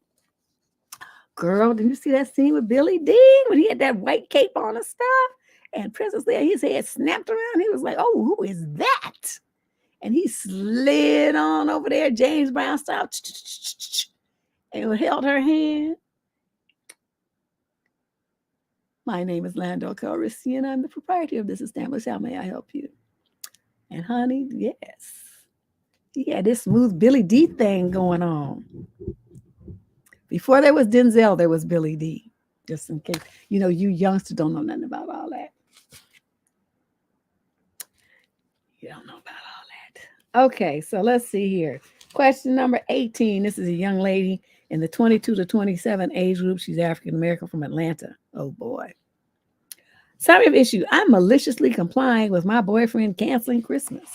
Girl, did you see that scene with Billy D when he had that white cape on and stuff? And Princess Leia, his head snapped around. He was like, oh, who is that? And he slid on over there, James Brown style, and held her hand. My name is Lando Calrissian. I'm the proprietor of this establishment. How may I help you? And honey, yes. He had this smooth Billy D thing going on. Before there was Denzel, there was Billy D. Just in case, you youngsters don't know nothing about all that. You don't know about all that. Okay, so let's see here. Question number 18. This is a young lady in the 22 to 27 age group. She's African-American from Atlanta. Oh, boy. Summary of issue. I'm maliciously complying with my boyfriend canceling Christmas.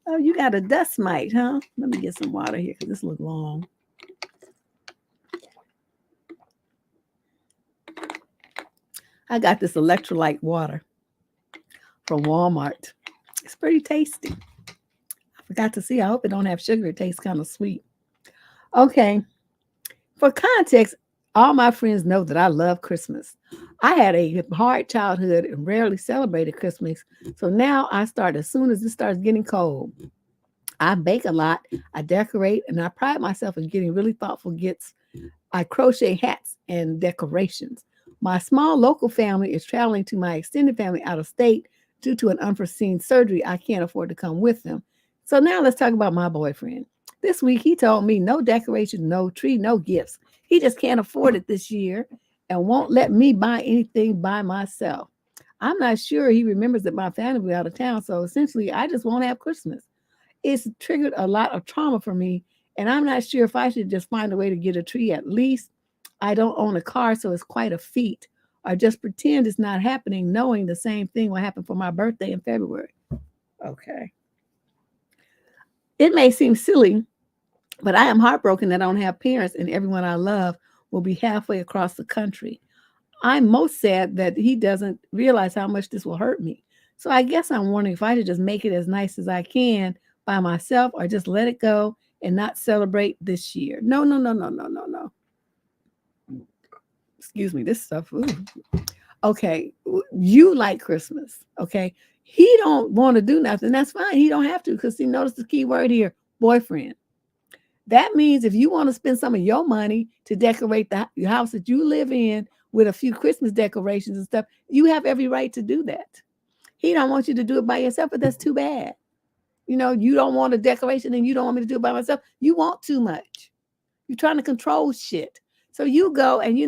Oh, you got a dust mite, huh? Let me get some water here because this looks long. I got this electrolyte water from Walmart. It's pretty tasty. I forgot to see. I hope it don't have sugar. It tastes kind of sweet. Okay. For context, all my friends know that I love Christmas. I had a hard childhood and rarely celebrated Christmas. So now I start as soon as it starts getting cold. I bake a lot. I decorate, and I pride myself in getting really thoughtful gifts. I crochet hats and decorations. My small local family is traveling to my extended family out of state due to an unforeseen surgery. I can't afford to come with them. So now let's talk about my boyfriend. This week, he told me no decoration, no tree, no gifts. He just can't afford it this year and won't let me buy anything by myself. I'm not sure he remembers that my family will be out of town. So essentially, I just won't have Christmas. It's triggered a lot of trauma for me. And I'm not sure if I should just find a way to get a tree at least. I don't own a car, so it's quite a feat. Or just pretend it's not happening, knowing the same thing will happen for my birthday in February. Okay. It may seem silly, but I am heartbroken that I don't have parents and everyone I love will be halfway across the country. I'm most sad that he doesn't realize how much this will hurt me. So I guess I'm wondering if I should just make it as nice as I can by myself or just let it go and not celebrate this year. No. Excuse me, this stuff. Ooh. Okay, you like Christmas, okay? He don't want to do nothing. That's fine. He don't have to because he noticed the key word here, boyfriend. That means if you want to spend some of your money to decorate the house that you live in with a few Christmas decorations and stuff, you have every right to do that. He don't want you to do it by yourself, but that's too bad. You know, you don't want a decoration and you don't want me to do it by myself. You want too much. You're trying to control shit. So you go and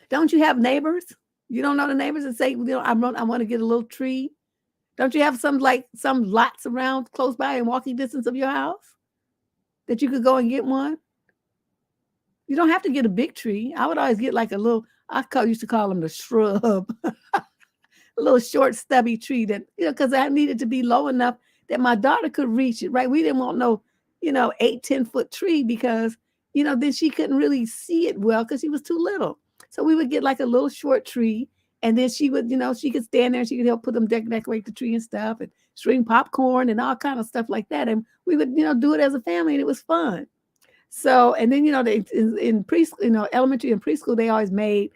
don't you have neighbors? You don't know the neighbors and say, I want to get a little tree. Don't you have some lots around close by in walking distance of your house that you could go and get one? You don't have to get a big tree. I would always get like a little, used to call them the shrub, a little short stubby tree that, because I needed to be low enough that my daughter could reach it, right? We didn't want no, 8-10 foot tree because, then she couldn't really see it well because she was too little. So we would get like a little short tree, and then she would, she could stand there and she could help put them decorate the tree and stuff and string popcorn and all kind of stuff like that. And we would, do it as a family, and it was fun. So, and then, in preschool, elementary and preschool, they always made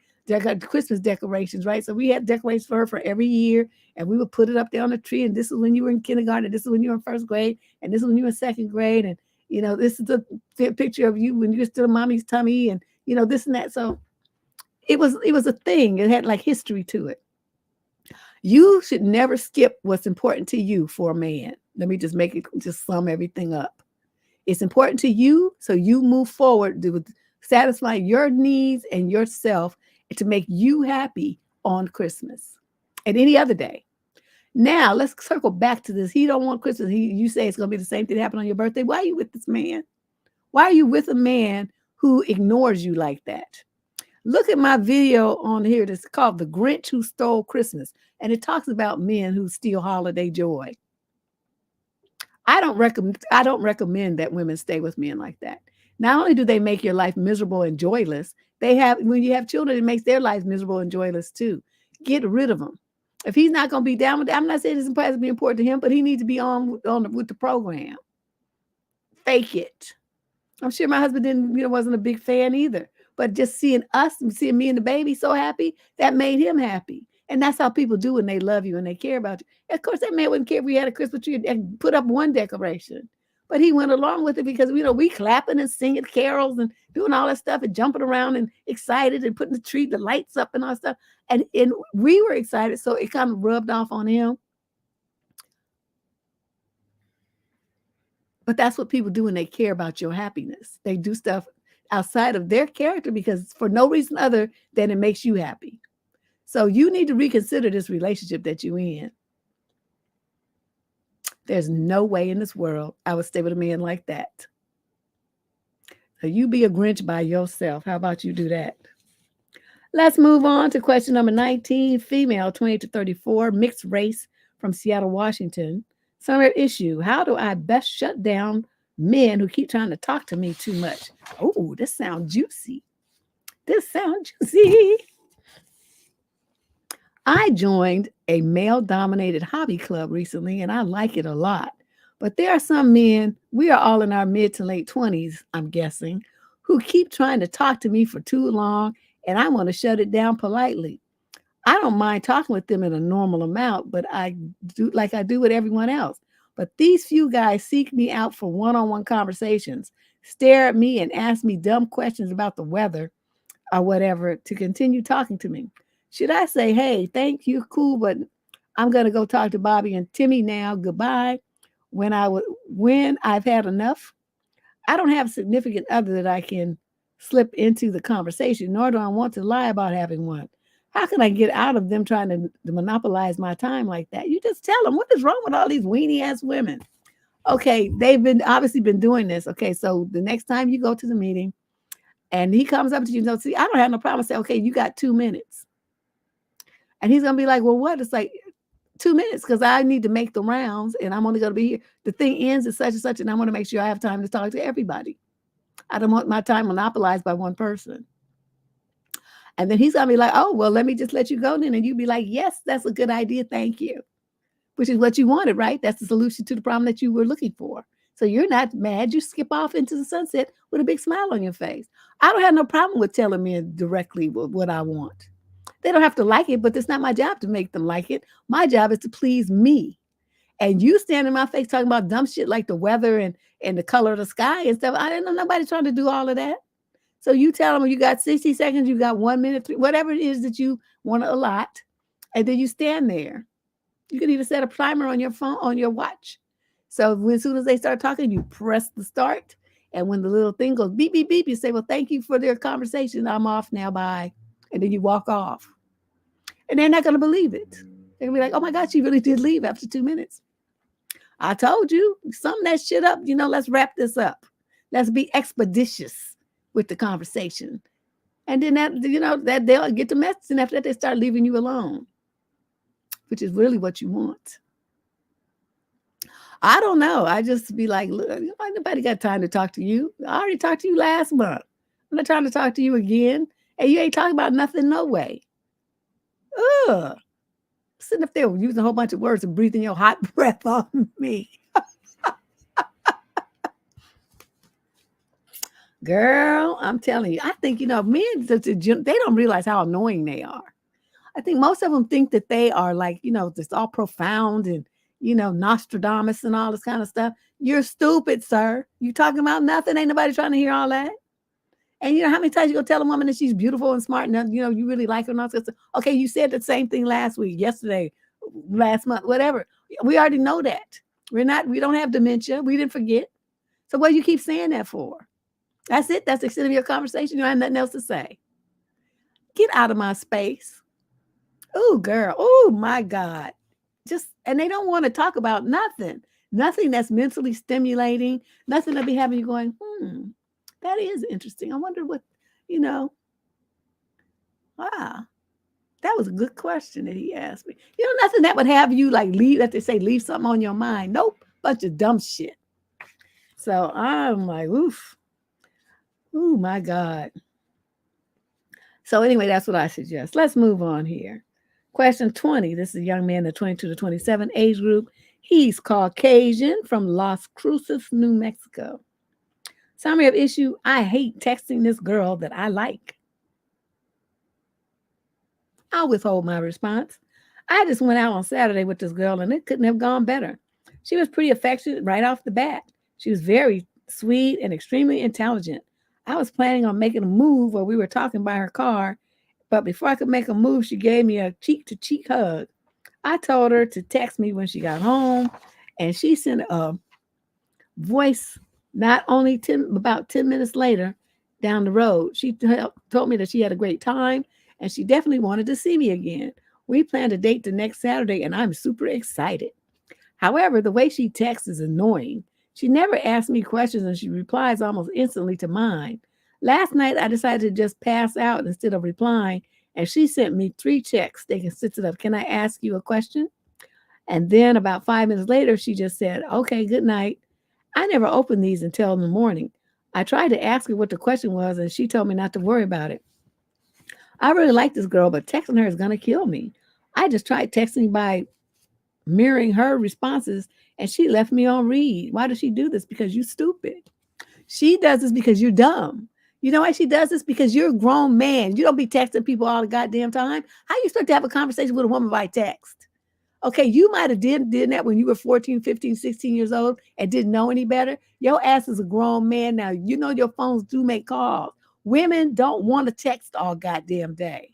Christmas decorations, right? So we had decorations for her for every year, and we would put it up there on the tree. And this is when you were in kindergarten, and this is when you were in first grade, and this is when you were in second grade. And, this is the picture of you when you were still in mommy's tummy, and, this and that. So it was a thing. It had like history to it. You should never skip what's important to you for a man. Let me just sum everything up. It's important to you, so you move forward to satisfy your needs and yourself to make you happy on Christmas and any other day. Now, let's circle back to this. He don't want Christmas. You say it's going to be the same thing that happened on your birthday. Why are you with this man? Why are you with a man who ignores you like that? Look at my video on here that's called The Grinch Who Stole Christmas, and it talks about men who steal holiday joy. I don't recommend that women stay with men like that. Not only do they make your life miserable and joyless, when you have children, it makes their lives miserable and joyless too. Get rid of them. If he's not going to be down with it, I'm not saying it's supposed to be important to him, but he needs to be on with the program. Fake it. I'm sure my husband wasn't a big fan either. But just seeing me and the baby so happy, that made him happy. And that's how people do when they love you and they care about you. Of course, that man wouldn't care if we had a Christmas tree and put up one decoration. But he went along with it because, we clapping and singing carols and doing all that stuff and jumping around and excited and putting the lights up and all that stuff. And we were excited, so it kind of rubbed off on him. But that's what people do when they care about your happiness. They do stuff outside of their character because for no reason other than it makes you happy. So you need to reconsider this relationship that you're in. There's no way in this world I would stay with a man like that. So you be a Grinch by yourself. How about you do that? Let's move on to question number 19. Female, 28 to 34, mixed race from Seattle, Washington. Summer issue. How do I best shut down men who keep trying to talk to me too much? Oh, this sounds juicy. I joined a male-dominated hobby club recently, and I like it a lot. But there are some men, we are all in our mid to late 20s, I'm guessing, who keep trying to talk to me for too long, and I want to shut it down politely. I don't mind talking with them in a normal amount, but I do like I do with everyone else. But these few guys seek me out for one-on-one conversations, stare at me and ask me dumb questions about the weather or whatever to continue talking to me. Should I say, hey, thank you, cool, but I'm going to go talk to Bobby and Timmy now. Goodbye. When I've had enough? I don't have a significant other that I can slip into the conversation, nor do I want to lie about having one. How can I get out of them trying to monopolize my time like that? You just tell them, what is wrong with all these weenie ass women? Okay, they've obviously been doing this. Okay, so the next time you go to the meeting and he comes up to you and see, I don't have no problem. Say, okay, you got 2 minutes. And he's going to be like, well, what? It's like 2 minutes because I need to make the rounds and I'm only going to be here. The thing ends at such and such, and I want to make sure I have time to talk to everybody. I don't want my time monopolized by one person. And then he's going to be like, oh, well, let me just let you go then. And you be like, yes, that's a good idea. Thank you. Which is what you wanted, right? That's the solution to the problem that you were looking for. So you're not mad. You skip off into the sunset with a big smile on your face. I don't have no problem with telling men directly what I want. They don't have to like it, but it's not my job to make them like it. My job is to please me. And you stand in my face talking about dumb shit like the weather and the color of the sky and stuff. I didn't know nobody trying to do all of that. So you tell them you got 60 seconds, you got 1 minute, whatever it is that you want to allot. And then you stand there. You can even set a timer on your phone, on your watch. So as soon as they start talking, you press the start. And when the little thing goes beep, beep, beep, you say, well, thank you for their conversation. I'm off now. Bye. And then you walk off. And they're not going to believe it. They're going to be like, oh my God, she really did leave after 2 minutes. I told you, sum that shit up. Let's wrap this up. Let's be expeditious with the conversation. And then that they'll get the message. And after that, they start leaving you alone, which is really what you want. I don't know. I just be like, look, nobody got time to talk to you. I already talked to you last month. I'm not trying to talk to you again. And you ain't talking about nothing, no way. Ugh. Sitting up there using a whole bunch of words and breathing your hot breath on me. Girl, I'm telling you, I think, men, they don't realize how annoying they are. I think most of them think that they are like, just all profound and, Nostradamus and all this kind of stuff. You're stupid, sir. You talking about nothing. Ain't nobody trying to hear all that. And how many times you go tell a woman that she's beautiful and smart and, you really like her and all that. Okay, you said the same thing last week, yesterday, last month, whatever. We already know that. We don't have dementia. We didn't forget. So what do you keep saying that for? That's it. That's the extent of your conversation. You don't have nothing else to say. Get out of my space. Oh, girl. Oh, my God. And they don't want to talk about nothing. Nothing that's mentally stimulating. Nothing that be having you going, that is interesting. I wonder what, wow. That was a good question that he asked me. Nothing that would have you like leave something on your mind. Nope. Bunch of dumb shit. So I'm like, oof. Oh, my God. So anyway, that's what I suggest. Let's move on here. Question 20. This is a young man, the 22 to 27 age group. He's Caucasian from Las Cruces, New Mexico. Summary of issue: I hate texting this girl that I like. I'll withhold my response. I just went out on Saturday with this girl and it couldn't have gone better. She was pretty affectionate right off the bat. She was very sweet and extremely intelligent. I was planning on making a move where we were talking by her car, but before I could make a move, she gave me a cheek-to-cheek hug. I told her to text me when she got home, and she sent a voice not only about 10 minutes later down the road. She told me that she had a great time, and she definitely wanted to see me again. We planned a date the next Saturday, and I'm super excited. However, the way she texts is annoying. She never asks me questions, and she replies almost instantly to mine. Last night, I decided to just pass out instead of replying, and she sent me 3 texts. They consisted of, can I ask you a question? And then about 5 minutes later, she just said, okay, good night. I never opened these until in the morning. I tried to ask her what the question was, and she told me not to worry about it. I really like this girl, but texting her is going to kill me. I just tried texting by mirroring her responses, and she left me on read. Why does she do this? Because you're stupid. She does this because you're dumb. You know why she does this? Because you're a grown man. You don't be texting people all the goddamn time. How you start to have a conversation with a woman by text? Okay, you might have did that when you were 14, 15, 16 years old and didn't know any better. Your ass is a grown man now. You know your phones do make calls. Women don't want to text all goddamn day.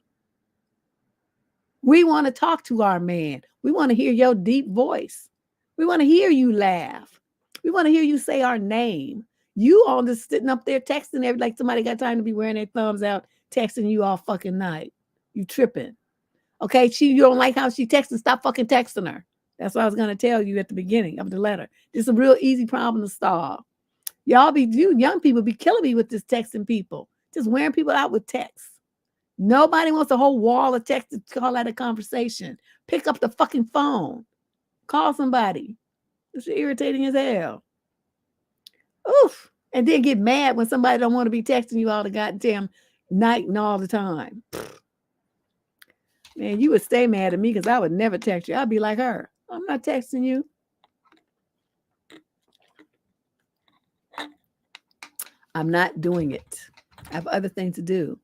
We want to talk to our man. We want to hear your deep voice. We want to hear you laugh. We want to hear you say our name. You all just sitting up there texting like somebody got time to be wearing their thumbs out, texting you all fucking night. You tripping. Okay, you don't like how she texting, stop fucking texting her. That's what I was going to tell you at the beginning of the letter. This is a real easy problem to solve. You young people be killing me with this texting people. Just wearing people out with texts. Nobody wants a whole wall of text to call out a conversation. Pick up the fucking phone. Call somebody. It's irritating as hell. Oof. And then get mad when somebody don't want to be texting you all the goddamn night and all the time. Man, you would stay mad at me because I would never text you. I'd be like her. I'm not texting you. I'm not doing it. I have other things to do.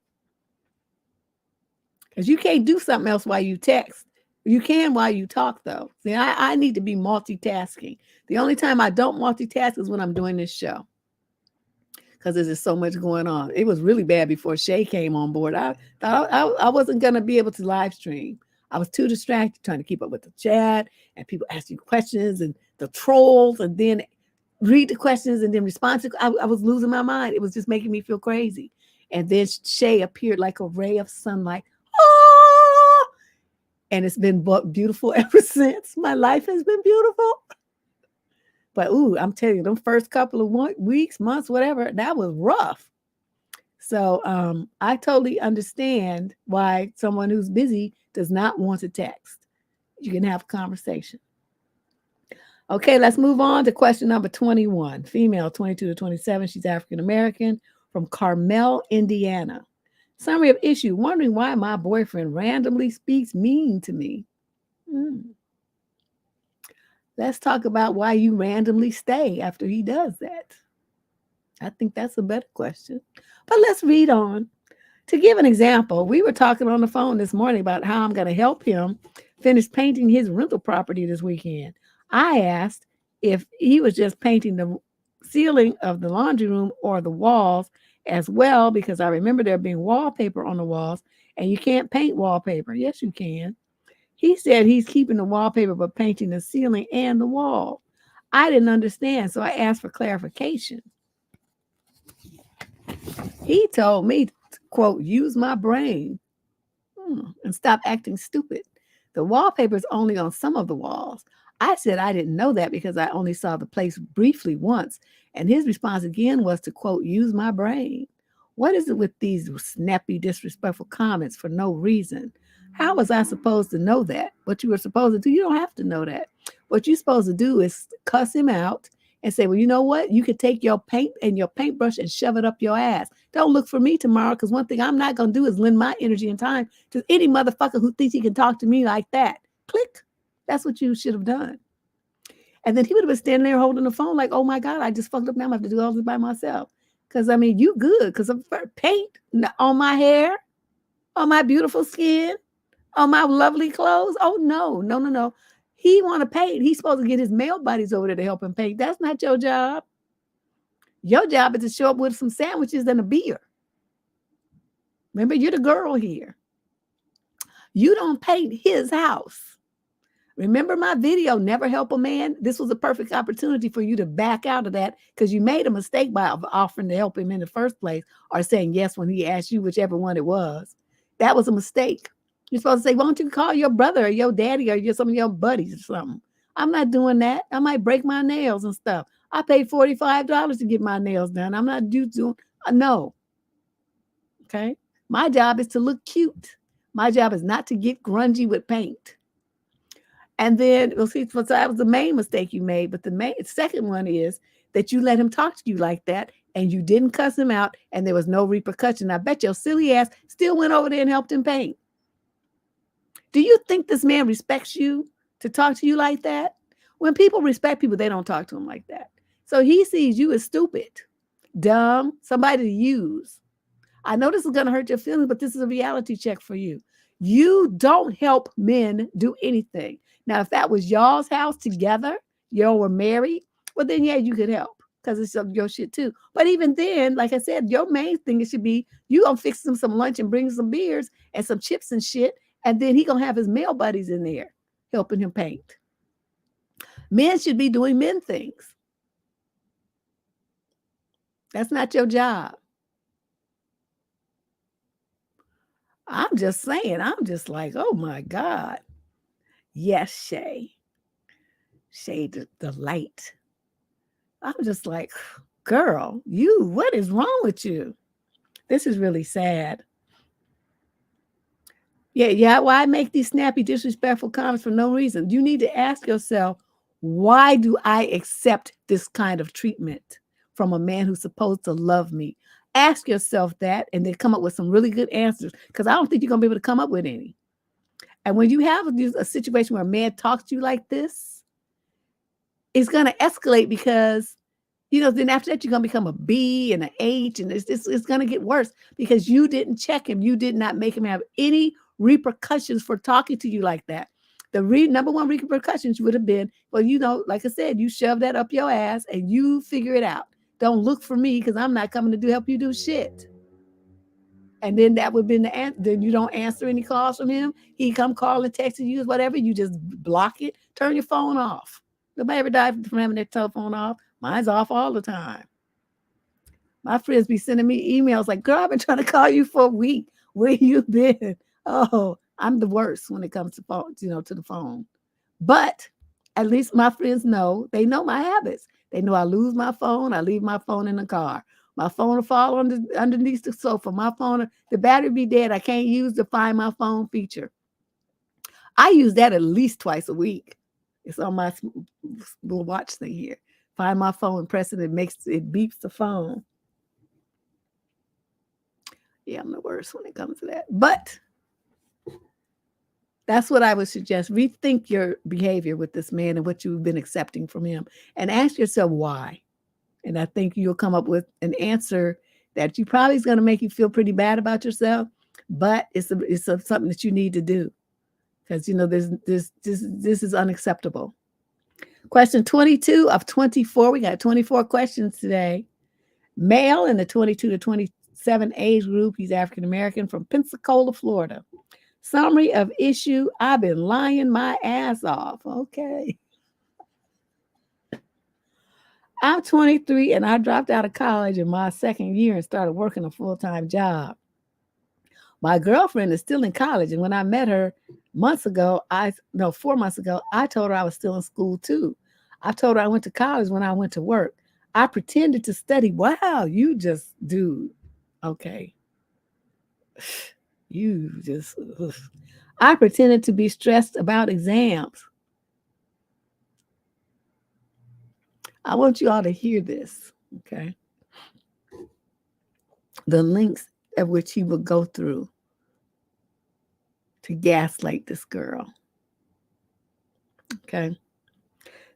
Because you can't do something else while you text. You can while you talk, though. See, I need to be multitasking. The only time I don't multitask is when I'm doing this show. Because there's just so much going on. It was really bad before Shay came on board. I thought I wasn't going to be able to live stream. I was too distracted trying to keep up with the chat and people asking questions and the trolls, and then read the questions and then respond to. I was losing my mind. It was just making me feel crazy. And then Shay appeared like a ray of sunlight. Oh! And it's been beautiful ever since. My life has been beautiful. But ooh, I'm telling you, them first couple of weeks, months, whatever, that was rough. So I totally understand why someone who's busy does not want to text. You can have a conversation. Okay, let's move on to question number 21. Female, 22 to 27. She's African-American from Carmel, Indiana. Summary of issue: wondering why my boyfriend randomly speaks mean to me. Let's talk about why you randomly stay after he does that. I think that's a better question. But let's read on. To give an example, we were talking on the phone this morning about how I'm going to help him finish painting his rental property this weekend. I asked if he was just painting the ceiling of the laundry room or the walls as well, because I remember there being wallpaper on the walls, and you can't paint wallpaper. Yes, you can. He said he's keeping the wallpaper but painting the ceiling and the wall. I didn't understand, so I asked for clarification. He told me to, quote, use my brain and stop acting stupid. The wallpaper is only on some of the walls. I said I didn't know that because I only saw the place briefly once. And his response again was to, quote, use my brain. What is it with these snappy, disrespectful comments for no reason? How was I supposed to know that? What you were supposed to do, you don't have to know that. What you're supposed to do is cuss him out and say, well, you know what? You could take your paint and your paintbrush and shove it up your ass. Don't look for me tomorrow, because one thing I'm not going to do is lend my energy and time to any motherfucker who thinks he can talk to me like that. Click. That's what you should have done. And then he would have been standing there holding the phone like, oh my God, I just fucked up now. I have to do all this by myself. Because, I mean, you good, because of paint on my hair, on my beautiful skin, on my lovely clothes. Oh, no. He want to paint. He's supposed to get his male buddies over there to help him paint. That's not your job. Your job is to show up with some sandwiches and a beer. Remember, you're the girl here. You don't paint his house. Remember my video, Never Help a Man? This was a perfect opportunity for you to back out of that, because you made a mistake by offering to help him in the first place, or saying yes when he asked you, whichever one it was. That was a mistake. You're supposed to say, why don't you call your brother or your daddy or some of your buddies or something? I'm not doing that. I might break my nails and stuff. I paid $45 to get my nails done. I'm not doing, no. Okay. My job is to look cute. My job is not to get grungy with paint. And then we'll see. So that was the main mistake you made. But the second one is that you let him talk to you like that, and you didn't cuss him out, and there was no repercussion. I bet your silly ass still went over there and helped him paint. Do you think this man respects you to talk to you like that? When people respect people, they don't talk to them like that. So he sees you as stupid, dumb, somebody to use. I know this is going to hurt your feelings, but this is a reality check for you. You don't help men do anything. Now, if that was y'all's house together, y'all were married, well, then, yeah, you could help, because it's your shit too. But even then, like I said, your main thing should be you gonna fix him some lunch and bring some beers and some chips and shit, and then he gonna have his male buddies in there helping him paint. Men should be doing men things. That's not your job. I'm just saying, I'm just like, oh my God. Yes, Shay. Shay, the light. I'm just like, girl, what is wrong with you? This is really sad. Yeah. Why make these snappy, disrespectful comments for no reason? You need to ask yourself, why do I accept this kind of treatment from a man who's supposed to love me? Ask yourself that, and then come up with some really good answers, because I don't think you're going to be able to come up with any. And when you have a situation where a man talks to you like this, it's going to escalate, because, then after that, you're going to become a B and an H, and it's going to get worse, because you didn't check him. You did not make him have any repercussions for talking to you like that. The number one repercussions would have been, well, like I said, you shove that up your ass and you figure it out. Don't look for me, because I'm not coming to help you do shit. And then that would be the answer. Then you don't answer any calls from him. He come call and text you, whatever. You just block it. Turn your phone off. Nobody ever died from having their telephone off. Mine's off all the time. My friends be sending me emails like, girl, I've been trying to call you for a week. Where you been? Oh, I'm the worst when it comes to phone, to the phone. But at least my friends know, they know my habits. They know I lose my phone. I leave my phone in the car. My phone will fall underneath the sofa. My phone, the battery be dead. I can't use the Find My Phone feature. I use that at least twice a week. It's on my little watch thing here. Find My Phone, press it, it beeps the phone. Yeah, I'm the worst when it comes to that. But that's what I would suggest. Rethink your behavior with this man and what you've been accepting from him, and ask yourself why. And I think you'll come up with an answer that you probably is going to make you feel pretty bad about yourself, but it's something that you need to do, because this is unacceptable. Question 22 of 24. We got 24 questions today. Male in the 22 to 27 age group. He's African American from Pensacola, Florida. Summary of issue: I've been lying my ass off. Okay. I'm 23 and I dropped out of college in my second year and started working a full-time job. My girlfriend is still in college, and when I met her 4 months ago, I told her I was still in school too. I told her I went to college when I went to work. I pretended to study. Wow, you just do. Okay. You just. Ugh. I pretended to be stressed about exams. I want you all to hear this, okay? The lengths of which he will go through to gaslight this girl, okay?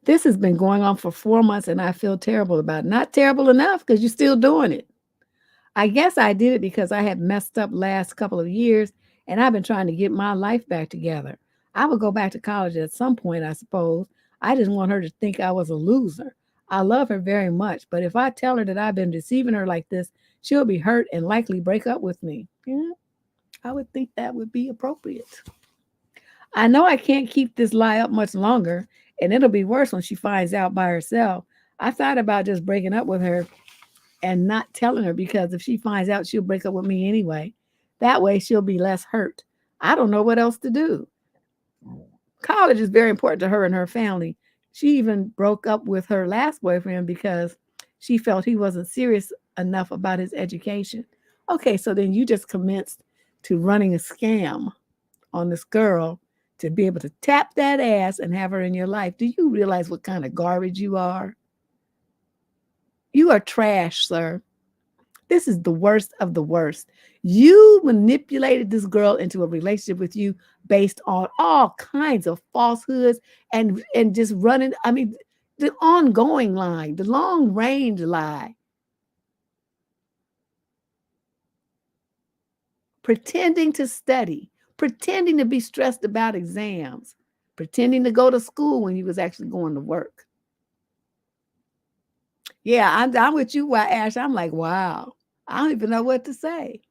This has been going on for 4 months, and I feel terrible about it. Not terrible enough, because you're still doing it. I guess I did it because I had messed up last couple of years, and I've been trying to get my life back together. I will go back to college at some point, I suppose. I didn't want her to think I was a loser. I love her very much, but if I tell her that I've been deceiving her like this, she'll be hurt and likely break up with me. Yeah, I would think that would be appropriate. I know I can't keep this lie up much longer, and it'll be worse when she finds out by herself. I thought about just breaking up with her and not telling her, because if she finds out, she'll break up with me anyway. That way she'll be less hurt. I don't know what else to do. College is very important to her and her family. She even broke up with her last boyfriend because she felt he wasn't serious enough about his education. Okay, so then you just commenced to running a scam on this girl to be able to tap that ass and have her in your life. Do you realize what kind of garbage you are? You are trash, sir. This is the worst of the worst. You manipulated this girl into a relationship with you based on all kinds of falsehoods and just running. I mean, the ongoing lie, the long range lie. Pretending to study, pretending to be stressed about exams, pretending to go to school when you was actually going to work. Yeah, I'm with you, Ash. I'm like, wow. I don't even know what to say.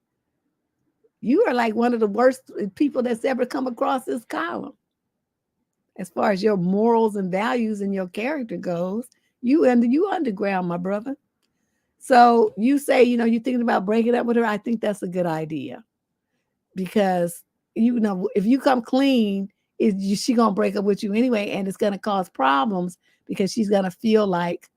You are like one of the worst people that's ever come across this column. As far as your morals and values and your character goes, you underground, my brother. So you say, you're thinking about breaking up with her. I think that's a good idea, because if you come clean, she gonna break up with you anyway, and it's gonna cause problems, because she's gonna feel like,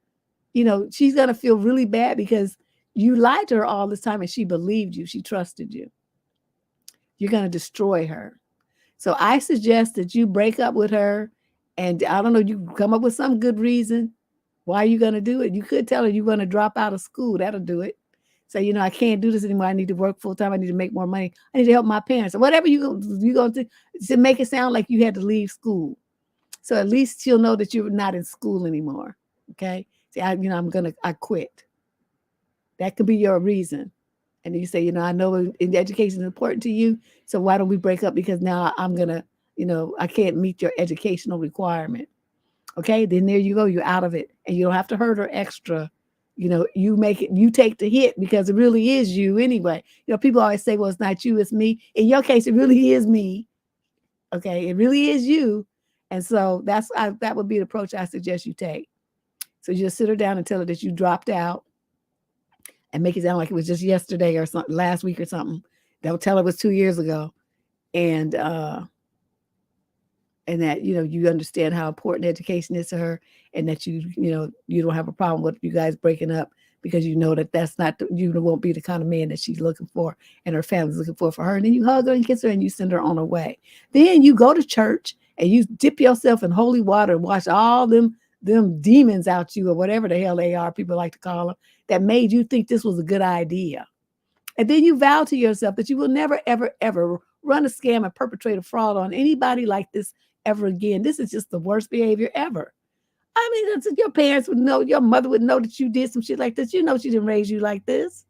she's gonna feel really bad because you lied to her all this time and she believed you, she trusted you. You're gonna destroy her. So I suggest that you break up with her, and I don't know, you come up with some good reason why you're gonna do it. You could tell her you're gonna drop out of school. That'll do it. Say, I can't do this anymore. I need to work full time. I need to make more money. I need to help my parents. Or whatever you're going to make it sound like you had to leave school. So at least she'll know that you're not in school anymore. Okay. Say, I quit. That could be your reason. And you say, I know education is important to you. So why don't we break up? Because now I'm going to, I can't meet your educational requirement. Okay. Then there you go. You're out of it. And you don't have to hurt her extra you take the hit because it really is you anyway. People always say, well, it's not you, it's me. In your case, it really is me. Okay, it really is you. And so that would be the approach I suggest you take. So you just sit her down and tell her that you dropped out and make it sound like it was just yesterday or something, last week or something. Don't tell her it was 2 years ago. And that, you understand how important education is to her, and that you don't have a problem with you guys breaking up, because you know that that's not, you won't be the kind of man that she's looking for and her family's looking for her. And then you hug her and kiss her and you send her on her way. Then you go to church and you dip yourself in holy water and wash all them demons out you, or whatever the hell they are, people like to call them, that made you think this was a good idea. And then you vow to yourself that you will never, ever, ever run a scam and perpetrate a fraud on anybody like this ever again. This is just the worst behavior ever. I mean, your parents would know, your mother would know that you did some shit like this. She didn't raise you like this.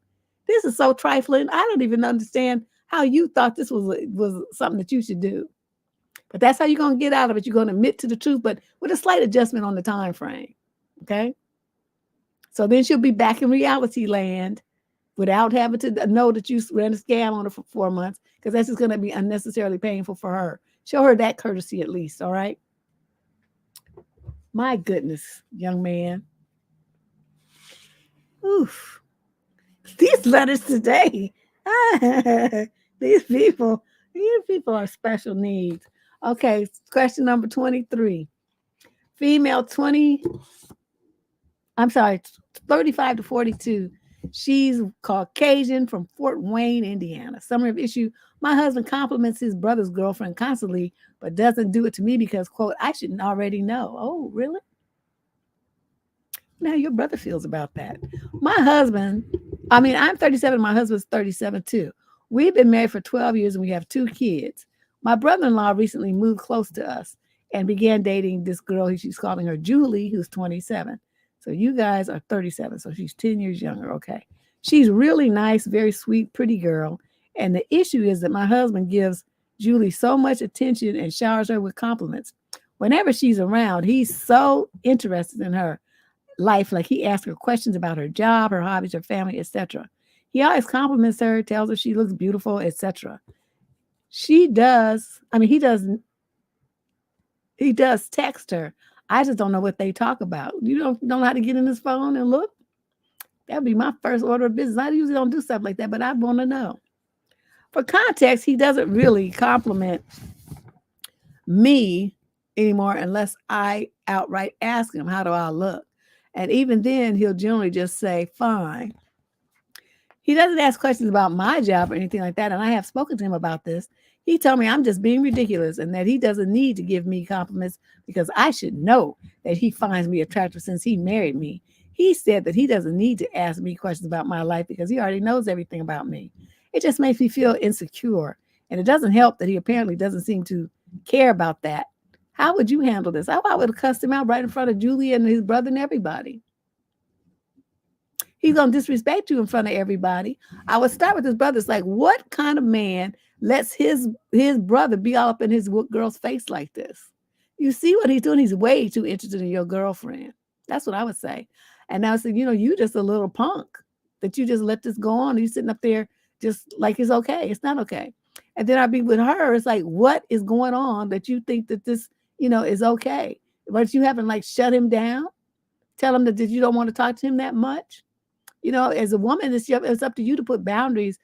This is so trifling. I don't even understand how you thought this was something that you should do. But that's how you're going to get out of it. You're going to admit to the truth, but with a slight adjustment on the time frame. Okay? So then she'll be back in reality land without having to know that you ran a scam on her for 4 months, because that's just going to be unnecessarily painful for her. Show her that courtesy at least, all right? My goodness, young man. Oof. These letters today. These people are special needs. Okay, question number 23. Female 35 to 42. She's Caucasian from Fort Wayne, Indiana. Summary of issue: my husband compliments his brother's girlfriend constantly, but doesn't do it to me because, quote, I shouldn't already know. Oh, really? Now your brother feels about that. I'm 37. My husband's 37 too. We've been married for 12 years and we have 2 kids. My brother-in-law recently moved close to us and began dating this girl. She's calling her Julie, who's 27. So you guys are 37. So she's 10 years younger. Okay. She's really nice, very sweet, pretty girl. And the issue is that my husband gives Julie so much attention and showers her with compliments. Whenever she's around, he's so interested in her life. Like, he asks her questions about her job, her hobbies, her family, etc. He always compliments her, tells her she looks beautiful, etc. He does text her. I just don't know what they talk about. You don't know how to get in his phone and look? That would be my first order of business. I usually don't do stuff like that, but I want to know. For context, he doesn't really compliment me anymore unless I outright ask him, how do I look? And even then, he'll generally just say, fine. He doesn't ask questions about my job or anything like that. And I have spoken to him about this. He told me I'm just being ridiculous and that he doesn't need to give me compliments because I should know that he finds me attractive since he married me. He said that he doesn't need to ask me questions about my life because he already knows everything about me. It just makes me feel insecure. And it doesn't help that he apparently doesn't seem to care about that. How would you handle this? I would have cussed him out right in front of Julie and his brother and everybody. He's going to disrespect you in front of everybody. I would start with his brother. It's like, what kind of man lets his brother be all up in his girl's face like this? You see what he's doing? He's way too interested in your girlfriend. That's what I would say. And I would say, you just a little punk that you just let this go on. You're sitting up there just like it's okay. It's not okay. And then I'd be with her. It's like, what is going on that you think that this, is okay? But you haven't shut him down? Tell him that you don't want to talk to him that much? As a woman, it's up to you to put boundaries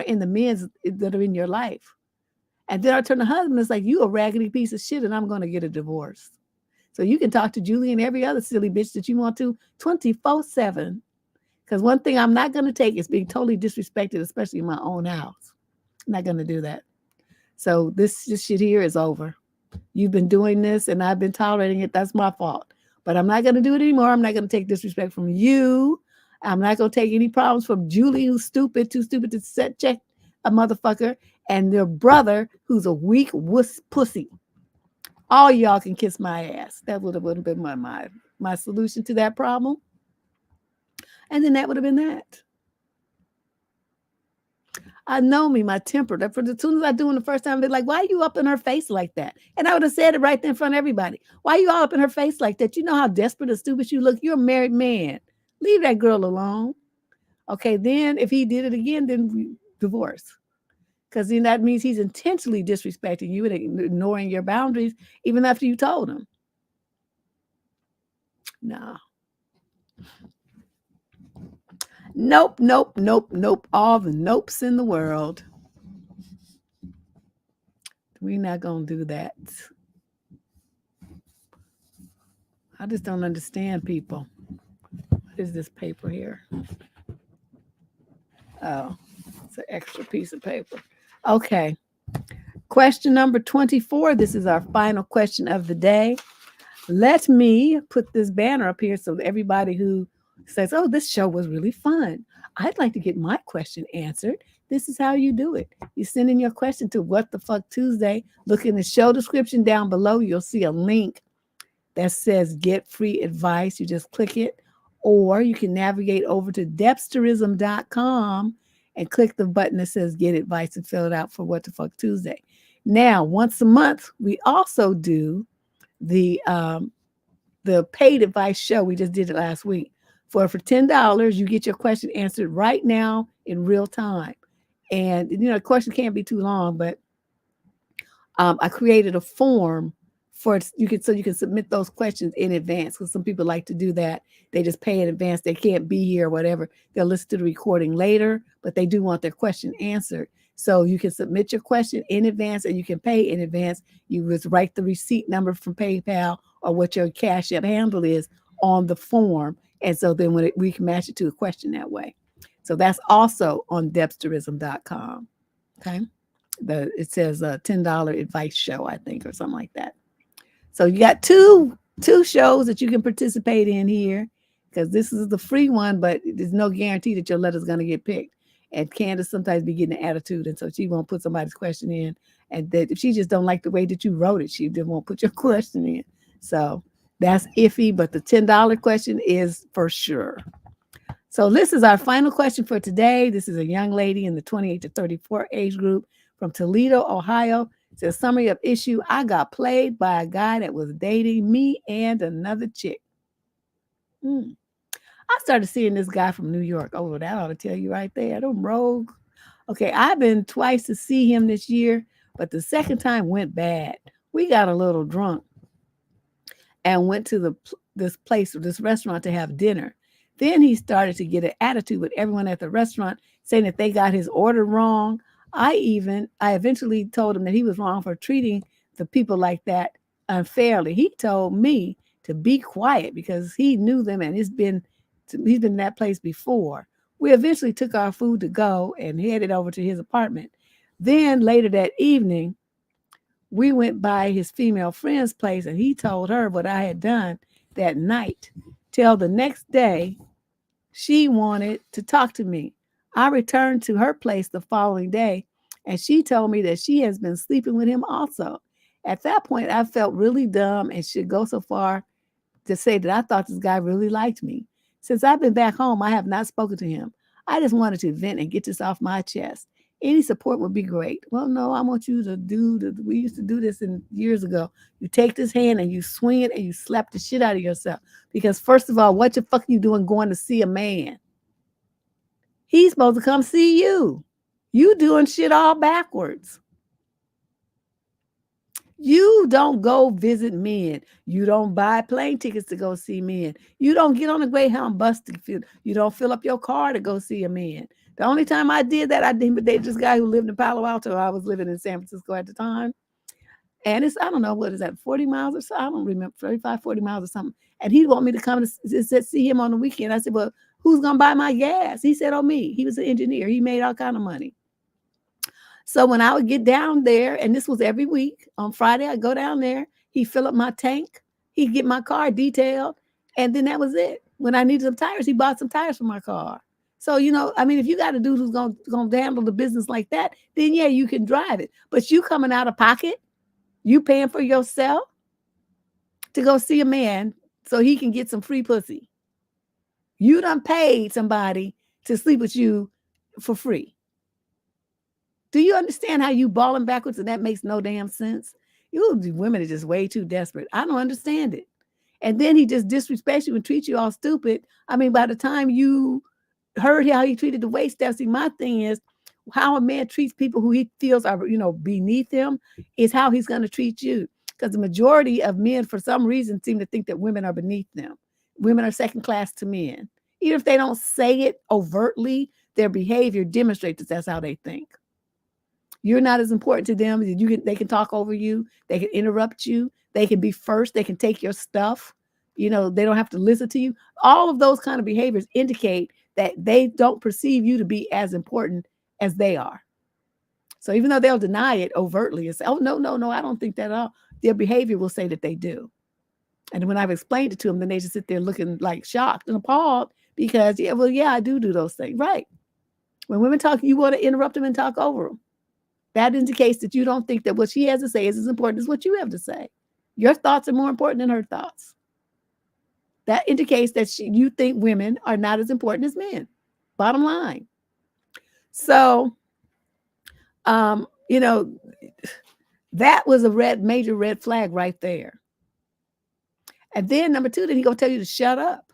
in the men that are in your life. And then I turn to the husband, it's like, you a raggedy piece of shit and I'm going to get a divorce. So you can talk to Julie and every other silly bitch that you want to 24/7. Because one thing I'm not going to take is being totally disrespected, especially in my own house. I'm not going to do that. So this shit here is over. You've been doing this and I've been tolerating it. That's my fault. But I'm not going to do it anymore. I'm not going to take disrespect from you. I'm not going to take any problems from Julie, who's too stupid to check a motherfucker, and their brother, who's a weak wuss pussy. All y'all can kiss my ass. That would have been my solution to that problem. And then that would have been that. I know me, my temper. That as soon as I do it the first time, they're like, why are you up in her face like that? And I would have said it right there in front of everybody. Why are you all up in her face like that? You know how desperate and stupid you look? You're a married man. Leave that girl alone. Okay, then if he did it again, then we divorce. Because then that means he's intentionally disrespecting you and ignoring your boundaries, even after you told him. No. Nope, nope, nope, nope. All the nopes in the world. We're not going to do that. I just don't understand people. What is this paper here? Oh, it's an extra piece of paper. Okay. Question number 24. This is our final question of the day. Let me put this banner up here so everybody who says, oh, this show was really fun, I'd like to get my question answered. This is how you do it. You send in your question to What the Fuck Tuesday. Look in the show description down below. You'll see a link that says Get Free Advice. You just click it. Or you can navigate over to Debsterism.com and click the button that says Get Advice and fill it out for What the Fuck Tuesday. Now, once a month, we also do the paid advice show. We just did it last week. For $10, you get your question answered right now in real time. And the question can't be too long, but I created a form for you can submit those questions in advance, because some people like to do that. They just pay in advance. They can't be here or whatever. They'll listen to the recording later, but they do want their question answered. So you can submit your question in advance and you can pay in advance. You just write the receipt number from PayPal or what your Cashapp handle is on the form. And so then we can match it to a question that way. So that's also on Debsterism.com. Okay. It says a $10 advice show, I think, or something like that. So you got two shows that you can participate in here, because this is the free one, but there's no guarantee that your letter's going to get picked. And Candace sometimes be getting an attitude, and so she won't put somebody's question in. And that if she just don't like the way that you wrote it, she just won't put your question in. So that's iffy, but the $10 question is for sure. So this is our final question for today. This is a young lady in the 28 to 34 age group from Toledo, Ohio. It says, summary of issue: I got played by a guy that was dating me and another chick. I started seeing this guy from New York. Oh, that ought to tell you right there. Them rogue. Okay, I've been twice to see him this year, but the second time went bad. We got a little drunk and went to this restaurant to have dinner. Then he started to get an attitude with everyone at the restaurant, saying that they got his order wrong. I eventually told him that he was wrong for treating the people like that unfairly. He told me to be quiet because he knew them and he's been in that place before. We eventually took our food to go and headed over to his apartment. Then later that evening, we went by his female friend's place and he told her what I had done that night. Till the next day, she wanted to talk to me. I returned to her place the following day and she told me that she has been sleeping with him also. At that point, I felt really dumb and should go so far to say that I thought this guy really liked me. Since I've been back home, I have not spoken to him. I just wanted to vent and get this off my chest. Any support would be great. Well, no, I want you to we used to do this years ago. You take this hand and you swing it and you slap the shit out of yourself. Because first of all, what the fuck are you doing going to see a man? He's supposed to come see you. You doing shit all backwards. You don't go visit men. You don't buy plane tickets to go see men. You don't get on a Greyhound bus you don't fill up your car to go see a man. The only time I did that, I didn't date this guy who lived in Palo Alto. I was living in San Francisco at the time. And it's, I don't know, what is that, 40 miles or so? I don't remember, 35, 40 miles or something. And he wanted me to come to see him on the weekend. I said, well, who's going to buy my gas? He said, oh, me. He was an engineer. He made all kind of money. So when I would get down there, and this was every week, on Friday, I'd go down there, he'd fill up my tank, he'd get my car detailed, and then that was it. When I needed some tires, he bought some tires for my car. So, if you got a dude who's going to handle the business like that, then yeah, you can drive it. But you coming out of pocket, you paying for yourself to go see a man so he can get some free pussy. You done paid somebody to sleep with you for free. Do you understand how you balling backwards and that makes no damn sense? You women are just way too desperate. I don't understand it. And then he just disrespects you and treats you all stupid. I mean, by the time you heard how he treated the wait staff, see, my thing is how a man treats people who he feels are, beneath him is how he's going to treat you. Because the majority of men, for some reason, seem to think that women are beneath them. Women are second class to men. Even if they don't say it overtly, their behavior demonstrates that that's how they think. You're not as important to them. They can talk over you. They can interrupt you. They can be first. They can take your stuff. They don't have to listen to you. All of those kind of behaviors indicate that they don't perceive you to be as important as they are. So even though they'll deny it overtly and say, oh, no, I don't think that at all, their behavior will say that they do. And when I've explained it to them, then they just sit there looking like shocked and appalled because, I do those things. Right. When women talk, you want to interrupt them and talk over them. That indicates that you don't think that what she has to say is as important as what you have to say. Your thoughts are more important than her thoughts. That indicates that you think women are not as important as men. Bottom line. So, that was a major red flag right there. And then number 2, then he gonna tell you to shut up.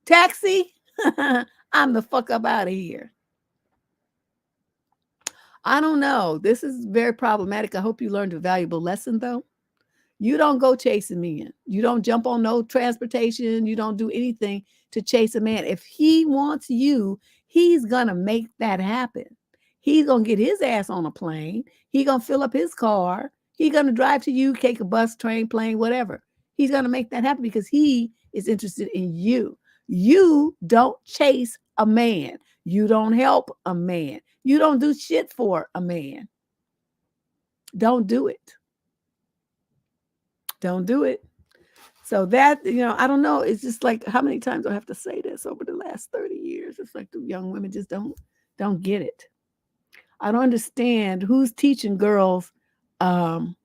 Taxi, I'm the fuck up out of here. I don't know. This is very problematic. I hope you learned a valuable lesson, though. You don't go chasing men. You don't jump on no transportation. You don't do anything to chase a man. If he wants you, he's going to make that happen. He's going to get his ass on a plane. He's going to fill up his car. He's going to drive to you, take a bus, train, plane, whatever. He's going to make that happen because he is interested in you. You don't chase a man. You don't help a man. You don't do shit for a man. Don't do it. Don't do it. So that, I don't know. It's just like, how many times do I have to say this over the last 30 years? It's like the young women just don't get it. I don't understand who's teaching girls how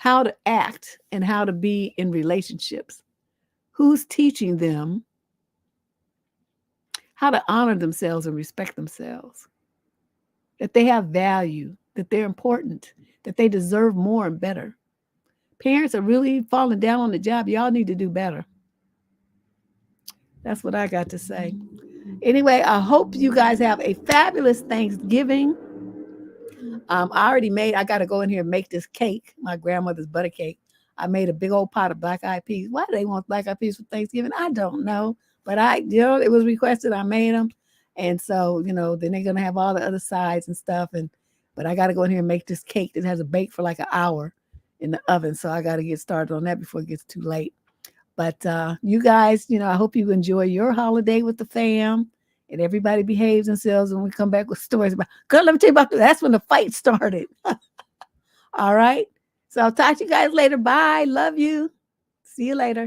to act and how to be in relationships. Who's teaching them how to honor themselves and respect themselves? That they have value, that they're important, that they deserve more and better. Parents are really falling down on the job. Y'all need to do better. That's what I got to say. Anyway, I hope you guys have a fabulous Thanksgiving. I got to go in here and make this cake, my grandmother's butter cake. I made a big old pot of black-eyed peas. Why do they want black-eyed peas for Thanksgiving? I don't know. But it was requested. I made them. And so, then they're going to have all the other sides and stuff. But I got to go in here and make this cake that has a bake for like an hour in the oven. So I got to get started on that before it gets too late. But you guys, I hope you enjoy your holiday with the fam and everybody behaves themselves. And we come back with stories about, girl, let me tell you about that's when the fight started. All right. So I'll talk to you guys later. Bye. Love you. See you later.